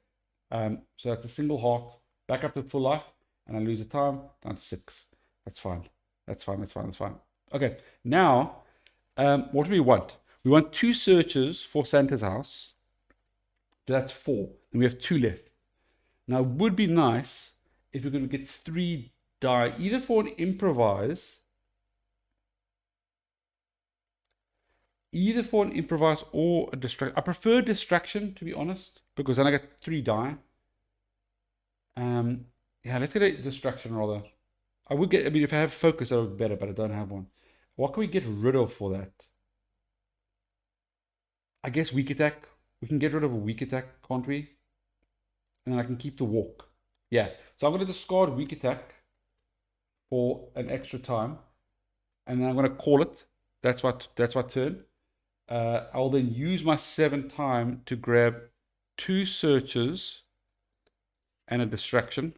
So that's a single heart. Back up to full life, and I lose a time down to 6. That's fine. That's fine. That's fine. That's fine. Okay, now, what do we want? We want 2 searches for Santa's house. That's 4. And we have 2 left. Now, it would be nice if we're going to get 3 die, either for an improvise, or a distraction. I prefer distraction, to be honest, because then I get 3 die. Yeah, let's get a distraction rather. I mean, if I have focus, that would be better, but I don't have one. What can we get rid of for that? I guess weak attack. We can get rid of a weak attack, can't we? And then I can keep the walk. Yeah, so I'm going to discard weak attack for an extra time, and then I'm going to call it. That's my turn. I'll then use my 7-time to grab 2 searches and a distraction.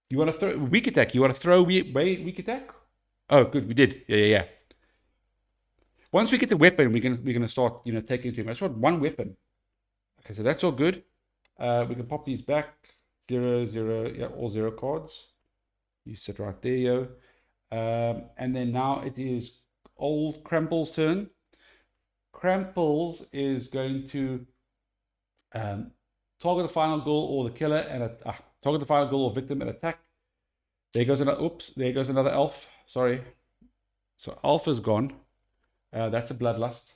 You want to throw weak attack? You want to throw weak attack? Oh, good, we did. Yeah. Once we get the weapon, we're gonna start taking it to him. I just want 1 weapon. Okay, so that's all good. We can pop these back. 0, 0, yeah, all 0 cards. You sit right there, yo. And then now it is old Krampus' turn. Krampus is going to target the final goal or the killer and target the final goal or victim and attack. There goes another. Oops, there goes another elf. Sorry. So elf is gone. That's a bloodlust.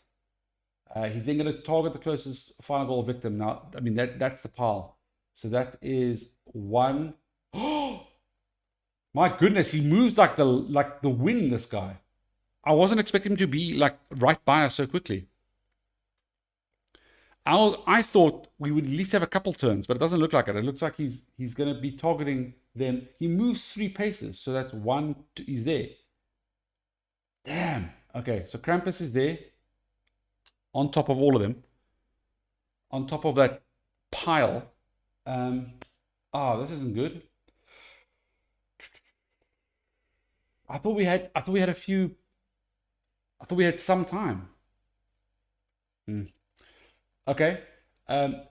He's then going to target the closest final goal victim. Now, I mean, that's the pile. So that is 1. My goodness, he moves like the wind, this guy. I wasn't expecting him to be like right by us so quickly. I thought we would at least have a couple turns, but it doesn't look like it. It looks like he's going to be targeting them. He moves 3 paces, so that's 1, 2, he's there. Damn. Okay, so Krampus is there on top of all of them, on top of that pile. This isn't good. I thought we had a few. I thought we had some time. Okay.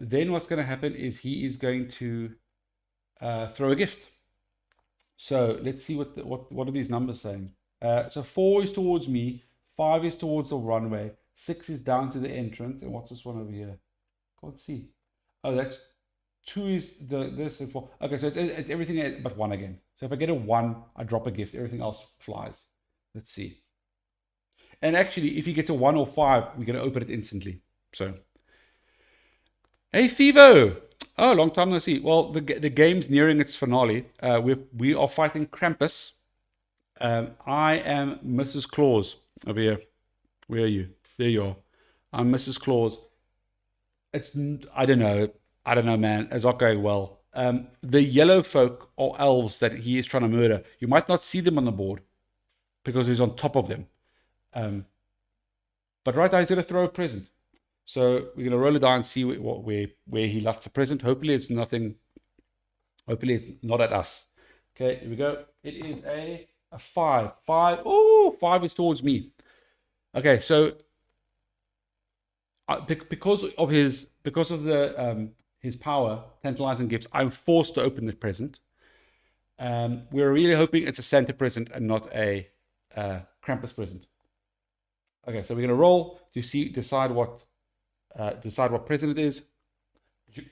Then what's going to happen is he is going to throw a gift. So let's see what are these numbers saying. So 4 is towards me, 5 is towards the runway, 6 is down to the entrance, and what's this one over here? Can't see. Oh, that's 2 is this and 4. Okay, so it's everything but 1 again. So if I get a 1, I drop a gift. Everything else flies. Let's see. And actually, if he gets a 1 or 5, we're going to open it instantly. So, hey, Thivo! Oh, long time no see. Well, the game's nearing its finale. We are fighting Krampus. I am Mrs. Claus over here. Where are you? There you are. I'm Mrs. Claus. I don't know, man. It's not going well. The yellow folk or elves that he is trying to murder, you might not see them on the board because he's on top of them. But right now he's going to throw a present. So we're going to roll it down and see where he lots a present. Hopefully it's nothing. Hopefully it's not at us. Okay, here we go. It is a 5. 5. Oh, 5 is towards me. Okay, so because of his power, tantalizing gifts, I'm forced to open the present. We're really hoping it's a Santa present and not a Krampus present. Okay, so we're going to roll to decide what present it is. It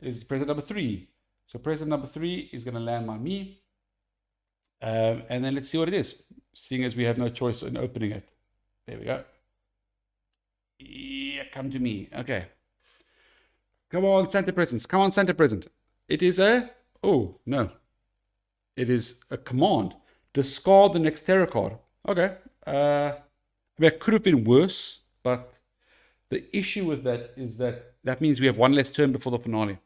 is present number 3. So present number 3 is going to land by me. And then let's see what it is, seeing as we have no choice in opening it. There we go. Yeah, come to me. Okay. Come on, Santa presents. Come on, Santa present. It is oh, no. It is a command. Discard the next tarot card. Okay. It could have been worse, but the issue with that is that means we have 1 less turn before the finale.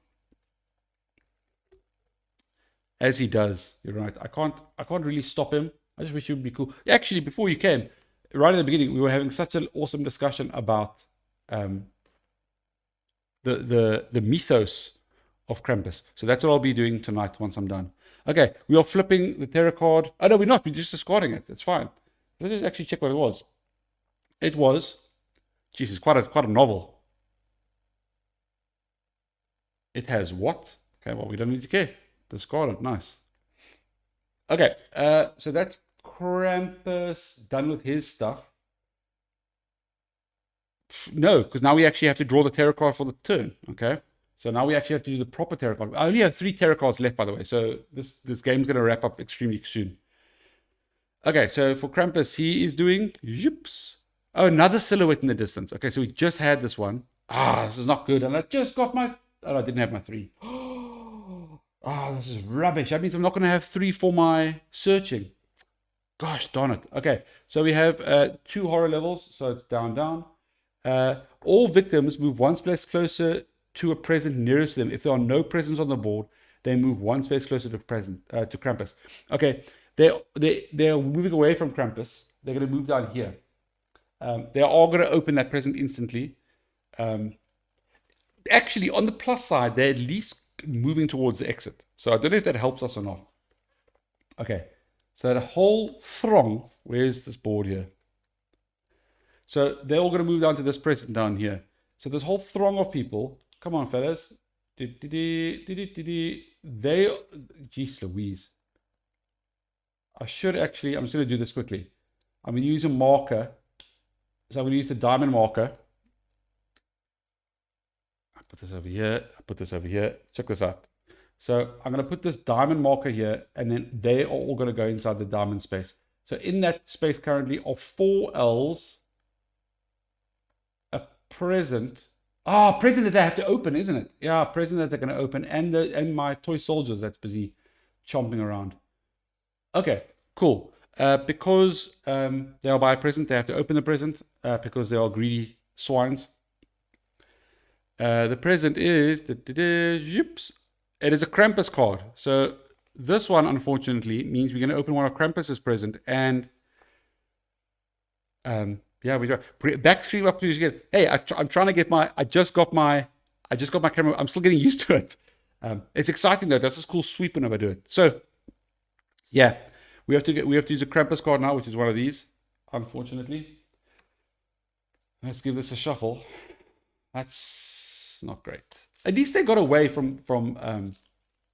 As he does, you're right. I can't really stop him. I just wish it would be cool. Actually, before you came, right at the beginning, we were having such an awesome discussion about the mythos of Krampus. So that's what I'll be doing tonight once I'm done. Okay, we are flipping the tarot card. Oh no, we're not. We're just discarding it. It's fine. Let's just actually check what it was. It was, Jesus, quite a novel. It has what? Okay, well, we don't need to care. Discard it. Nice. Okay, so that's Krampus done with his stuff. No, because now we actually have to draw the tarot card for the turn. Okay, so now we actually have to do the proper tarot card. I only have 3 tarot cards left, by the way, so this game's going to wrap up extremely soon. Okay, so for Krampus, he is doing yips. Oh, another silhouette in the distance. Okay, so we just had this one. This is not good. And I just got my... Oh, I didn't have my 3. This is rubbish. That means I'm not going to have 3 for my searching. Gosh darn it. Okay, so we have 2 horror levels. So it's down, down. All victims move 1 space closer to a present nearest to them. If there are no presents on the board, they move 1 space closer to to Krampus. Okay, they're moving away from Krampus. They're going to move down here. They are going to open that present instantly. Actually, on the plus side, they're at least moving towards the exit. So I don't know if that helps us or not. Okay, so the whole throng, where's this board here? So they're all going to move down to this present down here. So this whole throng of people, come on, fellas. Jeez Louise. I'm just going to do this quickly. I'm going to use a marker. So I'm going to use the diamond marker. I put this over here. I put this over here. Check this out. So I'm going to put this diamond marker here, and then they are all going to go inside the diamond space. So in that space currently are 4 L's, a present. Present that they have to open, isn't it? Yeah, present that they're going to open, and my toy soldiers that's busy chomping around. Okay, cool. Because they are buy a present, they have to open the present because they are greedy swines. The present is yips. It is a Krampus card. So this one, unfortunately, means we're going to open one of Krampus's present, and yeah, we do. Back screen up, please. Again. Hey, I'm trying to get my. I just got my camera. I'm still getting used to it. It's exciting though. That's a cool sweep whenever I do it. So yeah, we have to use a Krampus card now, which is one of these. Unfortunately, let's give this a shuffle. That's not great. At least they got away from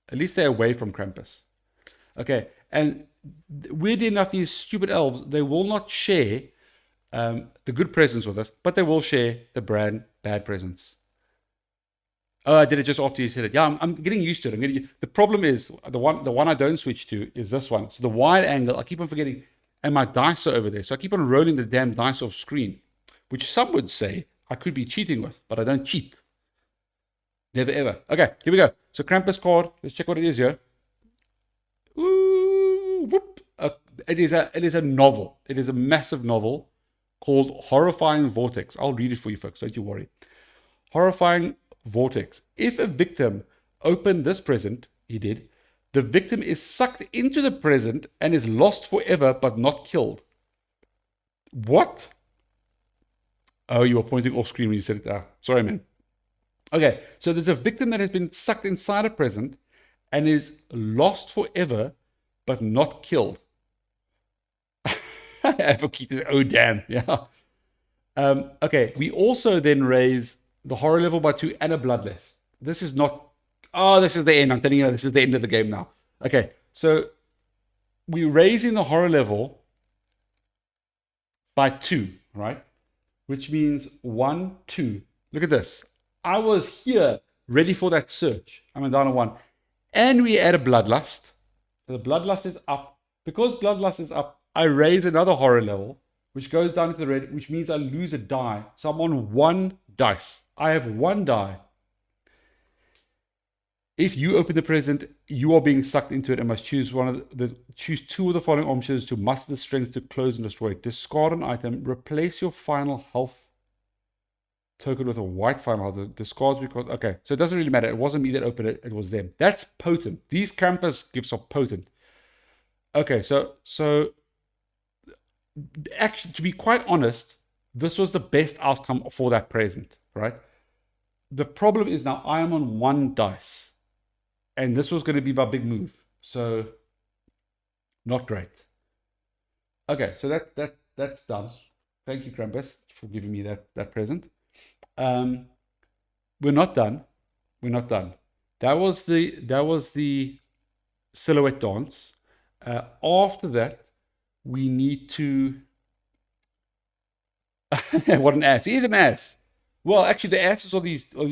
at least they're away from Krampus. Okay, and weirdly enough, these stupid elves, they will not share the good presents with us, but they will share the bad presents. Oh, I did it just after you said it. Yeah, I'm getting used to it. The problem is the one I don't switch to is this one. So the wide angle, I keep on forgetting, and my dice are over there. So I keep on rolling the damn dice off screen, which some would say I could be cheating with, but I don't cheat. Never ever. Okay, here we go. So Krampus card. Let's check what it is here. Ooh, whoop. It is a novel. It is a massive novel called Horrifying Vortex. I'll read it for you folks. Don't you worry. Horrifying Vortex. If a victim opened this present, he did, the victim is sucked into the present and is lost forever but not killed. What? Oh, you were pointing off screen when you said it. Sorry, man. Okay, so there's a victim that has been sucked inside a present and is lost forever but not killed. Oh, damn. Yeah. Okay, we also then raise the horror level by 2 and a bloodless. This is not. Oh, this is the end. I'm telling you, this is the end of the game now. Okay, so we're raising the horror level by 2, right? Which means 1, 2. Look at this. I was here ready for that search. I'm down on 1. And we add a bloodlust. So the bloodlust is up. Because bloodlust is up, I raise another horror level, which goes down to the red, which means I lose a die. So I'm on 1 dice. I have 1 die. If you open the present, you are being sucked into it and must choose choose 2 of the following options to muster the strength to close and destroy it. Discard an item. Replace your final health token with a white final health. Discards because okay, so it doesn't really matter. It wasn't me that opened it. It was them. That's potent. These Krampus gifts are potent. Okay, so actually, to be quite honest, this was the best outcome for that present, right? The problem is now I am on 1 dice, and this was going to be my big move, so not great. Okay, so that's done. Thank you, Krampus, for giving me that present. We're not done. We're not done. That was the silhouette dance. After that, we need to. What an ass! He is an ass. Well, actually, the asses are these. Oh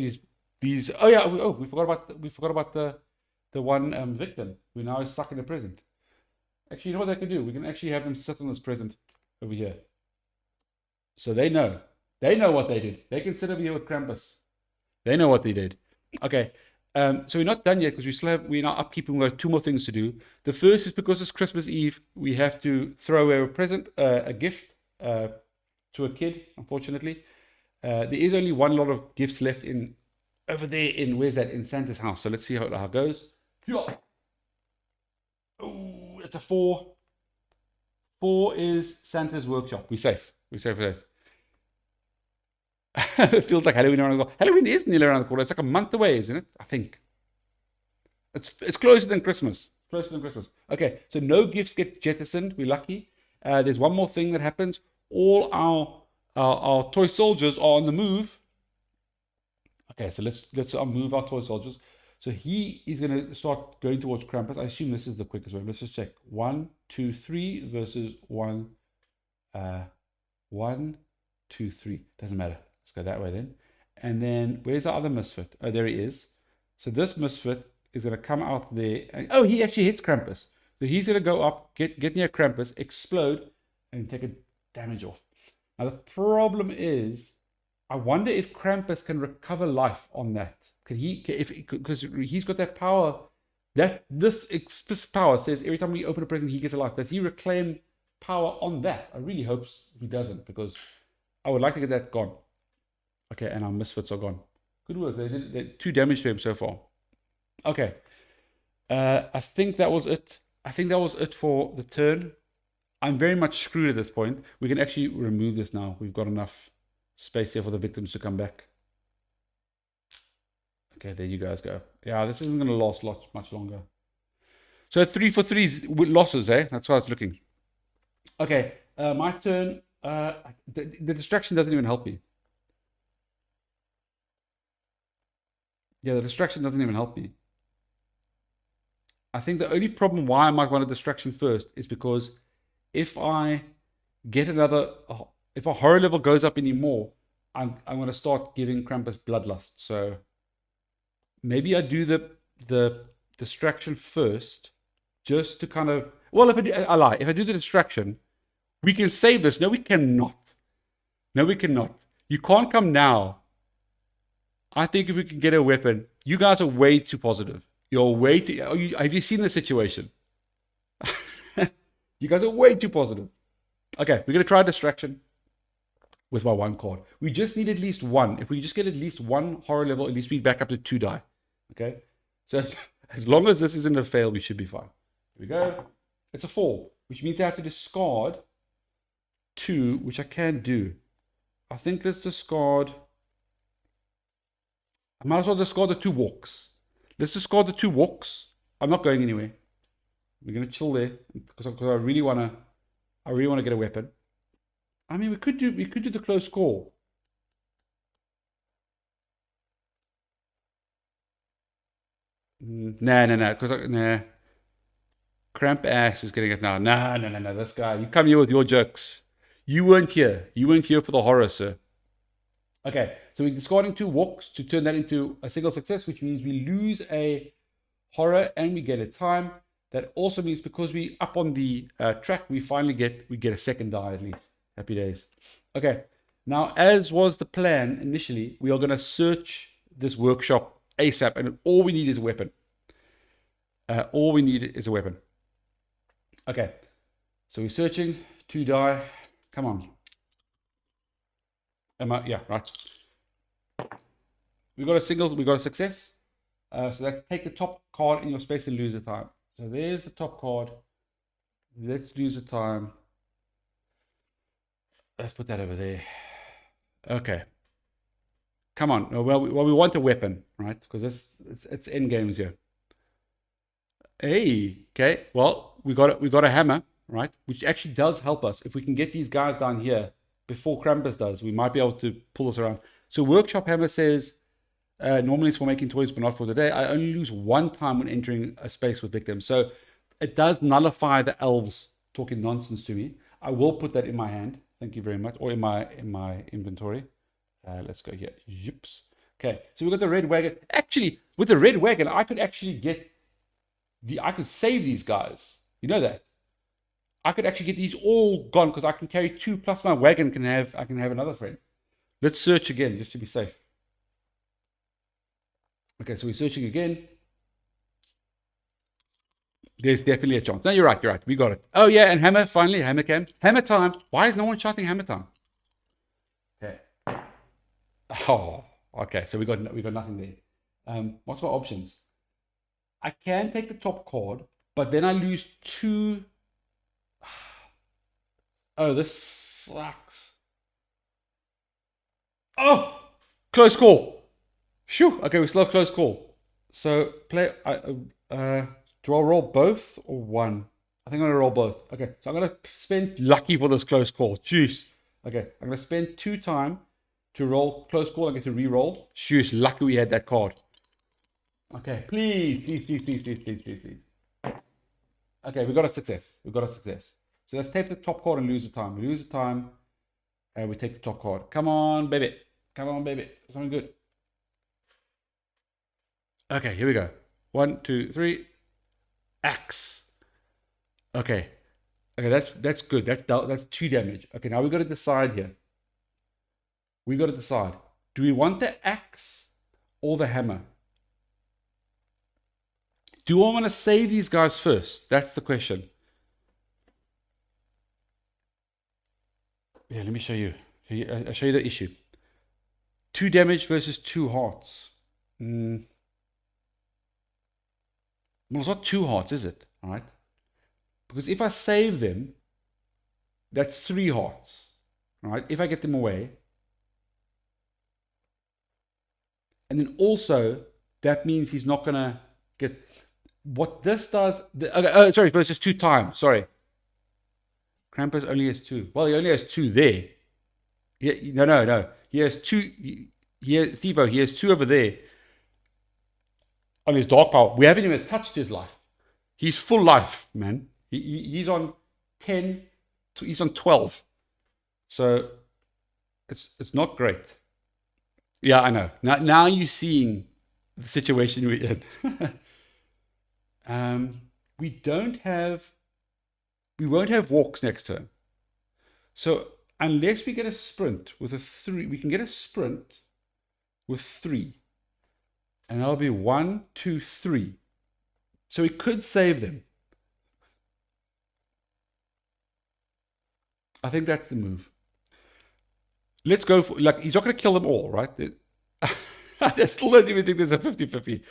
yeah. Oh, we forgot about the one victim who now is stuck in the present. Actually, you know what they can do? We can actually have them sit on this present over here. So they know. They know what they did. They can sit over here with Krampus. They know what they did. Okay. So we're not done yet because we're now upkeeping. We've got 2 more things to do. The first is because it's Christmas Eve, we have to throw away a present, a gift to a kid, unfortunately. There is only 1 lot of gifts left in over there in where's that? In Santa's house. So let's see how it goes. Oh, it's a 4. 4 is Santa's workshop. We're safe. We're safe. We're safe. It feels like Halloween around the corner. Halloween is nearly around the corner. It's like a month away, isn't it? I think. It's closer than Christmas. Closer than Christmas. Okay, so no gifts get jettisoned. We're lucky. There's one more thing that happens. All our toy soldiers are on the move. Okay, so let's move our toy soldiers. So he is going to start going towards Krampus. I assume this is the quickest way. Let's just check. 1, 2, 3 versus 1. 1, 2, 3. Doesn't matter. Let's go that way then. And then where's the other misfit? Oh, there he is. So this misfit is going to come out there. And, oh, he actually hits Krampus. So he's going to go up, get near Krampus, explode, and take a damage off. Now the problem is, I wonder if Krampus can recover life on that. Can he? Because he's got that power That this explicit power says every time we open a present, he gets a life. Does he reclaim power on that? I really hope he doesn't, because I would like to get that gone. Okay, and our misfits are gone. Good work. They did 2 damage to him so far. Okay. I think that was it. I think that was it for the turn. I'm very much screwed at this point. We can actually remove this now. We've got enough space here for the victims to come back. Okay, there you guys go. Yeah, this isn't going to last much longer. So 3 for 3 losses, eh? That's how it's looking. Okay, my turn. The distraction doesn't even help me. Yeah, the distraction doesn't even help me. I think the only problem why I might want a distraction first is because if I get another, if a horror level goes up anymore, I'm going to start giving Krampus bloodlust. So maybe I do the distraction first, just to kind of, well, if I lie, if I do the distraction, we can save this. No, we cannot. No, we cannot. You can't come now. I think if we can get a weapon, you guys are way too positive. You're way too, have you seen the situation? You guys are way too positive. Okay, we're going to try distraction with my 1 card. We just need at least 1. If we just get at least 1 horror level, at least we back up to 2 die. Okay? So as long as this isn't a fail, we should be fine. Here we go. It's a 4, which means I have to discard 2, which I can do. I think let's discard. I might as well discard the 2 walks. Let's discard the 2 walks. I'm not going anywhere. We're going to chill there because I really want to get a weapon. I mean, we could do the close call. Nah, because nah. Krampus is getting it now. No. This guy, you come here with your jokes. You weren't here. You weren't here for the horror, sir. Okay, so we're discarding 2 walks to turn that into a single success, which means we lose a horror and we get a time. That also means because we up on the track, we finally get a second die at least. Happy days. Okay, now as was the plan initially, we are going to search this workshop ASAP, and all we need is a weapon. All we need is a weapon. Okay, so we're searching. 2 die. Come on. Yeah, right. We got a single. We got a success. So let's take the top card in your space and lose the time. So there's the top card. Let's lose the time. Let's put that over there. Okay. Come on. Well, we want a weapon, right? Because it's end games here. Hey. Okay. Well, we got a hammer, right? Which actually does help us. If we can get these guys down here before Krampus does, we might be able to pull this around. So workshop hammer says, normally it's for making toys, but not for today. I only lose 1 time when entering a space with victims. So it does nullify the elves talking nonsense to me. I will put that in my hand. Thank you very much. Or in my inventory. Let's go here. Yips. Okay. So we've got the red wagon. Actually, with the red wagon, I could actually I could save these guys. You know that. I could actually get these all gone because I can carry 2 plus my wagon I can have another friend. Let's search again just to be safe. Okay, so we're searching again. There's definitely a chance. No, you're right. We got it. Oh yeah, and hammer, finally, hammer cam. Hammer time. Why is no one shouting hammer time? Okay. Oh, okay. So we got nothing there. What's my options? I can take the top card, but then I lose 2. Oh, this sucks. Oh, close call. Phew. Okay, we still have close call. So play. Do I roll both or 1? I think I'm gonna roll both. Okay, so I'm gonna spend lucky for this close call. Jeez. Okay, I'm gonna spend 2 time to roll close call. I get to re-roll. Jeez, lucky we had that card. Okay, please. Okay, we got a success. So let's take the top card and lose the time. We lose the time, and we take the top card. Come on, baby. Something good. Okay, here we go. 1, 2, 3. Axe. Okay, that's good. That's 2 damage. Okay, now we got to decide here. Do we want the axe or the hammer? Do I want to save these guys first? That's the question. Yeah, let me show you. I'll show you the issue. 2 damage versus 2 hearts. Well, it's not 2 hearts, is it? All right. Because if I save them, that's 3 hearts. All right. If I get them away. And then also, that means he's not going to get... What this does... sorry, versus 2 times. Sorry. Krampus only has 2. Well, he only has 2 there. No. He has 2... Thivo, he has 2 over there. On his dark power. We haven't even touched his life. He's full life, man. He's on 10. He's on 12. So it's not great. Yeah, I know. Now you're seeing the situation we're in. We won't have walks next turn. So unless we get a sprint with a 3, we can get a sprint with 3. And that'll be 1, 2, 3. So we could save them. I think that's the move. Let's go for, like, he's not going to kill them all, right? I still don't even think there's a 50-50.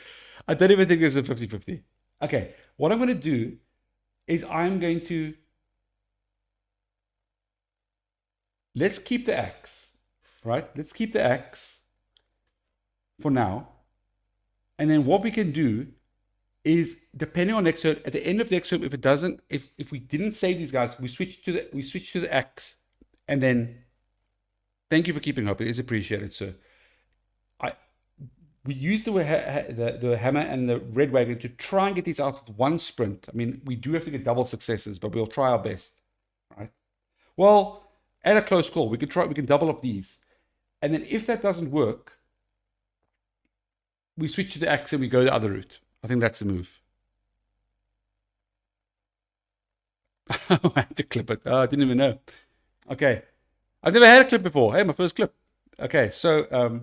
I don't even think there's a 50-50. Okay, what I'm going to do is I'm going to, let's keep the axe, right? Let's keep the axe for now. And then what we can do is, depending on next turn, at the end of next turn, if we didn't save these guys, we switch to the axe, and then thank you for keeping hope. It is appreciated, sir. We use the hammer and the red wagon to try and get these out with 1 sprint. I mean, we do have to get double successes, but we'll try our best, right? Well, at a close call, we can double up these, and then if that doesn't work, we switch to the axe and we go the other route. I think that's the move. I had to clip it. Oh, I didn't even know. Okay. I've never had a clip before. Hey, my first clip. Okay, so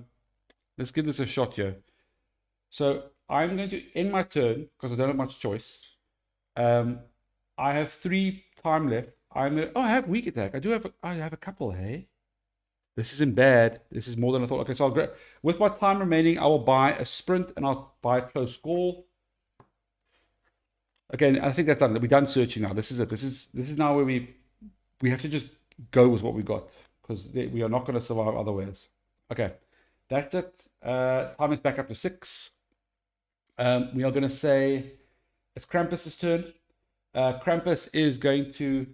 let's give this a shot here. So I'm going to end my turn because I don't have much choice. I have 3 time left. I have weak attack. I have a couple, hey? This isn't bad. This is more than I thought. Okay, so I'll grab, with my time remaining, I will buy a sprint and I'll buy a close call. Okay, I think that's done. We're done searching now. This is it. This is now where we have to just go with what we got, because we are not going to survive otherwise. Okay, that's it. Time is back up to 6. We are going to say it's Krampus's turn. Krampus is going to...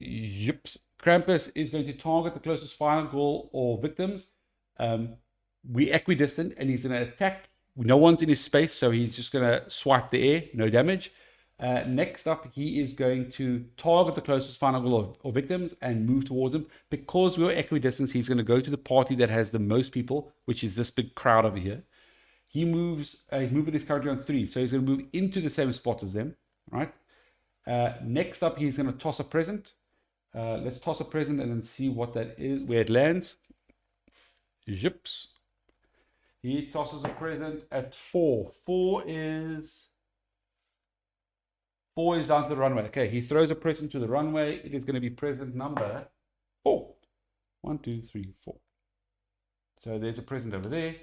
Krampus is going to target the closest final goal or victims. We equidistant, and he's going to attack. No one's in his space, so he's just going to swipe the air, no damage. Next up, he is going to target the closest final goal or victims and move towards them. Because we're equidistant, he's going to go to the party that has the most people, which is this big crowd over here. He moves, his movement is currently on 3, so he's going to move into the same spot as them, right? Next up, he's going to toss a present. Let's toss a present and then see what that is, where it lands. Zips. He tosses a present at 4. 4 is down to the runway. Okay, he throws a present to the runway. It is going to be present number 4. 1, 2, 3, 4. So there's a present over there.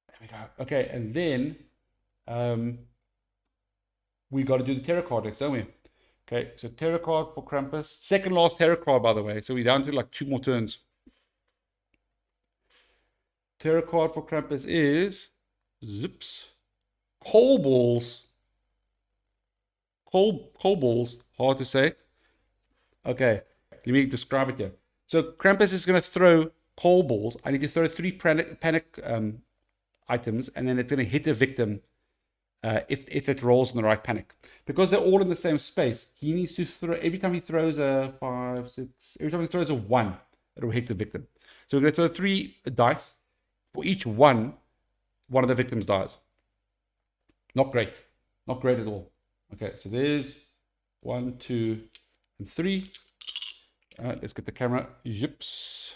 There we go. Okay, and then we got to do the terror card next, don't we? Okay, so terror card for Krampus. Second last terror card, by the way. So we're down to like 2 more turns. Terror card for Krampus is zips. Coal balls. Coal balls. Hard to say. Okay, let me describe it here. So Krampus is going to throw coal balls. I need to throw 3 panic items, and then it's going to hit a victim if it rolls in the right panic. Because they're all in the same space, he needs to throw, every time he throws a 5, 6, every time he throws a 1, it'll hit the victim. So we're going to throw 3 dice. For each one of the victims dies. Not great. Not great at all. Okay, so there's 1, 2, and 3. Let's get the camera. Yips.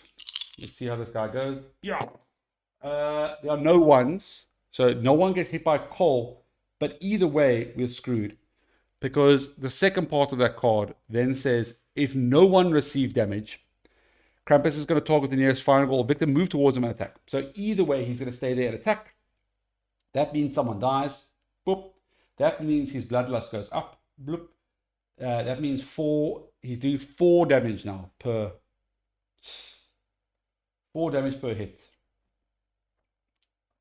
Let's see how this guy goes. Yeah. There are no 1s. So no one gets hit by a coal, but either way, we're screwed. Because the second part of that card then says, if no one received damage, Krampus is going to target the nearest vulnerable victim, move towards him and attack. So either way, he's going to stay there and attack. That means someone dies. Boop. That means his bloodlust goes up. Bloop. That means he's doing 4 damage now per 4 damage per hit.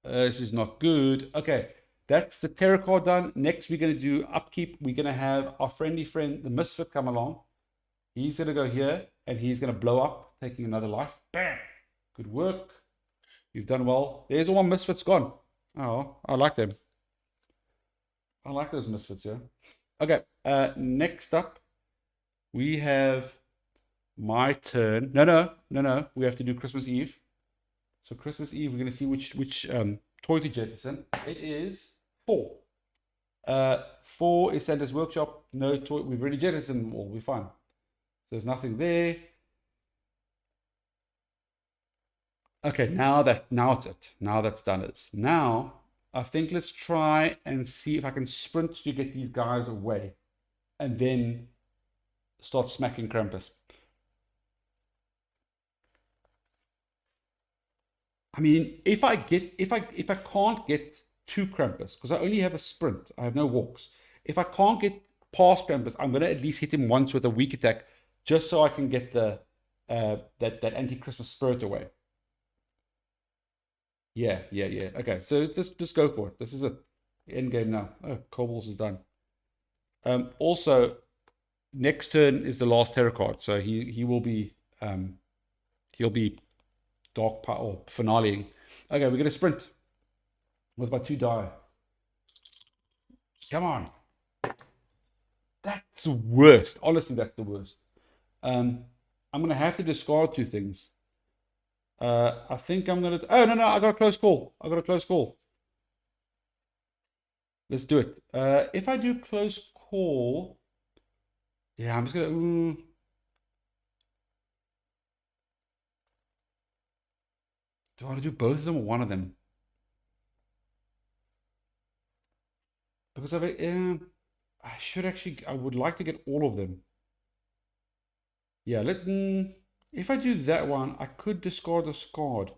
This is not good. Okay, that's the terror card done. Next, we're going to do upkeep. We're going to have our friendly friend, the Misfit, come along. He's going to go here, and he's going to blow up, taking another life. Bam! Good work. You've done well. There's all my Misfits gone. Oh, I like them. I like those Misfits, yeah. Okay, next up, we have my turn. No. We have to do Christmas Eve. So Christmas Eve, we're going to see which toy to jettison. It is 4. 4 is Santa's Workshop. No toy. We've already jettisoned them all. We're fine. So there's nothing there. Okay, now it's it. Now that's done it. Now, I think let's try and see if I can sprint to get these guys away. And then start smacking Krampus. I mean, if I can't get to Krampus, because I only have a sprint, I have no walks. If I can't get past Krampus, I'm gonna at least hit him once with a weak attack, just so I can get the that anti-Christmas spirit away. Yeah. Okay, so just go for it. This is it. The end game now. Oh, Cobbles is done. Also, next turn is the last terror card, so he will be he'll be dark power or finale. Okay, we're gonna sprint with my 2 die. Come on. That's the worst. Honestly, that's the worst. I'm gonna have to discard 2 things. I think I'm gonna. Oh no! I got a close call. Let's do it. If I do close call, yeah, I'm just gonna. Do I want to do both of them or one of them? Because I should actually. I would like to get all of them. Yeah, if I do that one, I could discard a card.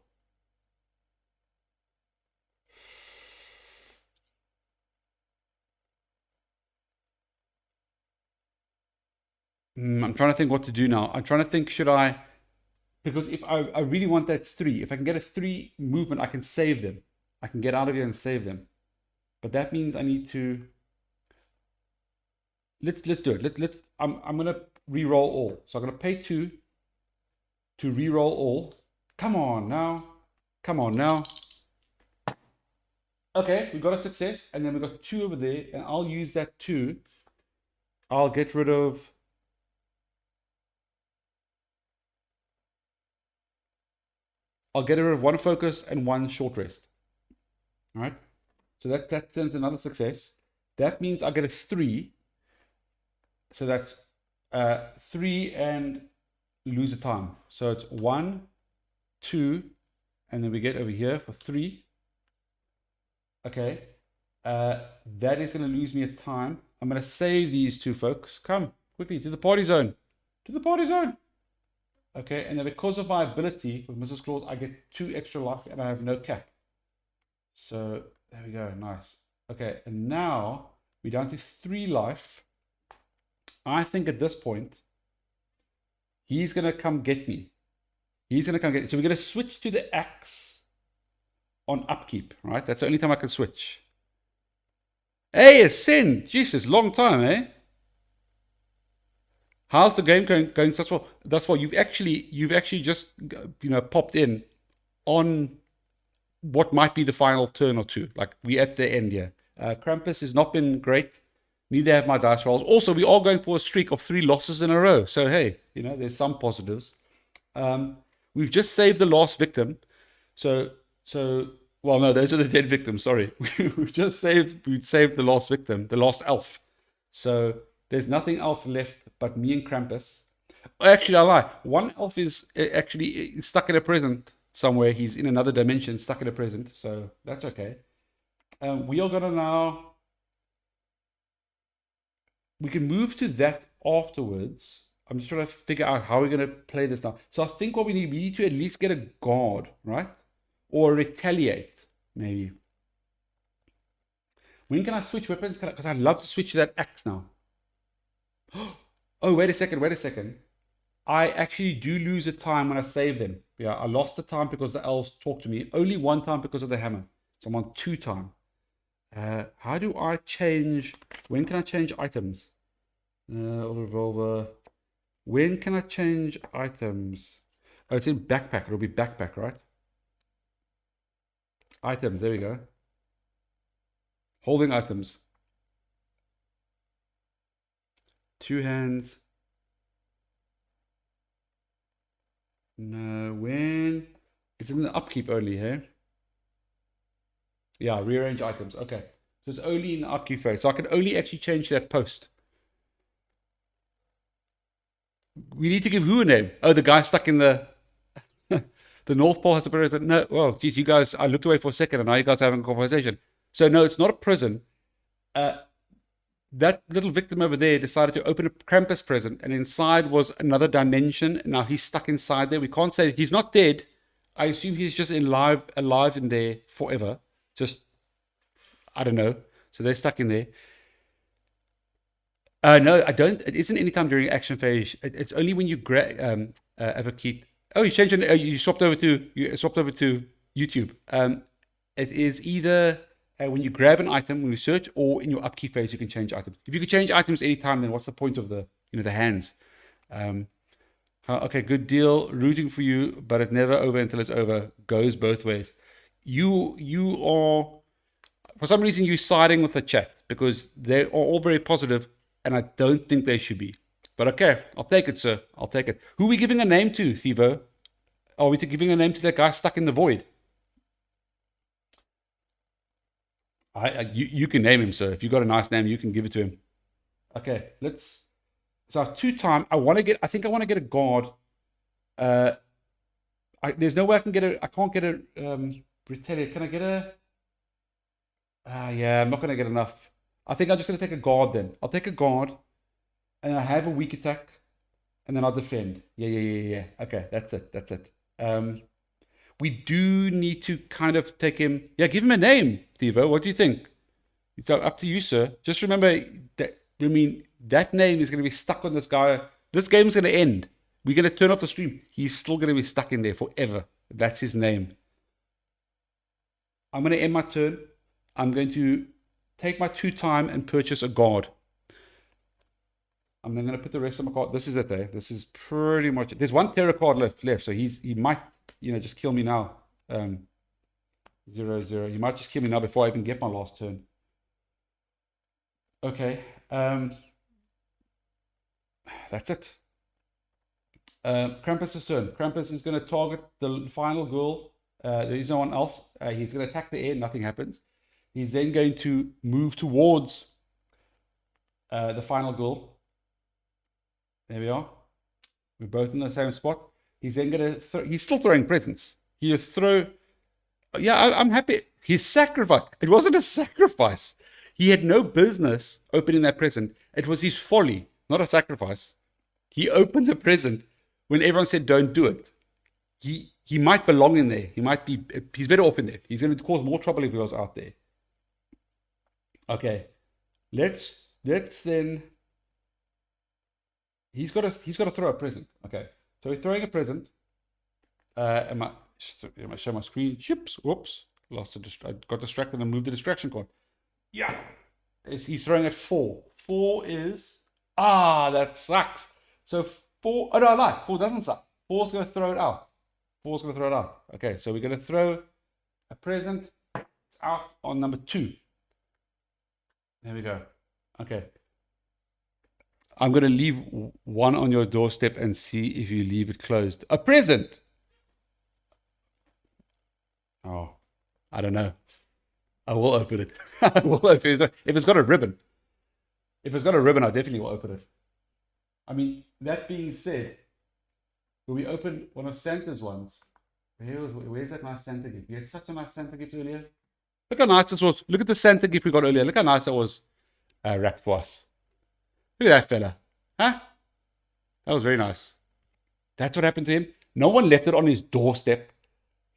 I'm trying to think what to do now. I'm trying to think, should I? Because if I really want that 3, if I can get a 3 movement, I can save them. I can get out of here and save them. But that means I need to. Let's do it. I'm gonna re-roll all. So I'm gonna pay 2 to re-roll all. Come on now. Okay, we got a success, and then we got 2 over there, and I'll use that 2. I'll get rid of. I'll get rid of 1 focus and 1 short rest. All right. So that sends another success. That means I get a 3. So that's 3 and lose a time. So it's 1, 2, and then we get over here for 3. Okay. That is going to lose me a time. I'm going to save these 2 folks. Come quickly to the party zone. Okay, and then because of my ability with Mrs. Claus, I get 2 extra life and I have no cap. So there we go, nice. Okay, and now we're down to 3 life. I think at this point, he's going to come get me. So we're going to switch to the axe on upkeep, right? That's the only time I can switch. Hey, Ascend! Jesus, long time, eh? How's the game going thus far? You've actually just popped in on what might be the final turn or 2. Like we're at the end here. Krampus has not been great. Neither have my dice rolls. Also, we are going for a streak of 3 losses in a row. So hey, there's some positives. We've just saved the last victim. Well, no, those are the dead victims. Sorry, we've saved the last victim, the last elf. So there's nothing else left but me and Krampus. Actually, I lie. 1 elf is actually stuck in a present somewhere. He's in another dimension, stuck in a present. So that's okay. We are gonna now. We can move to that afterwards. I'm just trying to figure out how we're gonna play this now. So I think what we need to at least get a guard, right? Or retaliate, maybe. When can I switch weapons? Because I'd love to switch to that axe now. Oh, wait a second, wait a second. I actually do lose a time when I save them. Yeah, I lost the time because the elves talked to me. Only one time because of the hammer. So I'm on 2 time. How do I change? When can I change items? Revolver. When can I change items? Oh, it's in backpack. It'll be backpack, right? Items. There we go. Holding items. 2 hands. No, when? It's in the upkeep only here. Yeah, rearrange items. Okay. So it's only in the upkeep phase. So I can only actually change that post. We need to give who a name? Oh, the guy stuck in the the North Pole has a prison. No, well, geez, you guys, I looked away for a second and now you guys are having a conversation. So no, it's not a prison. Uh, that little victim over there decided to open a Krampus present, and inside was another dimension. Now he's stuck inside there. We can't say he's not dead. I assume he's just alive in there forever. Just, I don't know. So they're stuck in there. No, I don't. It isn't any time during action phase. It's only when you advocate. Oh, you changed. You swapped over to YouTube. It is either when you grab an item when you search, or in your upkeep phase you can change items. If you could change items anytime, then what's the point of the hands? Okay, good deal. Rooting for you, but it's never over until it's over. Goes both ways. You are, for some reason, you're siding with the chat because they are all very positive, and I don't think they should be. But okay, I'll take it, sir. I'll take it. Who are we giving a name to, Thivo? Are we giving a name to that guy stuck in the void? You can name him, sir. If you got a nice name, you can give it to him. Okay, let's. So I have 2 time. I think I want to get a guard. There's no way I can get a. I can't get a retaliate. Can I get a? Yeah, I'm not gonna get enough. I think I'm just gonna take a guard then. I'll take a guard, and I have a weak attack, and then I'll defend. Yeah. Okay, that's it. That's it. We do need to kind of take him. Yeah, give him a name, Thivo. What do you think? It's up to you, sir. Just remember that. I mean, that name is going to be stuck on this guy. This game's going to end. We're going to turn off the stream. He's still going to be stuck in there forever. That's his name. I'm going to end my turn. I'm going to take my 2 time and purchase a guard. I'm then going to put the rest of my card. This is it, there. This is pretty much it. There's 1 terror card left, so he might, just kill me now. 0-0. He might just kill me now before I even get my last turn. Okay. That's it. Krampus' turn. Krampus is going to target the final girl. There is no one else. He's going to attack the air. Nothing happens. He's then going to move towards the final girl. There we are. We're both in the same spot. He's then going to throw. He's still throwing presents. He'll throw. Yeah, I'm happy. His sacrifice. It wasn't a sacrifice. He had no business opening that present. It was his folly, not a sacrifice. He opened the present when everyone said don't do it. He might belong in there. He's better off in there. He's going to cause more trouble if he was out there. Okay. Let's then. He's got to throw a present. Okay. So we're throwing a present. Am I show my screen? Chips. Whoops. I got distracted and moved the distraction card. Yeah. He's throwing at 4. 4 is. That sucks. So 4. Oh, no, I lied. 4 doesn't suck. 4's going to throw it out. 4's going to throw it out. Okay, so we're going to throw a present. It's out on number 2. There we go. Okay. I'm going to leave 1 on your doorstep and see if you leave it closed. A present! Oh, I don't know. I will open it. I will open it. If it's got a ribbon. If it's got a ribbon, I definitely will open it. I mean, that being said, when we open one of Santa's ones, where's that nice Santa gift? You had such a nice Santa gift earlier. Look how nice this was. Look at the Santa gift we got earlier. Look how nice that was wrapped for us. Look at that fella. Huh? That was very nice. That's what happened to him. No one left it on his doorstep.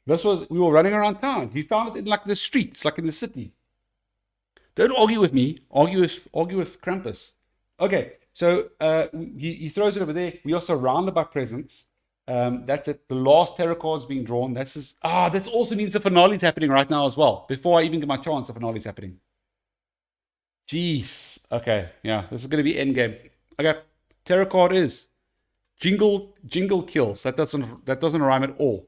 We were running around town. He found it in like the streets, like in the city. Don't argue with me. Argue with Krampus. Okay, so he throws it over there. We are surrounded by presents. That's it. The last tarot card's being drawn. This also means the finale's happening right now as well. Before I even get my chance, the finale's happening. Jeez. Okay, yeah, this is going to be endgame. Okay, tarot card is Jingle Kills. That doesn't rhyme at all.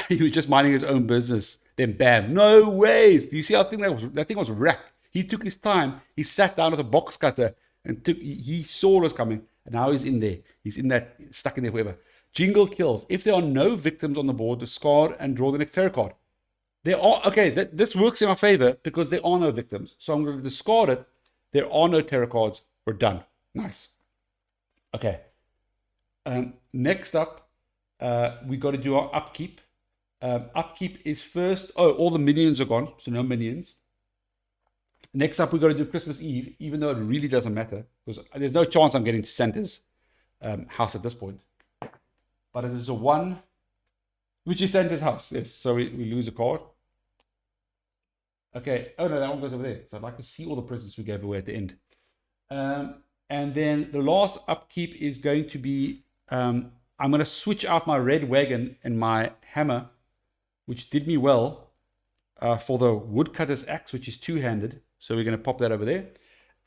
He was just minding his own business. Then bam, no ways. You see how that thing was wrapped. He took his time. He sat down with a box cutter and he saw us coming. And now he's in there. He's stuck in there forever. Jingle Kills. If there are no victims on the board, discard and draw the next tarot card. This works in our favor because there are no victims. So I'm going to discard it. There are no tarot cards. We're done. Nice. Okay. Next up, we got to do our upkeep. Upkeep is first. Oh, all the minions are gone, so no minions. Next up, we got to do Christmas Eve, even though it really doesn't matter because there's no chance I'm getting to Santa's house at this point. But it is a 1, which is Santa's house. Yes, so we lose a card. Okay. Oh no, that one goes over there. So I'd like to see all the presents we gave away at the end. And then the last upkeep is going to be I'm going to switch out my red wagon and my hammer, which did me well, for the woodcutter's axe, which is 2-handed. So we're going to pop that over there.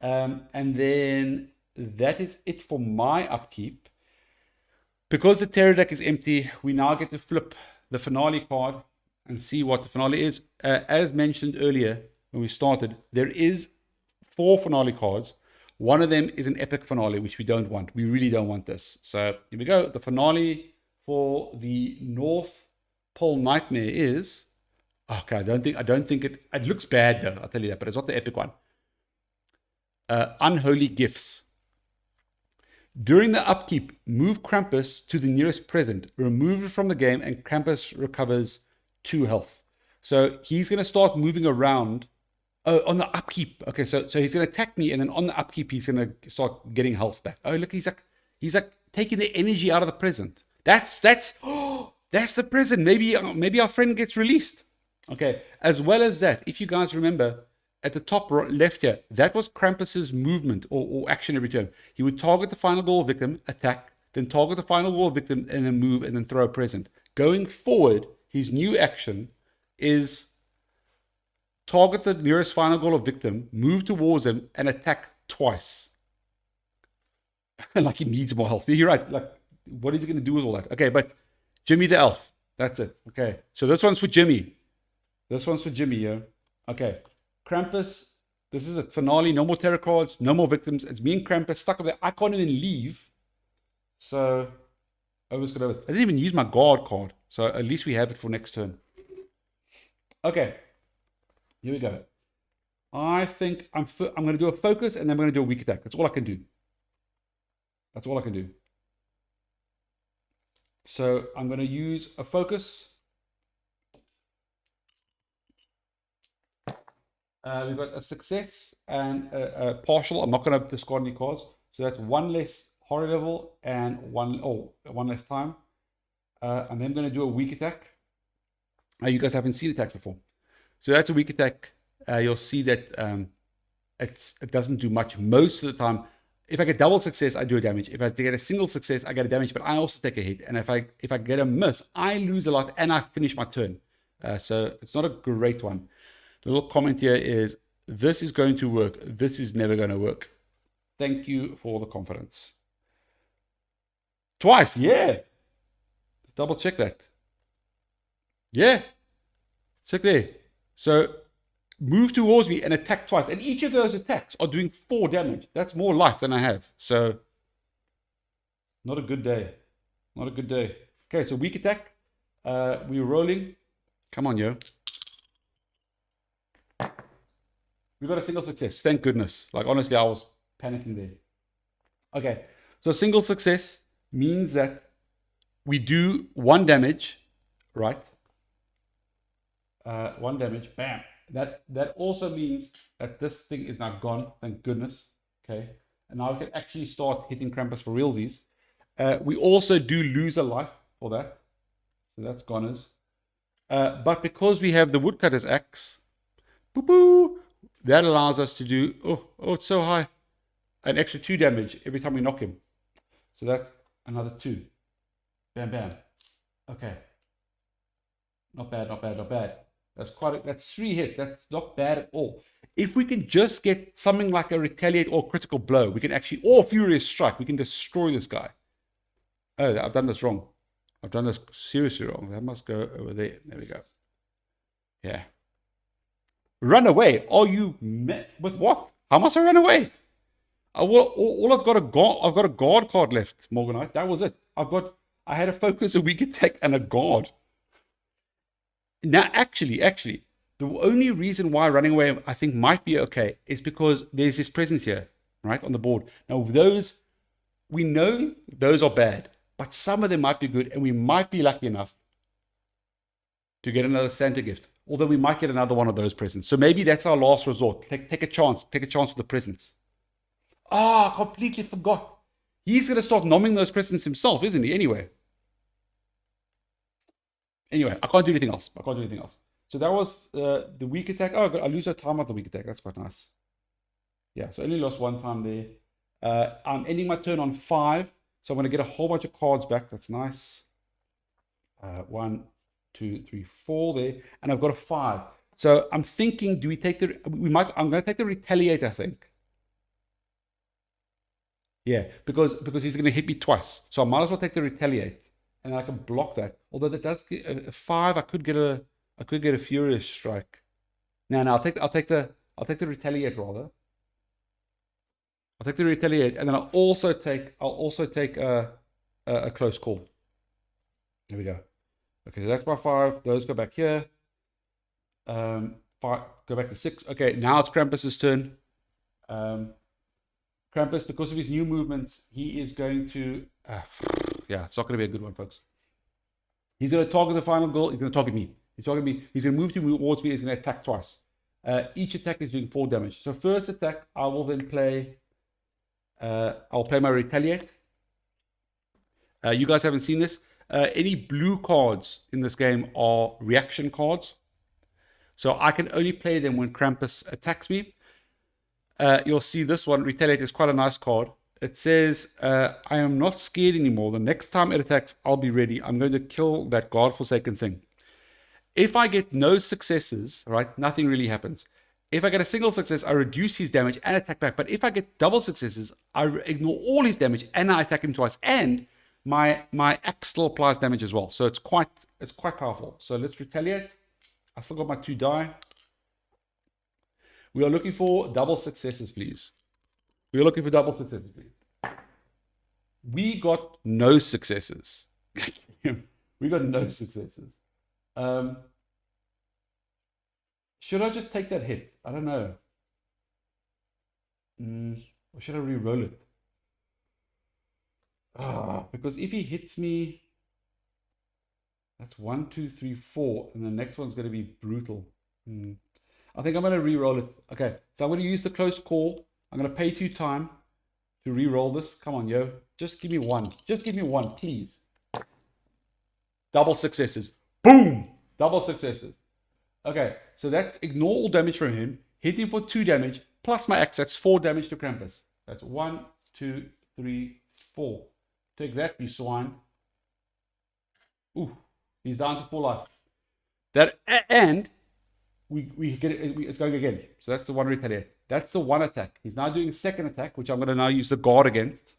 And then that is it for my upkeep. Because the tarot deck is empty, we now get to flip the finale card and see what the finale is. As mentioned earlier when we started, there is 4 finale cards. One of them is an epic finale, which we don't want. We really don't want this. So here we go. The finale for the North Pole Nightmare is... Okay, I don't think it looks bad though, I'll tell you that, but it's not the epic one. Unholy Gifts. During the upkeep, move Krampus to the nearest present, remove it from the game, and Krampus recovers 2 health. So he's going to start moving around. Oh, on the upkeep. Okay, so he's going to attack me, and then on the upkeep, he's going to start getting health back. Oh, look, he's like taking the energy out of the present. That's the present. Maybe our friend gets released. Okay, as well as that, if you guys remember, at the top left here, that was Krampus's movement or action every turn. He would target the final goal victim, attack, then target the final goal victim, and then move, and then throw a present. Going forward, his new action is target the nearest final goal of victim, move towards him, and attack twice. Like he needs more health. You're right. Like, what is he going to do with all that? Okay, but Jimmy the Elf. That's it. Okay, so this one's for Jimmy. Yeah. Okay. Krampus. This is a finale. No more tarot cards. No more victims. It's me and Krampus stuck up there. I can't even leave. So I didn't even use my guard card. So at least we have it for next turn. Okay. Here we go. I think I'm going to do a focus and then I'm going to do a weak attack. That's all I can do. So I'm going to use a focus. We've got a success and a partial. I'm not going to discard any cards. So that's 1 less horror level and one less time. And then I'm going to do a weak attack. You guys haven't seen attacks before. So that's a weak attack. You'll see that it doesn't do much most of the time. If I get double success, I do a damage. If I get a single success, I get a damage, but I also take a hit. And if I get a miss, I lose a lot and I finish my turn. So it's not a great one. The little comment here is, this is going to work. This is never going to work. Thank you for the confidence. Twice, yeah. Let's double check that. Yeah. Check there. So move towards me and attack twice. And each of those attacks are doing 4 damage. That's more life than I have. So not a good day. Not a good day. Okay, so weak attack. We're rolling. Come on, yo. We got a single success. Thank goodness. Like, honestly, I was panicking there. Okay, so single success means that we do 1 damage, right? 1 damage, bam. That also means that this thing is now gone, thank goodness. Okay, and now we can actually start hitting Krampus for realsies. We also do lose a life for that, so that's goners. But because we have the woodcutter's axe, boo, that allows us to do, oh, it's so high, an extra 2 damage every time we knock him. So that's another 2. Bam, bam. Okay. Not bad, not bad, not bad. That's 3 hit. That's not bad at all. If we can just get something like a retaliate or critical blow, we can actually, or furious strike, we can destroy this guy. Oh, I've done this wrong. I've done this seriously wrong. That must go over there. There we go. Yeah. Run away. Are you with what? How must I run away? All I've got a guard card left, Morganite. That was it. I had a focus, a weak attack, and a guard. Now, actually, the only reason why running away I think might be okay is because there's this presence here, right, on the board. Now, we know those are bad, but some of them might be good, and we might be lucky enough to get another Santa gift. Although we might get another one of those presents. So maybe that's our last resort. Take a chance. Take a chance with the presents. Ah, completely forgot. He's going to start nomming those presents himself, isn't he? Anyway, I can't do anything else. So that was the weak attack. Oh, I lose a time of the weak attack. That's quite nice. Yeah, so I only lost 1 time there. I'm ending my turn on 5. So I'm going to get a whole bunch of cards back. That's nice. 1, 2, 3, 4 there. And I've got a 5. So I'm thinking, do we take I'm going to take the retaliate, I think. Yeah, because he's going to hit me twice. So I might as well take the retaliate. And I can block that. Although that does get a 5, I could get a furious strike. No, I'll take the retaliate rather. I'll take the retaliate, and then I'll also take a close call. There we go. Okay, so that's my 5. Those go back here. 5 go back to 6. Okay, now it's Krampus's turn. Krampus, because of his new movements, he is going to. Yeah, it's not going to be a good one, folks. He's going to target the final goal. He's going to target me. He's going to move towards me. He's going to attack twice. Each attack is doing 4 damage. So first attack, I will then play. I'll play my retaliate. You guys haven't seen this. Any blue cards in this game are reaction cards. So I can only play them when Krampus attacks me. You'll see this one, retaliate, is quite a nice card. It says, I am not scared anymore. The next time it attacks, I'll be ready. I'm going to kill that God-forsaken thing. If I get no successes, right, nothing really happens. If I get a single success, I reduce his damage and attack back. But if I get double successes, I ignore all his damage and I attack him twice. And my axe still applies damage as well. So it's quite powerful. So let's retaliate. I still got my 2 die. We are looking for double successes, please. We are looking for double successes, please. We got no successes. We got no successes. Should I just take that hit? I don't know. Or should I re-roll it? Because if he hits me, that's 1, 2, 3, 4, and the next one's going to be brutal. I think I'm going to re-roll it. Okay, so I'm going to use the close call. I'm going to pay 2 time to re-roll this. Come on, yo. Just give me 1. Just give me 1, please. Double successes. Boom! Double successes. Okay, so that's ignore all damage from him. Hit him for 2 damage. Plus my axe. That's 4 damage to Krampus. That's 1, 2, 3, 4. Take that, you swine. Ooh, he's down to 4 life. That, and we get it, it's going again. So that's the 1 retaliate. That's the 1 attack. He's now doing a 2nd attack, which I'm going to now use the guard against.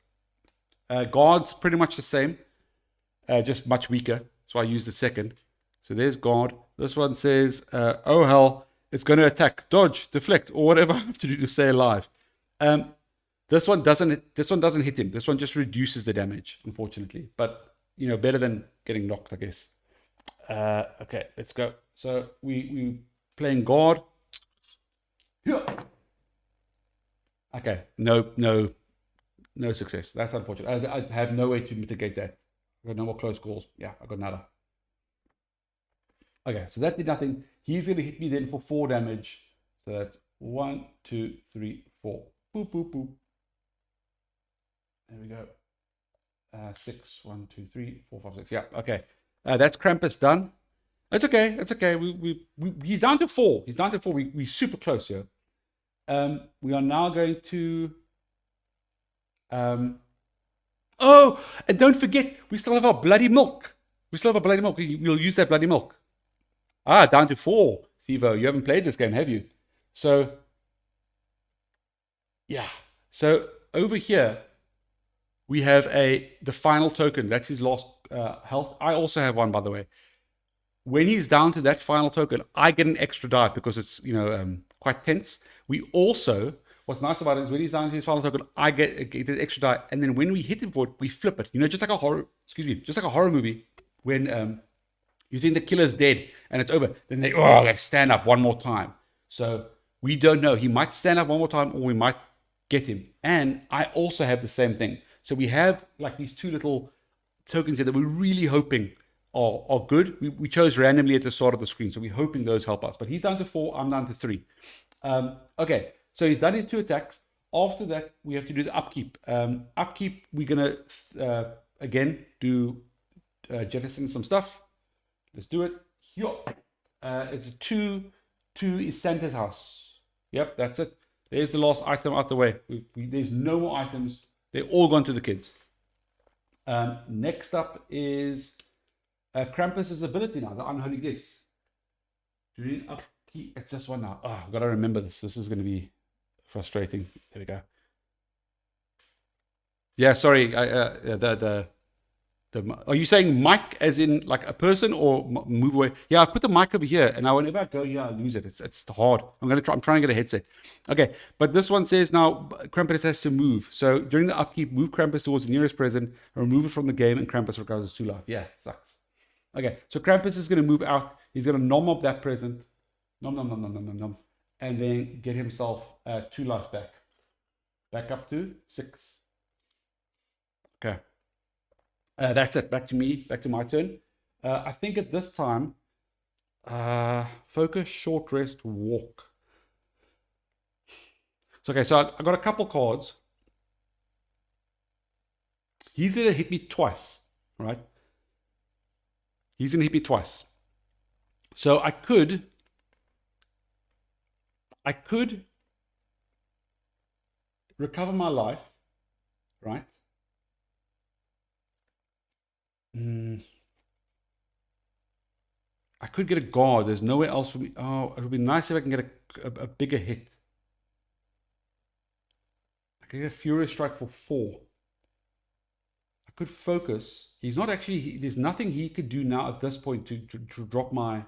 Guard's pretty much the same, just much weaker. So I use the 2nd. So there's guard. This one says, oh hell, it's going to attack, dodge, deflect, or whatever I have to do to stay alive. This one doesn't hit him. This one just reduces the damage, unfortunately. But better than getting knocked, I guess. Okay, let's go. So we playing guard. Okay, no success. That's unfortunate. I have no way to mitigate that. I got no more close calls. Yeah, I got nada. Okay, so that did nothing. He's going to hit me then for 4 damage. So that's 1, 2, 3, 4. Boop, boop, boop. There we go. 6, 1, 2, 3, 4, 5, 6. Yeah, okay. That's Krampus done. It's okay. It's okay. He's down to 4. He's down to 4. We're super close here. We are now going to. Oh, and don't forget, we still have our bloody milk. We still have our bloody milk. We'll use that bloody milk. Down to 4. Thivo, you haven't played this game, have you? So, yeah. So over here, we have the final token. That's his last health. I also have one, by the way. When he's down to that final token, I get an extra die because it's quite tense. We also, what's nice about it is when he's down to his final token, I get an extra die, and then when we hit him for it, we flip it. Just like a horror. Excuse me, just like a horror movie when you think the killer's dead and it's over, then they stand up one more time. So we don't know. He might stand up one more time, or we might get him. And I also have the same thing. So we have like these 2 little tokens here that we're really hoping are good. We chose randomly at the start of the screen, so we're hoping those help us. But he's down to 4, I'm down to 3. Okay, so he's done his 2 attacks. After that, we have to do the upkeep. Upkeep, we're gonna again do jettison some stuff. Let's do it. It's a 2 is Santa's house. Yep, that's it. There's the last item out the way. There's no more items. They're all gone to the kids. Next up is Krampus' ability now, the Unholy Gifts. Doing upkeep. It's this one now. I've got to remember this. This is going to be frustrating. There we go. Yeah, sorry. Are you saying mic as in like a person or move away? Yeah, I've put the mic over here, and now whenever I go here, I lose it. It's hard. I'm trying to get a headset. Okay, but this one says now Krampus has to move. So during the upkeep, move Krampus towards the nearest present, remove it from the game, and Krampus recovers 2 life. Yeah, sucks. Okay, so Krampus is going to move out. He's going to nom up that present, nom, and then get himself 2 life back. Back up to 6. Okay. That's it. Back to me. Back to my turn. I think at this time, focus, short rest, walk. So, okay, so I got a couple cards. He's going to hit me twice, right? He's going to hit me twice. So I could recover my life, right? I could get a guard. There's nowhere else for me. Oh, it would be nice if I can get a bigger hit. I could get a Furious Strike for 4. I could focus. He's not actually. There's nothing he could do now at this point to drop my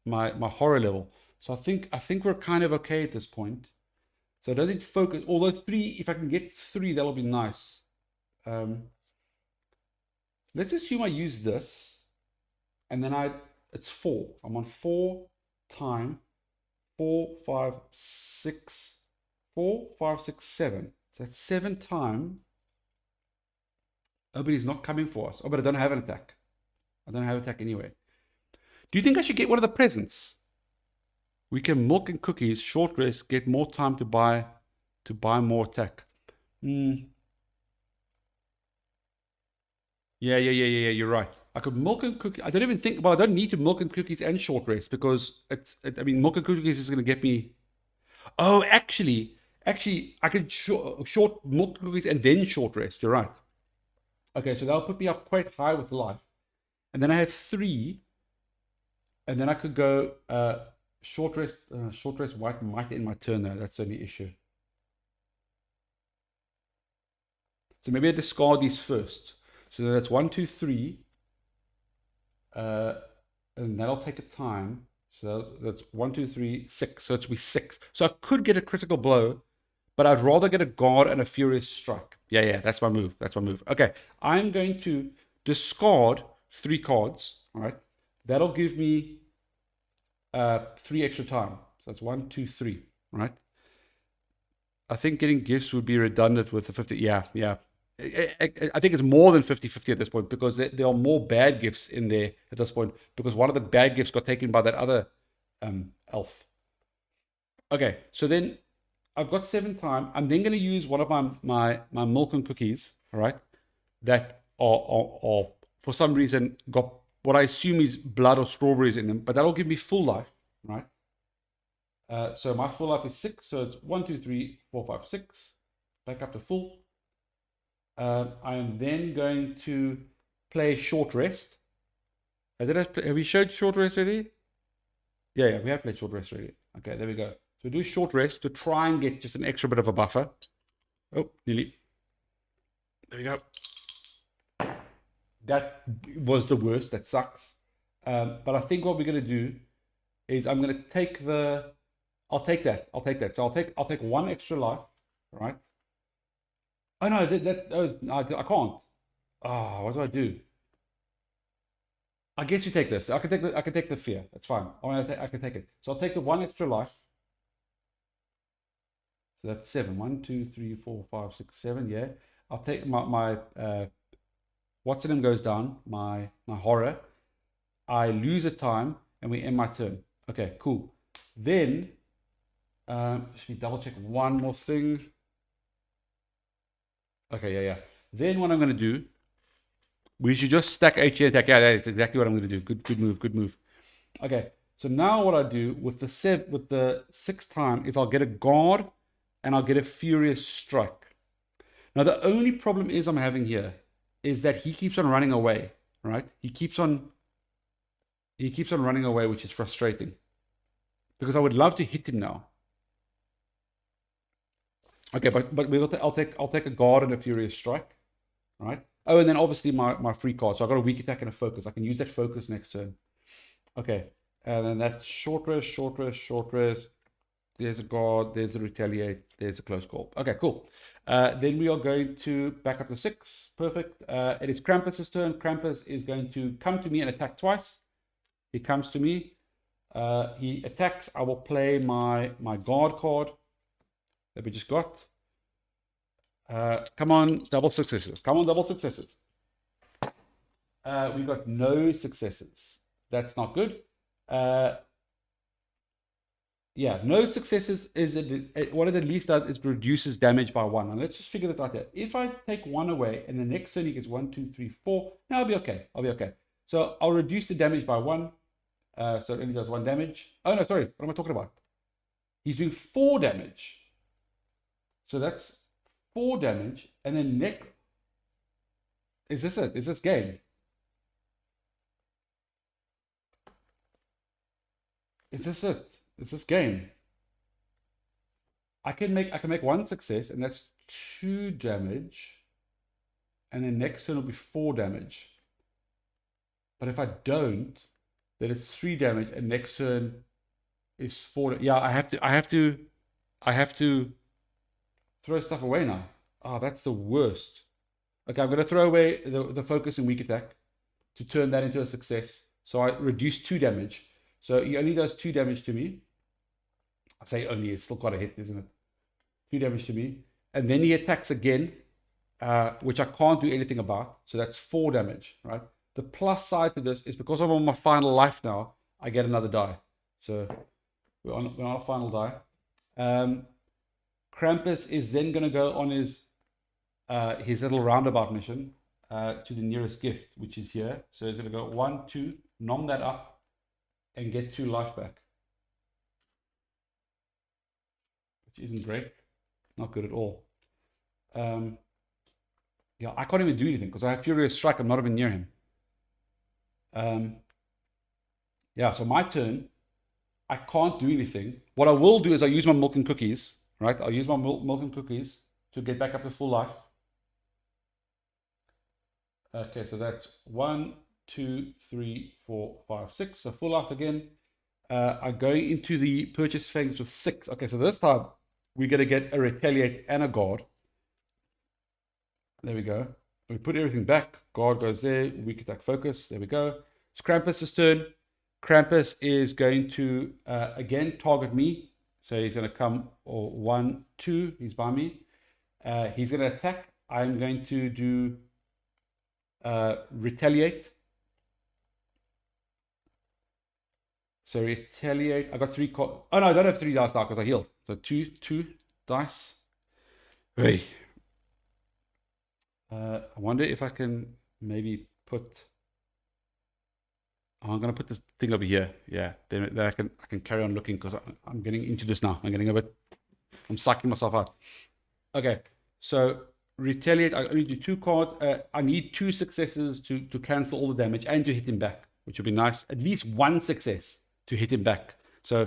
my horror level. So I think we're kind of okay at this point. So I don't think focus. Although 3, if I can get 3, that'll be nice. Let's assume I use this, and then it's 4. I'm on 4 time 4, 5, 6, 4, 5, 6, 7. So that's 7 time. Oh, but he's not coming for us. Oh, but I don't have an attack. I don't have an attack anyway. Do you think I should get one of the presents? We can milk and cookies, short rest, get more time to buy more attack. Yeah, you're right. I could milk and cookies. I don't even think, well, I don't need to milk and cookies and short rest because I mean, milk and cookies is going to get me. Oh, actually, I could short milk and cookies and then short rest. You're right. Okay, so that'll put me up quite high with life. And then I have 3. And then I could go short rest white might end my turn though. That's the only issue. So maybe I discard these first. So that's 1, 2, 3. And that'll take a time. So that's 1, 2, 3, 6. So it'll be 6. So I could get a critical blow, but I'd rather get a guard and a Furious Strike. Yeah, that's my move. That's my move. Okay, I'm going to discard 3 cards. All right, that'll give me 3 extra time. So that's 1, 2, 3. Right. I think getting gifts would be redundant with the 50. Yeah. I think it's more than 50-50 at this point, because there are more bad gifts in there at this point, because one of the bad gifts got taken by that other elf. Okay, so then I've got 7 time. I'm then going to use one of my milk and cookies, all right, that are for some reason got what I assume is blood or strawberries in them, but that'll give me full life, right? So my full life is 6, so it's 1, 2, 3, 4, 5, 6. Back up to full. I am then going to play short rest. Have we showed short rest already? Yeah, we have played short rest already. Okay, there we go. So do short rest to try and get just an extra bit of a buffer. Oh, nearly. There we go. That was the worst. That sucks. But I think what we're going to do is I'm going to take the... I'll take that. So I'll take 1 extra life, right? Oh no, I can't. Oh, what do I do? I guess you take this. I can take the fear. That's fine. I can take it. So I'll take the 1 extra life. So that's 7. 1, 2, 3, 4, 5, 6, 7. Yeah. I'll take my what's in him goes down. My horror. I lose a time and we end my turn. Okay, cool. Then should we double check one more thing? Okay, yeah. Then what I'm going to do, we should just stack HE attack. Yeah, that's exactly what I'm going to do. Good move. Okay, so now what I do with the 6 time is I'll get a guard and I'll get a furious strike. Now the only problem I'm having here is that he keeps on running away, right? He keeps on running away, which is frustrating, because I would love to hit him now. Okay, but I'll take a guard and a furious strike, right? Oh, and then obviously my free card. So I've got a weak attack and a focus. I can use that focus next turn. Okay, and then that's short rest. There's a guard. There's a retaliate. There's a close call. Okay, cool. Then we are going to back up to 6. Perfect. It is Krampus's turn. Krampus is going to come to me and attack twice. He comes to me. He attacks. I will play my guard card that we just got. Come on, double successes. We got no successes. That's not good. Yeah, no successes what it at least does is reduces damage by 1. And let's just figure this out here. If I take 1 away and the next turn he gets 1, 2, 3, 4, now I'll be okay. So I'll reduce the damage by 1. So it only does 1 damage. Oh no, sorry, what am I talking about? He's doing 4 damage. So that's 4 damage, and then is this it? Is this game? Is this it? Is this game? I can make 1 success, and that's 2 damage, and then next turn will be 4 damage. But if I don't, then it's 3 damage, and next turn is 4. Yeah, I have to throw stuff away now. Oh, that's the worst. Okay, I'm going to throw away the focus and weak attack to turn that into a success. So I reduce 2 damage. So he only does 2 damage to me. I say only, it's still quite a hit, isn't it? 2 damage to me. And then he attacks again, which I can't do anything about. So that's 4 damage, right? The plus side to this is because I'm on my final life now, I get another die. So we're on our final die. Krampus is then going to go on his little roundabout mission to the nearest gift, which is here. So he's going to go 1, 2, nom that up, and get 2 life back, which isn't great. Not good at all. Yeah, I can't even do anything because I have Furious Strike. I'm not even near him. Yeah, so my turn. I can't do anything. What I will do is I use my milk and cookies. Right, I'll use my milk and cookies to get back up to full life. Okay, so that's 1, 2, 3, 4, 5, 6. So full life again. I'm going into the purchase phase with 6. Okay, so this time we're going to get a retaliate and a guard. There we go. We put everything back. Guard goes there. Weak attack focus. There we go. It's Krampus's turn. Krampus is going to again target me. So he's going to come 1, 2. He's by me. He's going to attack. I'm going to do retaliate. So retaliate. I got 3 cards. Oh no, I don't have 3 dice now because I healed. So two dice. Hey. I wonder if I can maybe put. Oh, I'm gonna put this thing over here. Yeah, then I can carry on looking because I'm getting into this now. I'm psyching myself out. Okay, so retaliate. I only do 2 cards. I need 2 successes to cancel all the damage and to hit him back, which would be nice. At least 1 success to hit him back. So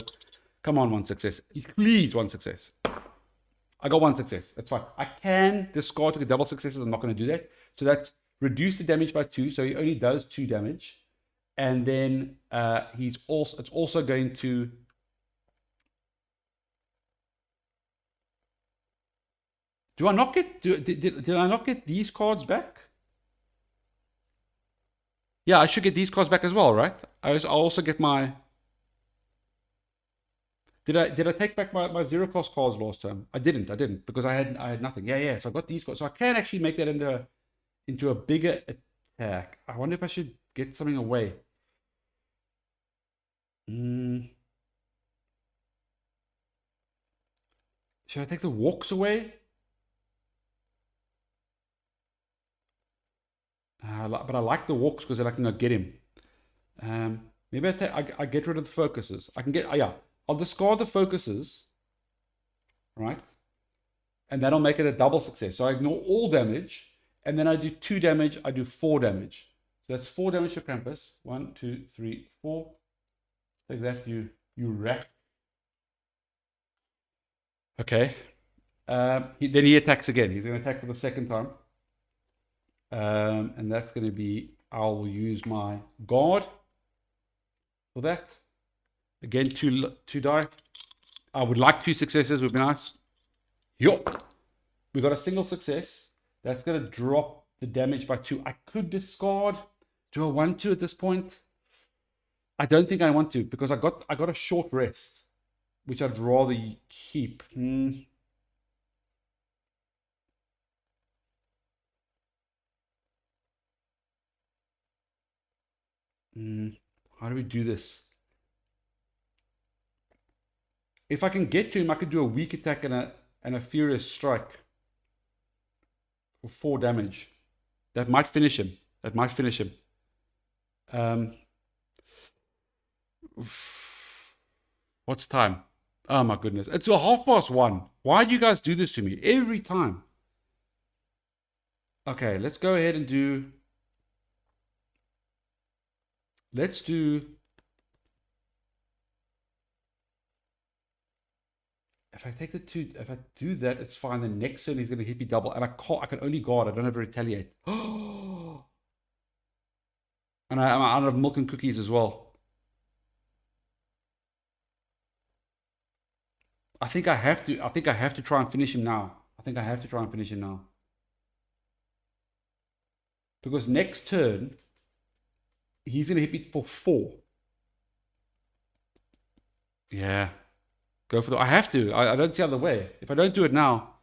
come on, 1 success. Please, 1 success. I got 1 success. That's fine. I can discard to get double successes. I'm not going to do that. So that's reduce the damage by 2. So he only does 2 damage. And then it's also going to. Do I not get? Did I not get these cards back? Yeah, I should get these cards back as well, right? I also get my. Did I take back my 0 cost cards last time? I didn't because I had nothing. Yeah. So I got these cards. So I can actually make that into a bigger attack. I wonder if I should get something away. Should I take the walks away? But I like the walks because then I can go get him. Maybe I get rid of the focuses. I can get yeah. I'll discard the focuses, right? And that'll make it a double success. So I ignore all damage, and then I do 2 damage. I do 4 damage. So that's 4 damage to Krampus. 1, 2, 3, 4. Take that, you rat. Okay. Then he attacks again. He's going to attack for the 2nd time. And that's going to be, I'll use my guard for that. Again, 2 die. I would like 2 successes, would be nice. Yup. We got a single success. That's going to drop the damage by 2. I could discard. Do I want to at this point? I don't think I want to because I got a short rest, which I'd rather keep. How do we do this? If I can get to him, I could do a weak attack and a furious strike for 4 damage. That might finish him. What's time? Oh my goodness. It's a 1:30. Why do you guys do this to me every time? Okay, let's go ahead and do. Let's do. If I take the 2, if I do that, it's fine. The next turn he's going to hit me double, and I can only guard. I don't have to retaliate. Oh, and I'm out of milk and cookies as well. I think I have to try and finish him now. Because next turn, he's going to hit me for 4. Yeah. Go for the. I have to. I don't see other way. If I don't do it now.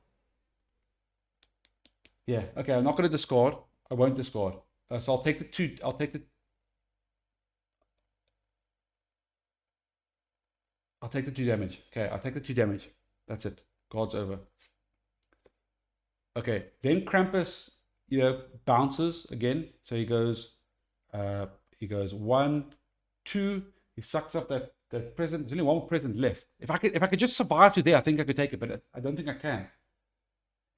Yeah. Okay. I'm not going to discard. I won't discard. So I'll take the 2. I'll take the 2 damage. Okay. I'll take the 2 damage. That's it. Guard's over. Okay. Then Krampus, bounces again. So he goes 1, 2. He sucks up that present. There's only 1 present left. If I could just survive to there, I think I could take it, but I don't think I can.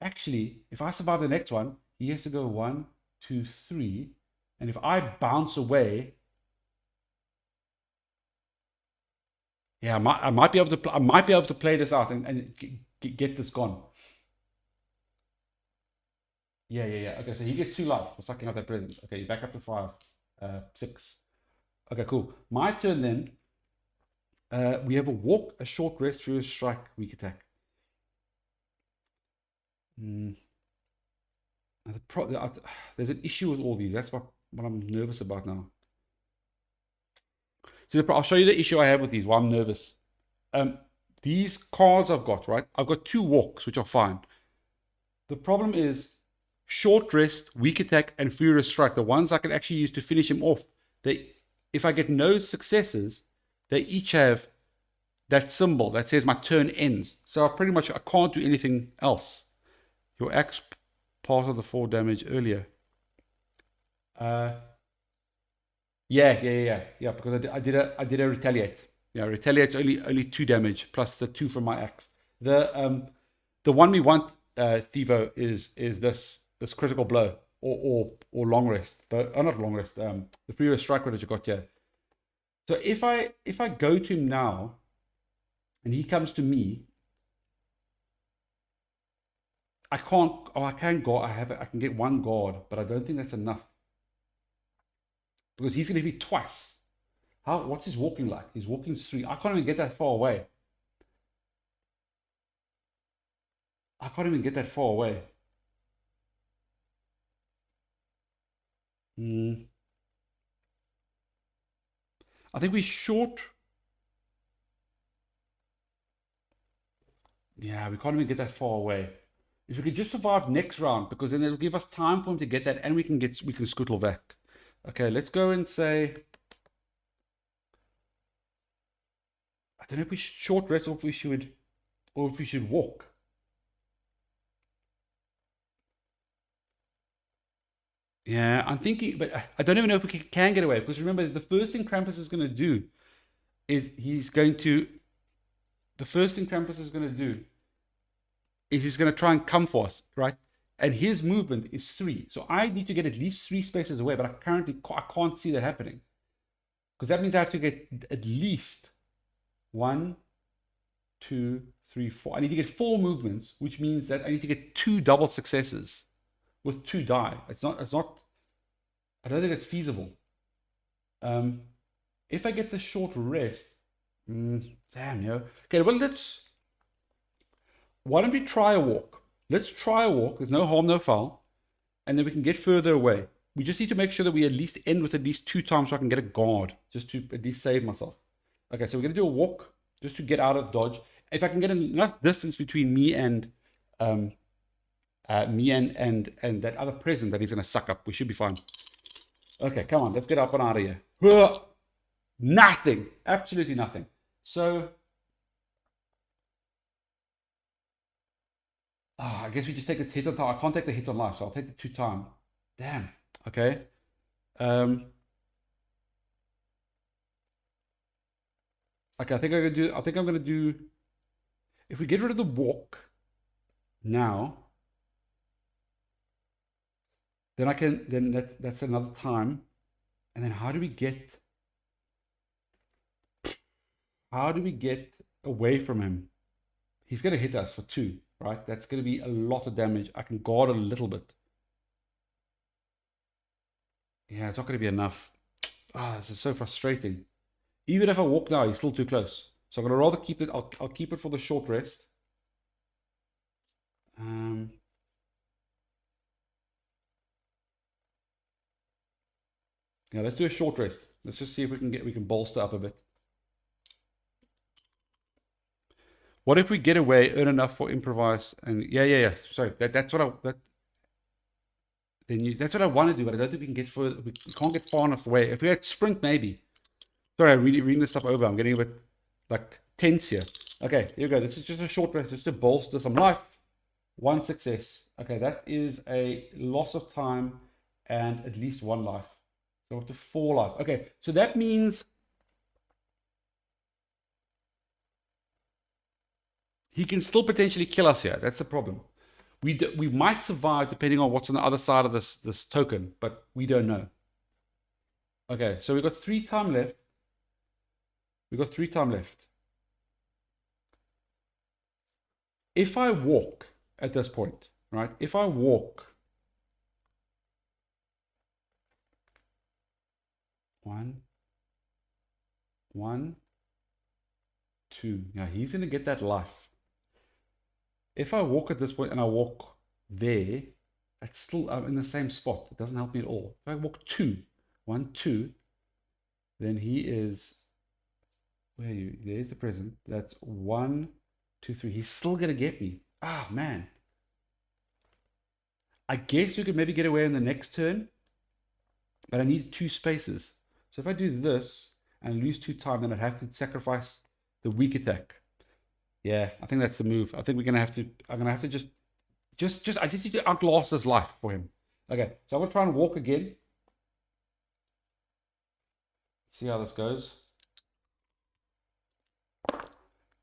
Actually, if I survive the next one, he has to go 1, 2, 3, and if I bounce away, yeah, I might be able to play this out and get this gone. Yeah. Okay, so he gets 2 life for sucking up that present. Okay, you back up to 5, 6. Okay, cool. My turn then. We have a walk, a short rest, furious strike, weak attack. There's an issue with all these. That's what I'm nervous about now. So I'll show you the issue I have with these. Why I'm nervous. These cards I've got, right? I've got 2 walks, which are fine. The problem is short rest, weak attack, and furious strike, the ones I can actually use to finish him off, if I get no successes, they each have that symbol that says my turn ends. So I can't do anything else. Your axe part of the 4 damage earlier. Yeah. Because I did a retaliate. Yeah, retaliate's only 2 damage plus the 2 from my axe. The one we want, Thivo, is this critical blow or long rest, but not long rest. The furious strike that you got here. So if I go to him now, and he comes to me, I can't. Oh, I can go. I can get 1 guard, but I don't think that's enough because he's going to hit me twice. What's his walking like? His walking's 3. I can't even get that far away. I can't even get that far away. I think we're short. Yeah, we can't even get that far away. If we could just survive next round, because then it'll give us time for him to get that, and we can scuttle back. Okay, let's go and say, I don't know if we should short rest or if we should walk. Yeah, I'm thinking, but I don't even know if we can get away, because remember, the first thing Krampus is going to do is he's going to try and come for us, right? And his movement is 3. So I need to get at least 3 spaces away, but I can't see that happening. Because that means I have to get at least 1, 2, 3, 4. I need to get 4 movements, which means that I need to get 2 double successes with 2 die. It's not, I don't think it's feasible. If I get the short rest, damn, yo. Okay, well, why don't we try a walk? Let's try a walk. There's no harm, no foul. And then we can get further away. We just need to make sure that we at least end with at least 2 times so I can get a guard, just to at least save myself. Okay, so we're going to do a walk just to get out of dodge. If I can get enough distance between me and that other present that he's going to suck up, we should be fine. Okay, come on, let's get up and out of here. Nothing, absolutely nothing. So, I guess we just take the hit on time. I can't take the hit on life, so I'll take the 2 time. Damn. Okay. Okay, I think I'm gonna do. If we get rid of the walk now, then I can. Then that's another time. And then how do we get? How do we get away from him? He's gonna hit us for 2, right? That's gonna be a lot of damage. I can guard a little bit. Yeah, it's not gonna be enough. This is so frustrating. Even if I walk now, he's still too close. So I'm gonna rather keep it. I'll keep it for the short rest. Yeah, let's do a short rest. Let's just see if we can bolster up a bit. What if we get away, earn enough for improvise, and yeah. Sorry, that's what I want to do, but I don't think we can get further. We can't get far enough away. If we had sprint, maybe. Sorry, I'm reading this stuff over. I'm getting a bit like tense here. Okay, here we go. This is just a short rest, just to bolster some life. 1 success. Okay, that is a loss of time and at least 1 life. So up to 4 life. Okay, so that means he can still potentially kill us here. That's the problem. We might survive depending on what's on the other side of this token, but we don't know. Okay, so we've got 3 time left. If I walk at this point, right? If I walk 1, 2. Now he's going to get that life. If I walk at this point and I walk there, that's still I'm in the same spot. It doesn't help me at all. If I walk 2, 1, 2, then he is. Where are you? There's the present. That's 1, 2, 3. He's still going to get me. Man. I guess you could maybe get away in the next turn, but I need 2 spaces. So if I do this and lose 2 time, then I'd have to sacrifice the weak attack. Yeah, I think that's the move. I think we're gonna have to. I'm gonna have to I just need to outlast this life for him. Okay, so I'm gonna try and walk again. See how this goes.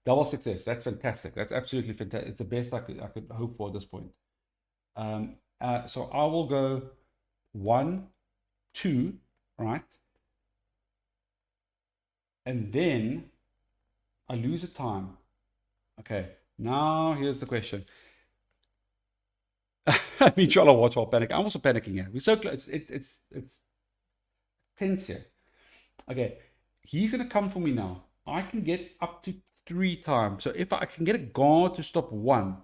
Double success. That's fantastic. That's absolutely fantastic. It's the best I could hope for at this point. So I will go 1, 2, right? And then I lose a time. Okay, now here's the question. I've been trying to watch while panicking. I'm also panicking here. We're so close. It's tense here. Okay, he's gonna come for me now. I can get up to 3 times. So if I can get a guard to stop 1,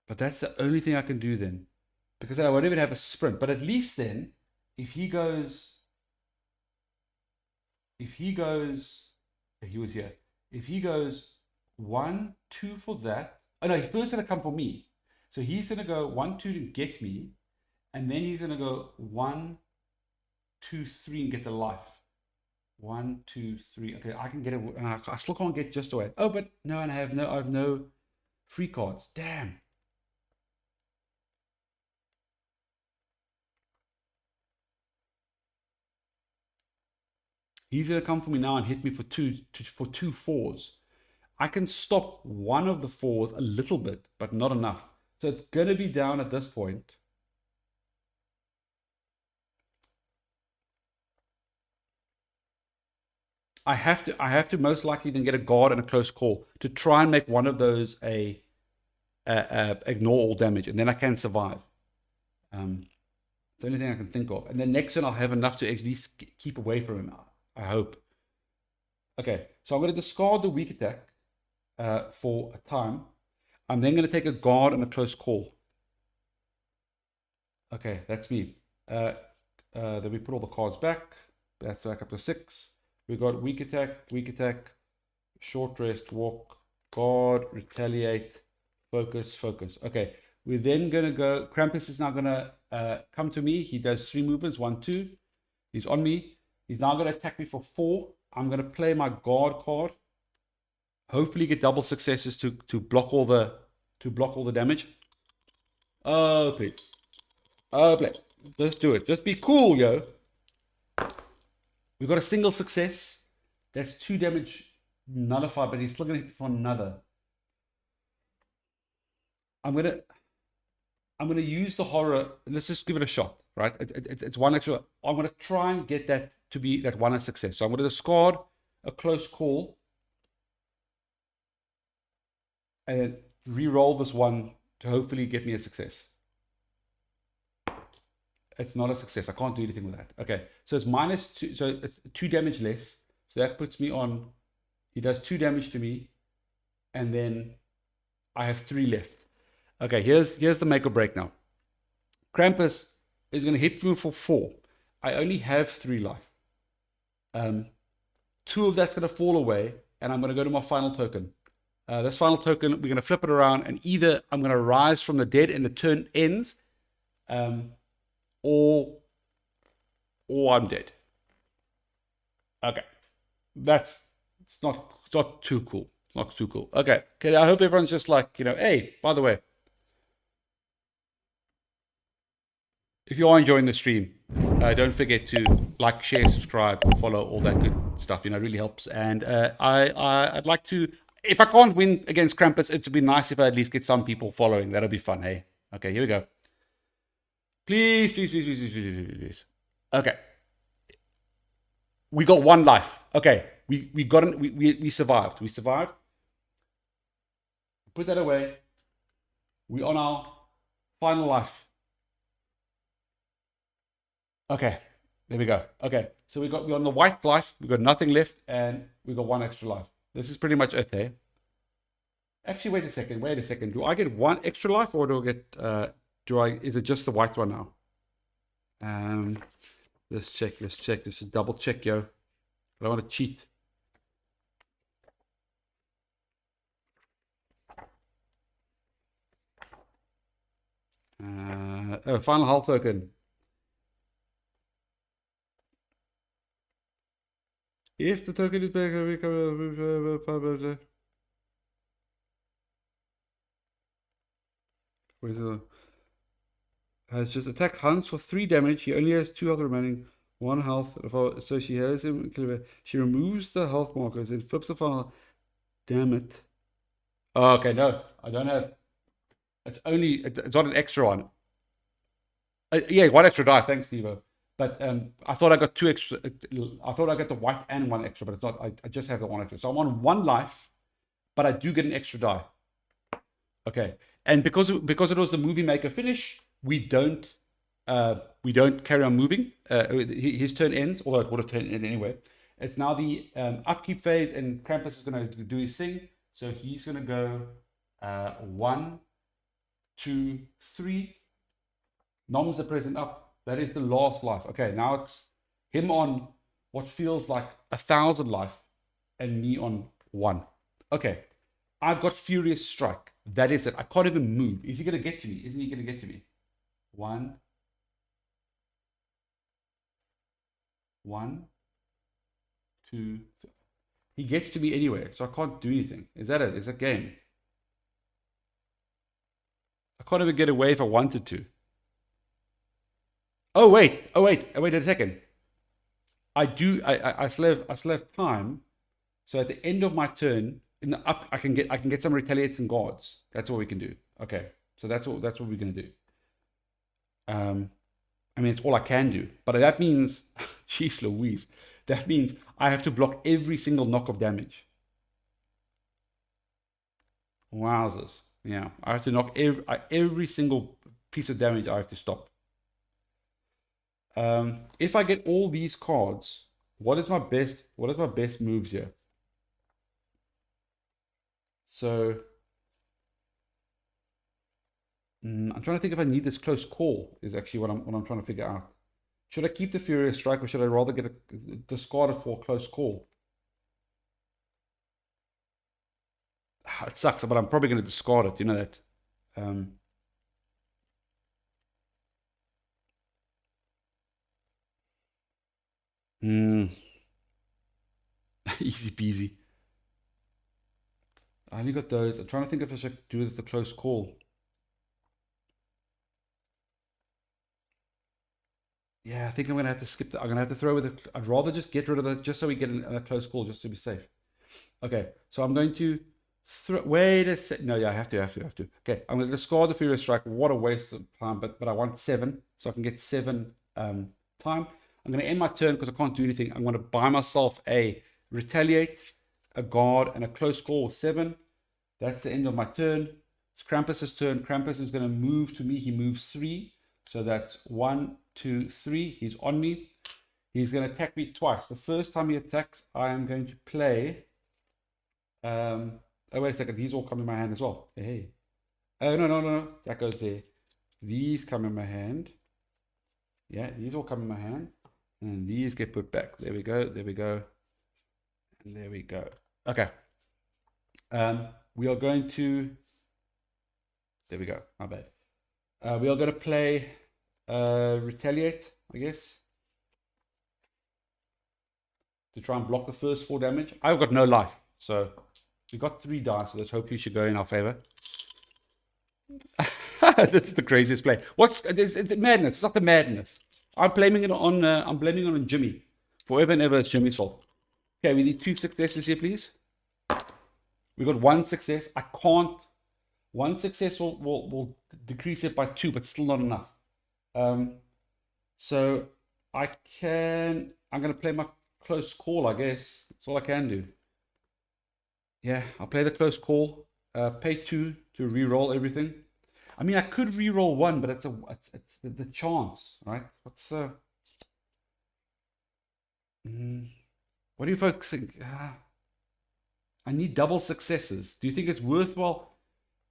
but that's the only thing I can do then, because I won't even have a sprint. But at least then, if he goes, he was here. If he goes 1, 2 for that. Oh no, he's first gonna come for me. So he's gonna go 1, 2 to get me, and then he's gonna go 1, 2, 3 and get the life. 1, 2, 3. Okay, I can get it. I still can't get just away. Oh, but no, and I have no free cards. Damn. He's gonna come for me now and hit me for two fours. I can stop one of the fours a little bit, but not enough. So it's gonna be down at this point. I have to most likely then get a guard and a close call to try and make one of those a ignore all damage, and then I can survive. It's the only thing I can think of. And then next turn I'll have enough to at least keep away from him. I hope. Okay, so I'm going to discard the weak attack for a time. I'm then going to take a guard and a close call. Okay, that's me. Then we put all the cards back. That's back up to 6. We got weak attack, short rest, walk, guard, retaliate, focus, focus. Okay, we're then going to go. Krampus is now going to come to me. He does 3 movements. 1, 2. He's on me. He's now going to attack me for 4. I'm going to play my guard card. Hopefully get double successes to block all the damage. Oh please. Oh please. Just do it. Just be cool, yo. We've got a single success. That's 2 damage nullified, but he's still going to hit for another. I'm gonna use the horror. Let's just give it a shot, right? It's 1 extra. I'm gonna try and get that to be that 1 a success. So I'm gonna discard a close call and re-roll this 1 to hopefully get me a success. It's not a success. I can't do anything with that. Okay, so it's -2. So it's 2 damage less. So that puts me on. He does 2 damage to me, and then I have 3 left. Okay, here's the make or break now. Krampus is going to hit me for 4. I only have 3 life. 2 of that's going to fall away, and I'm going to go to my final token. This final token, we're going to flip it around, and either I'm going to rise from the dead and the turn ends, or I'm dead. Okay, it's not too cool. It's not too cool. Okay, I hope everyone's just like, hey, by the way, if you are enjoying the stream, don't forget to like, share, subscribe, follow, all that good stuff. It really helps. And I'd like to, if I can't win against Krampus, it'd be nice if I at least get some people following. That'll be fun, hey? Okay, here we go. Please, please, please, please, please, please, please, please. Okay. We got 1 life. Okay, we survived. We survived. Put that away. We're on our final life. Okay, there we go. Okay, so we're on the white life. We got nothing left, and we got 1 extra life. This is pretty much it, eh? Actually, wait a second. Do I get 1 extra life, or do I get? Is it just the white one now? Let's check. Let's just double check, yo. I don't want to cheat. Final health token. If the token is back, has just attacked Hans for 3 damage. He only has 2 health remaining, 1 health. So she has him. She removes the health markers and flips the final. Damn it. Oh, okay, no, I don't have. It's not an extra one. Yeah, 1 extra die. Thanks, Stevo. But I thought I got 2 extra. I thought I got the white and 1 extra, but it's not. I just have the 1 extra. So I'm on 1 life, but I do get an extra die. Okay, and because it was the movie maker finish, we don't carry on moving. His turn ends, although it would have turned in anyway. It's now the upkeep phase, and Krampus is going to do his thing. So he's going to go 1, 2, 3. Noms are present up. That is the last life. Okay, now it's him on what feels like 1,000 life, and me on 1. Okay, I've got Furious Strike. That is it. I can't even move. Is he going to get to me? Isn't he going to get to me? 1, 1, 2, 3. He gets to me anyway, so I can't do anything. Is that it? Is that game? I can't even get away if I wanted to. Oh wait a second. I still have time. So at the end of my turn, in the up, I can get some retaliates and guards. That's what we can do. Okay, so that's what we're gonna do. I mean, it's all I can do, but that means, jeez Louise, that means I have to block every single knock of damage. Wowzers! Yeah, I have to knock every single piece of damage. I have to stop. If I get all these cards, what is my best moves here? So I'm trying to think if I need this close call is actually what I'm trying to figure out. Should I keep the Furious Strike, or should I rather get a discard it for a close call? It sucks, but I'm probably going to discard it. You know that. Easy peasy. I only got those. I'm trying to think if I should do this a close call. Yeah, I think I'm gonna have to skip that. I'm gonna have to throw with it. I'd rather just get rid of it, just so we get a close call, just to be safe. Okay, so I'm going to throw. Wait a sec. No, yeah, I have to. Okay, I'm going to discard the Furious Strike. What a waste of time. But I want 7, so I can get 7 time. I'm going to end my turn because I can't do anything. I'm going to buy myself a Retaliate, a Guard, and a close call with 7. That's the end of my turn. It's Krampus's turn. Krampus is going to move to me. He moves 3. So that's 1, 2, 3. He's on me. He's going to attack me twice. The first time he attacks, I am going to play. Oh, wait a second. These all come in my hand as well. Hey. Oh, no. That goes there. These come in my hand. Yeah, these all come in my hand. And these get put back. There we go. There we go. And there we go. Okay. We are going to. There we go. My bad. We are going to play Retaliate, I guess, to try and block the first 4 damage. I've got no life, so we got 3 dice, so let's hope you should go in our favor. That's the craziest play. It's madness? It's not the madness. I'm blaming it on Jimmy. Forever and ever, it's Jimmy's fault. Okay, we need 2 successes here, please. We got 1 success. I can't. 1 success will decrease it by 2, but still not enough. So I'm going to play my close call, I guess. That's all I can do. Yeah, I'll play the close call. Pay 2 to re-roll everything. I mean, I could re-roll 1, but it's the chance, right? What do you folks think? I need double successes. Do you think it's worthwhile?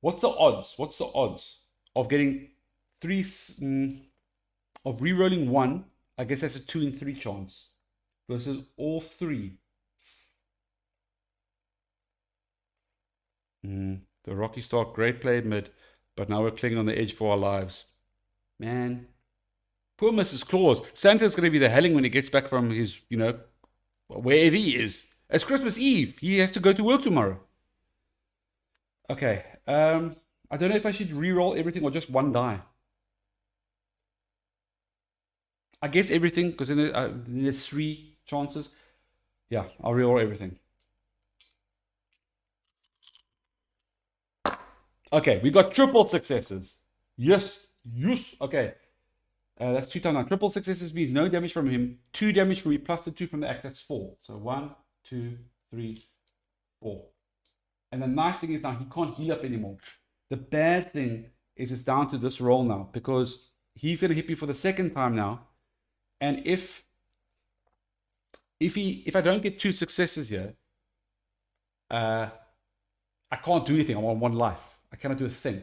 What's the odds? What's the odds of getting 3 of re-rolling 1? I guess that's a 2 in 3 chance versus all 3. The Rocky Stark, great play mid, but now we're clinging on the edge for our lives. Man. Poor Mrs. Claus. Santa's going to be the helling when he gets back from his, wherever he is. It's Christmas Eve. He has to go to work tomorrow. Okay. I don't know if I should re-roll everything or just one die. I guess everything, because then there's 3 chances. Yeah, I'll re-roll everything. Okay, we got triple successes. Yes, yes. Okay. That's 2 times 9. Triple successes means no damage from him, 2 damage from me, plus the 2 from the axe. That's 4. So 1, 2, 3, 4. And the nice thing is now he can't heal up anymore. The bad thing is it's down to this roll now, because he's going to hit me for the second time now. And if I don't get 2 successes here, I can't do anything. I'm on 1 life. I cannot do a thing.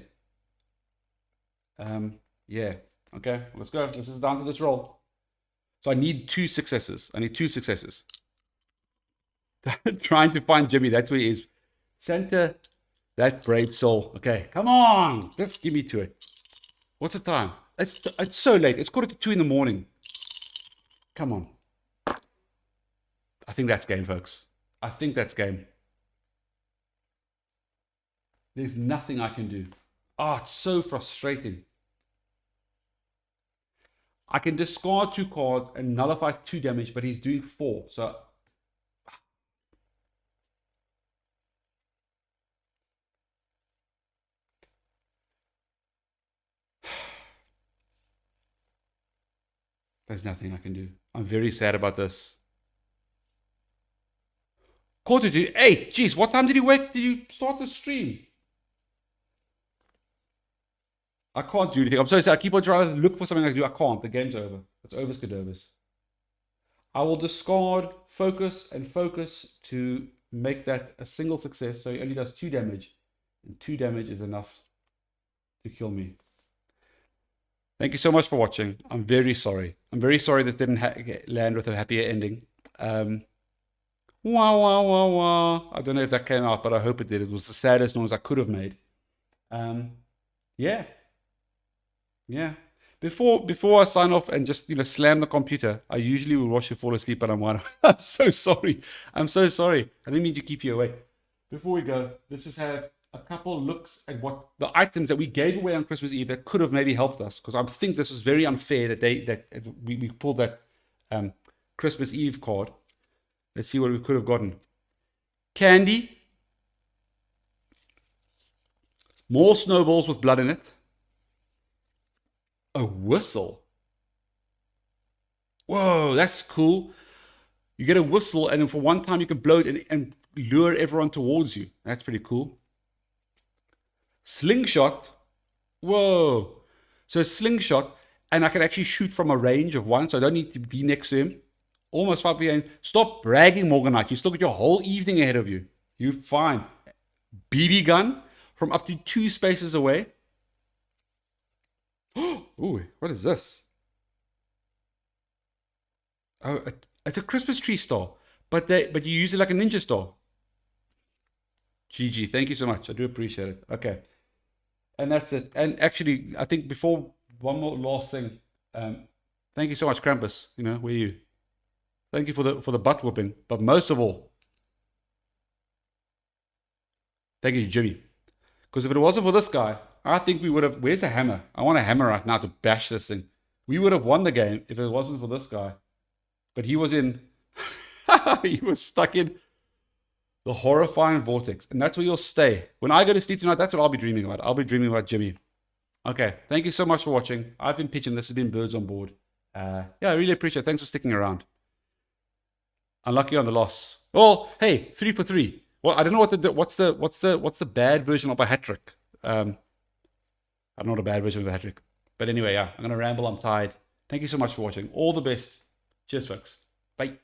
Yeah. Okay, let's go. This is down to this roll. So I need 2 successes. I need 2 successes. Trying to find Jimmy. That's where he is. Santa, that brave soul. Okay, come on. Just give me to it. What's the time? It's so late. It's 1:45 in the morning. Come on. I think that's game, folks. I think that's game. There's nothing I can do. Oh, it's so frustrating. I can discard 2 cards and nullify 2 damage, but he's doing 4. So there's nothing I can do. I'm very sad about this. 7:45. Jeez, what time did you start the stream? I can't do anything. I'm so sad. I keep on trying to look for something I can do. I can't. The game's over. It's over, Skadovus. I will discard focus and focus to make that a single success. So he only does 2 damage. And 2 damage is enough to kill me. Thank you so much for watching. I'm very sorry. I'm very sorry this didn't land with a happier ending. Wah, wah, wah, wah. I don't know if that came out, but I hope it did. It was the saddest noise I could have made. Yeah. Yeah. Before I sign off and just slam the computer, I usually will watch you fall asleep, but I'm so sorry. I'm so sorry. I didn't mean to keep you awake. Before we go, let's just have a couple looks at what the items that we gave away on Christmas Eve that could have maybe helped us, because I think this was very unfair that we pulled that Christmas Eve card. Let's see what we could have gotten. Candy. More snowballs with blood in it. A whistle. Whoa, that's cool. You get a whistle, and for one time you can blow it and lure everyone towards you. That's pretty cool. Slingshot. Whoa. So slingshot, and I can actually shoot from a range of 1, so I don't need to be next to him. Almost 5 p.m. Stop bragging, Morganite. You still got your whole evening ahead of you. You're fine. BB gun from up to 2 spaces away. Ooh, what is this? Oh, it's a Christmas tree star, but you use it like a ninja star. GG, thank you so much. I do appreciate it. Okay, and that's it. And actually, I think before one more last thing, thank you so much, Krampus. Where are you? Thank you for the butt whooping, but most of all, thank you, Jimmy. Because if it wasn't for this guy, I think we would have. Where's the hammer? I want a hammer right now to bash this thing. We would have won the game if it wasn't for this guy. But he was in. He was stuck in the horrifying vortex, and that's where you'll stay. When I go to sleep tonight, that's what I'll be dreaming about. I'll be dreaming about Jimmy. Okay, thank you so much for watching. I've been pitching. This has been Birds on Board. Yeah, I really appreciate it. Thanks for sticking around. Unlucky on the loss. Well, hey, 3 for 3. Well, I don't know what's the bad version of a hat trick. I don't know what a bad version of a hat trick. But anyway, yeah, I'm gonna ramble. I'm tired. Thank you so much for watching. All the best. Cheers, folks. Bye.